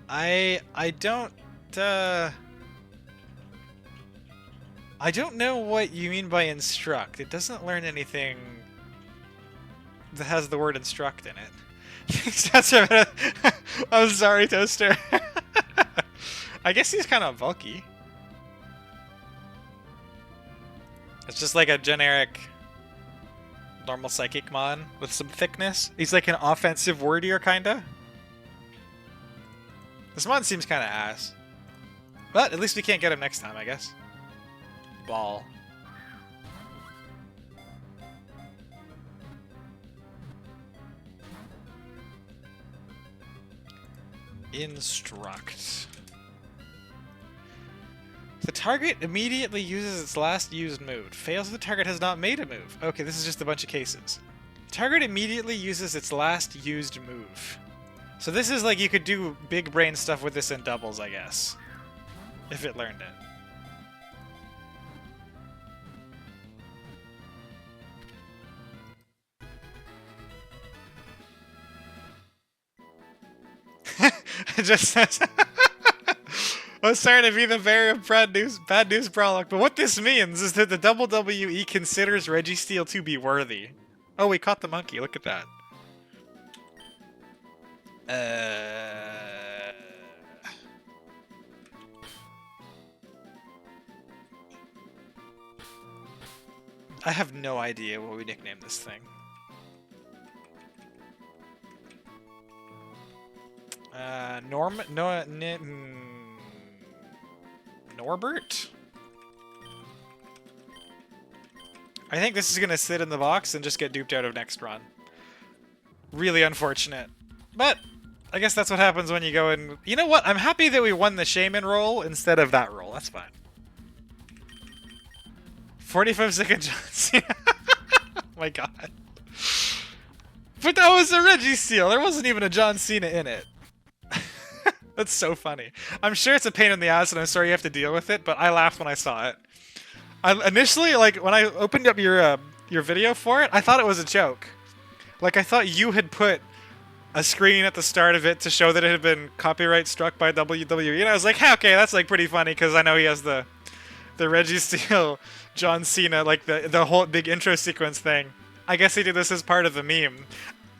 Speaker 1: I don't know what you mean by instruct. It doesn't learn anything that has the word instruct in it. That's right. I'm sorry, Toaster. I guess he's kind of bulky. It's just like a generic normal psychic mon with some thickness. He's like an offensive wordier, kinda. This mon seems kind of ass. But at least we can't get him next time, I guess. Ball. Instruct. The target immediately uses its last used move. Fails if the target has not made a move. Okay, this is just a bunch of cases. Target immediately uses its last used move. So this is like you could do big brain stuff with this in doubles, I guess. If it learned it. It just says... I'm sorry to be the bearer of bad news, Brawlock, but what this means is that the WWE considers Registeel to be worthy. Oh, we caught the monkey. Look at that. I have no idea what we nickname this thing. Norbert? I think this is gonna sit in the box and just get duped out of next run. Really unfortunate. But I guess that's what happens when you go in. You know what? I'm happy that we won the Shaman roll instead of that roll. That's fine. 45-second John Cena. Oh my god. But that was a Registeel. There wasn't even a John Cena in it. That's so funny. I'm sure it's a pain in the ass and I'm sorry you have to deal with it, but I laughed when I saw it. I initially, like, when I opened up your video for it, I thought it was a joke. Like, I thought you had put a screen at the start of it to show that it had been copyright struck by WWE, and I was like, hey, okay, that's, like, pretty funny, because I know he has the Registeel John Cena, like, the whole big intro sequence thing. I guess he did this as part of the meme.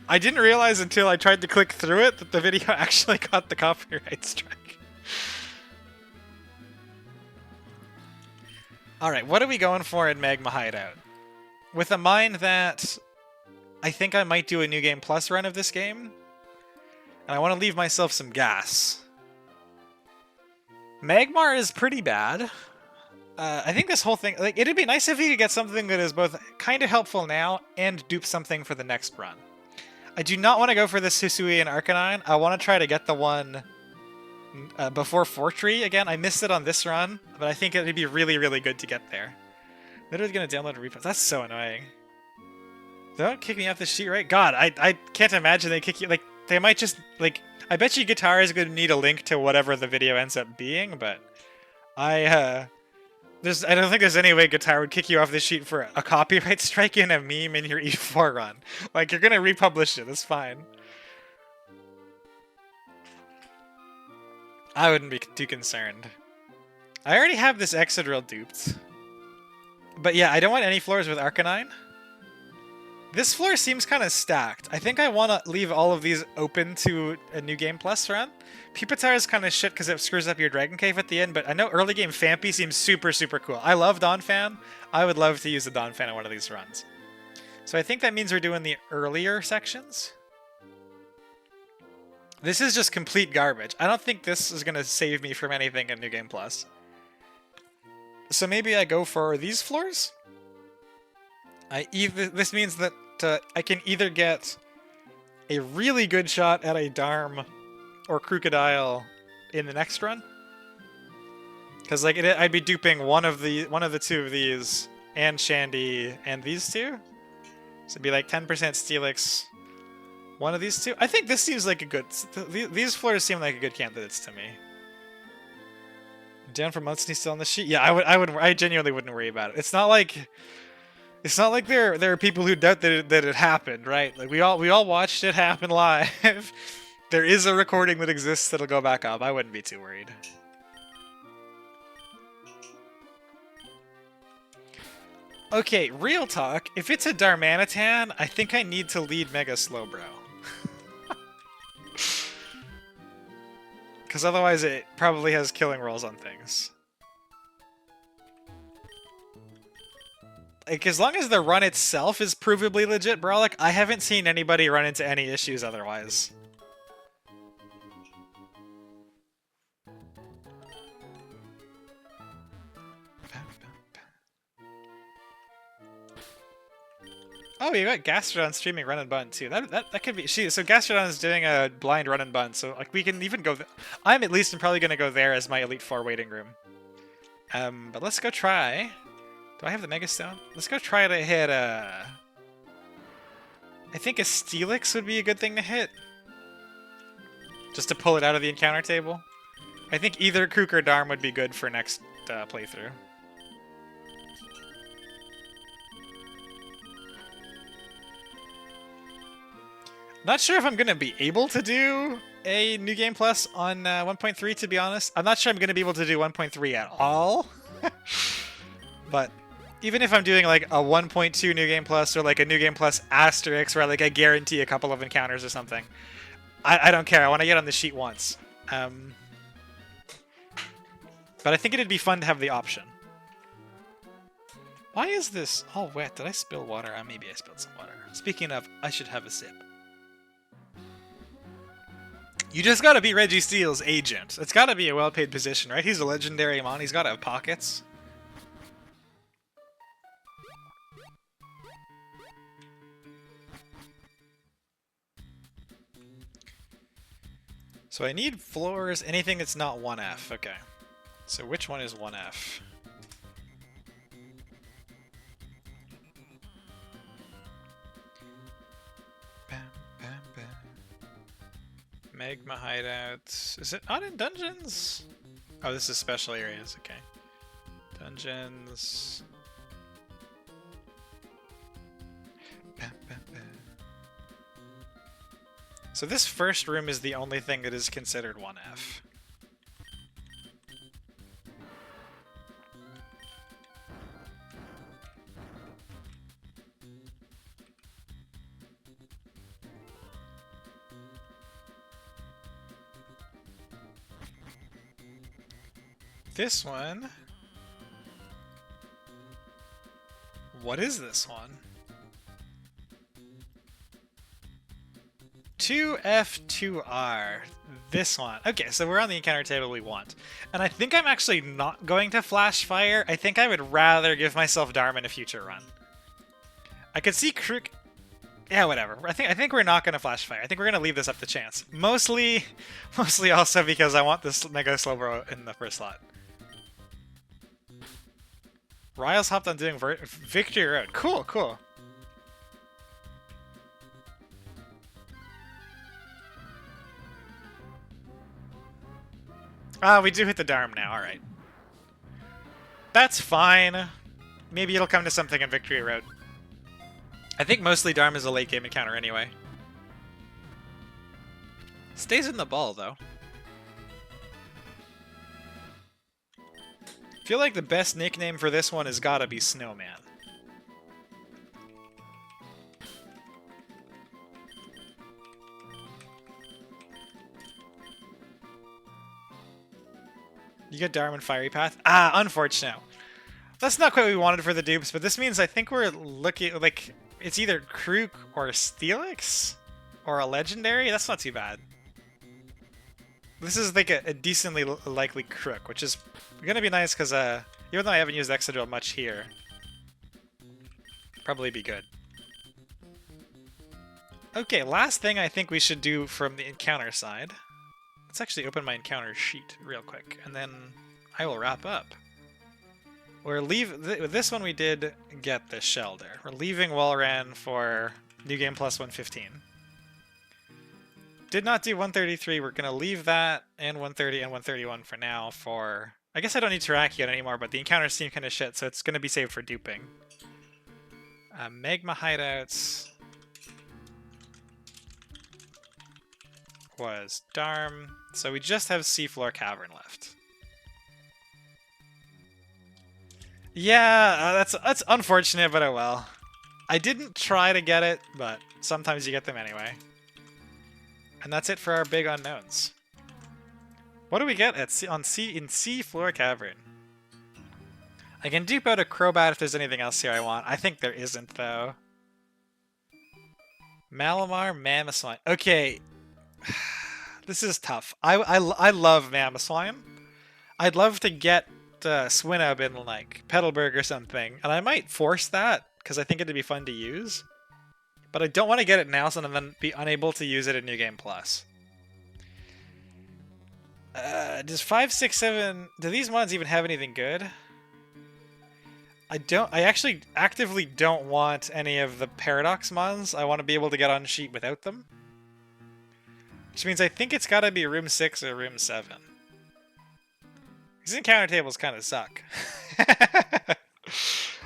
Speaker 1: I didn't realize until I tried to click through it that the video actually got the copyright strike. Alright, what are we going for in Magma Hideout? With a mind that I think I might do a New Game Plus run of this game, and I want to leave myself some gas. Magmar is pretty bad. I think this whole thing, like, it'd be nice if you could get something that is both kind of helpful now and dupe something for the next run. I do not want to go for this Hisui and Arcanine. I want to try to get the one before Fortree again. I missed it on this run, but I think it'd be really, really good to get there. Literally gonna download a replay. That's so annoying. Don't kick me off the sheet, right? God, I can't imagine they kick you. Like, they might just, like, I bet you Guitar is gonna need a link to whatever the video ends up being, but I don't think there's any way Guitar would kick you off the sheet for a copyright strike in a meme in your E4 run. Like, you're gonna republish it, that's fine. I wouldn't be too concerned. I already have this Excadrill duped. But yeah, I don't want any floors with Arcanine. This floor seems kind of stacked. I think I want to leave all of these open to a New Game Plus run. Pupitar is kind of shit because it screws up your Dragon Cave at the end, but I know early game Fampy seems super, super cool. I love Dawn Fan. I would love to use the Dawn Fan in one of these runs. So I think that means we're doing the earlier sections. This is just complete garbage. I don't think this is going to save me from anything in New Game Plus. So maybe I go for these floors? This means that I can either get a really good shot at a Dharm or Crocodile in the next run. Because like I'd be duping one of the two of these and Shandy and these two. So it'd be like 10% Steelix, one of these two. I think this seems like a good... These floors seem like a good candidates to me. Down for months and he's still on the sheet. Yeah, I genuinely wouldn't worry about it. It's not like there are people who doubt that it happened, right? Like we all watched it happen live. There is a recording that exists that'll go back up. I wouldn't be too worried. Okay, real talk. If it's a Darmanitan, I think I need to lead Mega Slowbro. Because otherwise it probably has killing rolls on things. Like, as long as the run itself is provably legit, Brawlic, I haven't seen anybody run into any issues otherwise. Oh, you got Gastrodon streaming run and bun too. That could be. So Gastrodon is doing a blind run and bun, so like we can even go. I'm at least probably gonna go there as my Elite Four waiting room. But let's go try. Do I have the Mega Stone? Let's go try to hit I think a Steelix would be a good thing to hit. Just to pull it out of the encounter table. I think either Kook or Dharm would be good for next playthrough. Not sure if I'm going to be able to do a New Game Plus on 1.3, to be honest. I'm not sure I'm going to be able to do 1.3 at all. But even if I'm doing like a 1.2 New Game Plus or like a New Game Plus asterisk where like I guarantee a couple of encounters or something, I don't care. I want to get on the sheet once. But I think it'd be fun to have the option. Why is this all wet? Did I spill water? Maybe I spilled some water. Speaking of, I should have a sip. You just gotta be Reggie Steele's agent. It's gotta be a well-paid position, right? He's a legendary Mon. He's gotta have pockets. So I need floors, anything that's not 1F. Okay. So which one is 1F? Magma hideouts. Is it not in dungeons? Oh, this is special areas. Okay. Dungeons. So this first room is the only thing that is considered 1F. This one... What is this one? 2F2R. This one. Okay, so we're on the encounter table we want. And I think I'm actually not going to Flash Fire. I think I would rather give myself Dharm in a future run. I could see Crook... Yeah, whatever. I think we're not going to Flash Fire. I think we're going to leave this up to chance. Mostly also because I want this Mega Slowbro in the first slot. Ryle's hopped on doing Victory Road. Cool, cool. Ah, we do hit the Dharm now, alright. That's fine. Maybe it'll come to something in Victory Road. I think mostly Dharm is a late game encounter anyway. Stays in the ball, though. I feel like the best nickname for this one has gotta be Snowman. You get Dharma and Fiery Path. Ah, unfortunate. That's not quite what we wanted for the dupes, but this means I think we're looking like it's either Krook or Steelix or a legendary. That's not too bad. This is like a decently likely Krook, which is gonna be nice because even though I haven't used Excadrill much here, probably be good. Okay, last thing I think we should do from the encounter side. Let's actually open my encounter sheet real quick, and then I will wrap up. With this one we did get the Shelter. We're leaving Walran for New Game Plus 115. Did not do 133. We're going to leave that and 130 and 131 for now for... I guess I don't need Terrakion anymore, but the encounters seem kind of shit, so it's going to be saved for duping. Magma Hideouts was Darm. So we just have Seafloor Cavern left. Yeah, that's unfortunate, but oh well. I didn't try to get it, but sometimes you get them anyway. And that's it for our big unknowns. What do we get in Seafloor Cavern? I can dupe out a Crobat if there's anything else here I want. I think there isn't, though. Malamar, Mamoswine. Okay. This is tough. I love Mamoswine. I'd love to get Swinub in, like, Petalburg or something. And I might force that, because I think it'd be fun to use. But I don't want to get it now, so then be unable to use it in New Game Plus. Does 5, 6, 7... Do these mods even have anything good? I actually actively don't want any of the Paradox mods. I want to be able to get on sheet without them. Which means I think it's gotta be Room 6 or Room 7. These encounter tables kind of suck.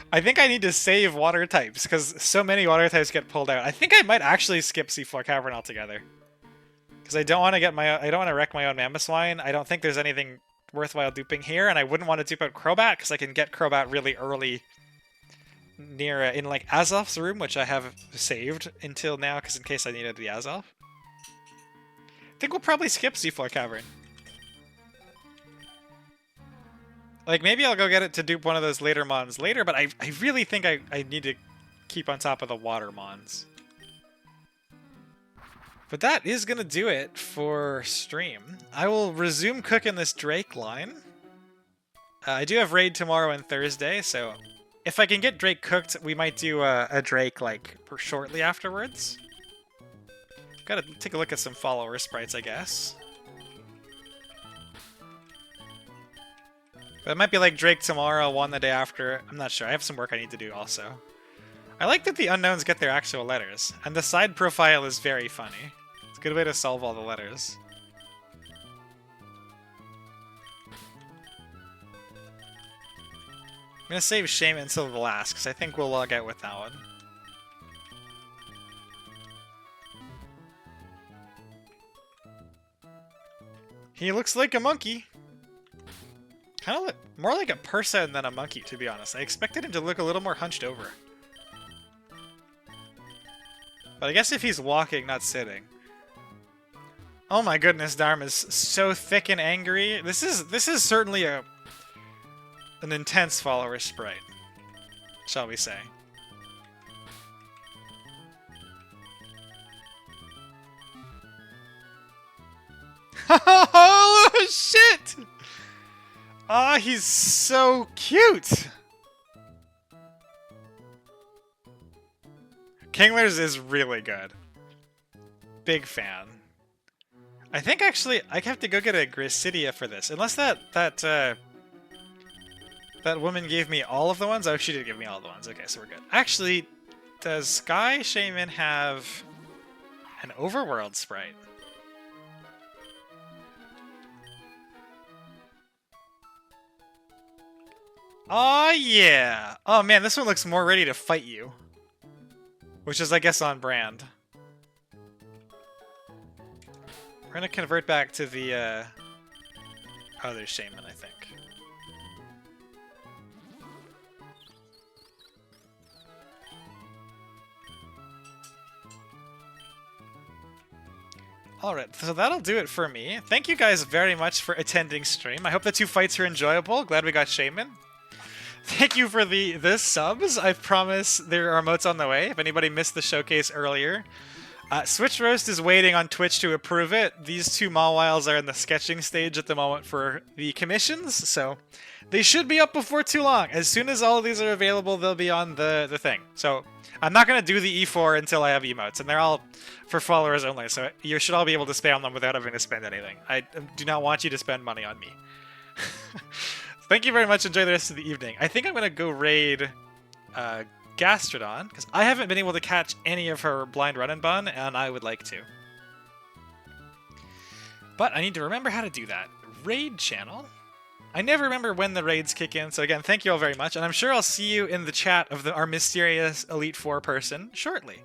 Speaker 1: I think I need to save water types, because so many water types get pulled out. I think I might actually skip Seafloor Cavern altogether. Because I don't want to wreck my own Mamoswine. I don't think there's anything worthwhile duping here, and I wouldn't want to dupe out Crobat, because I can get Crobat really early near, in like Azov's room, which I have saved until now, because in case I needed the Azov. I think we'll probably skip Seafloor Cavern. Like, maybe I'll go get it to dupe one of those later mons later, but I really think I need to keep on top of the water mons. But that is going to do it for stream. I will resume cooking this Drake line. I do have raid tomorrow and Thursday, so if I can get Drake cooked, we might do a Drake, like, shortly afterwards. Gotta take a look at some follower sprites, I guess. But it might be like Drake tomorrow, one the day after. I'm not sure. I have some work I need to do also. I like that the unknowns get their actual letters. And the side profile is very funny. It's a good way to solve all the letters. I'm going to save Shame until the last, because I think we'll log out with that one. He looks like a monkey. Kind of look more like a person than a monkey, to be honest. I expected him to look a little more hunched over. But I guess if he's walking, not sitting. Oh my goodness, Dharma is so thick and angry. This is certainly an intense follower sprite, shall we say. Oh shit! Ah, he's so cute! Kingler's is really good. Big fan. I think actually I have to go get a Gracidia for this. Unless that woman gave me all of the ones? Oh, she did give me all the ones. Okay, so we're good. Actually, does Sky Shaman have an overworld sprite? Oh yeah! Oh man, this one looks more ready to fight you. Which is, I guess, on brand. We're gonna convert back to the, Oh, there's Shaman, I think. Alright, so that'll do it for me. Thank you guys very much for attending stream. I hope the 2 fights are enjoyable. Glad we got Shaman. Thank you for the subs. I promise there are emotes on the way. If anybody missed the showcase earlier. Switch Roast is waiting on Twitch to approve it. These 2 Mawwiles are in the sketching stage at the moment for the commissions, so they should be up before too long. As soon as all of these are available, they'll be on the thing. So I'm not going to do the E4 until I have emotes, and they're all for followers only, so you should all be able to spam them without having to spend anything. I do not want you to spend money on me. Thank you very much. Enjoy the rest of the evening. I think I'm going to go raid Gastrodon, because I haven't been able to catch any of her blind run and bun, and I would like to. But I need to remember how to do that. Raid channel? I never remember when the raids kick in, so again, thank you all very much, and I'm sure I'll see you in the chat of our mysterious Elite Four person shortly.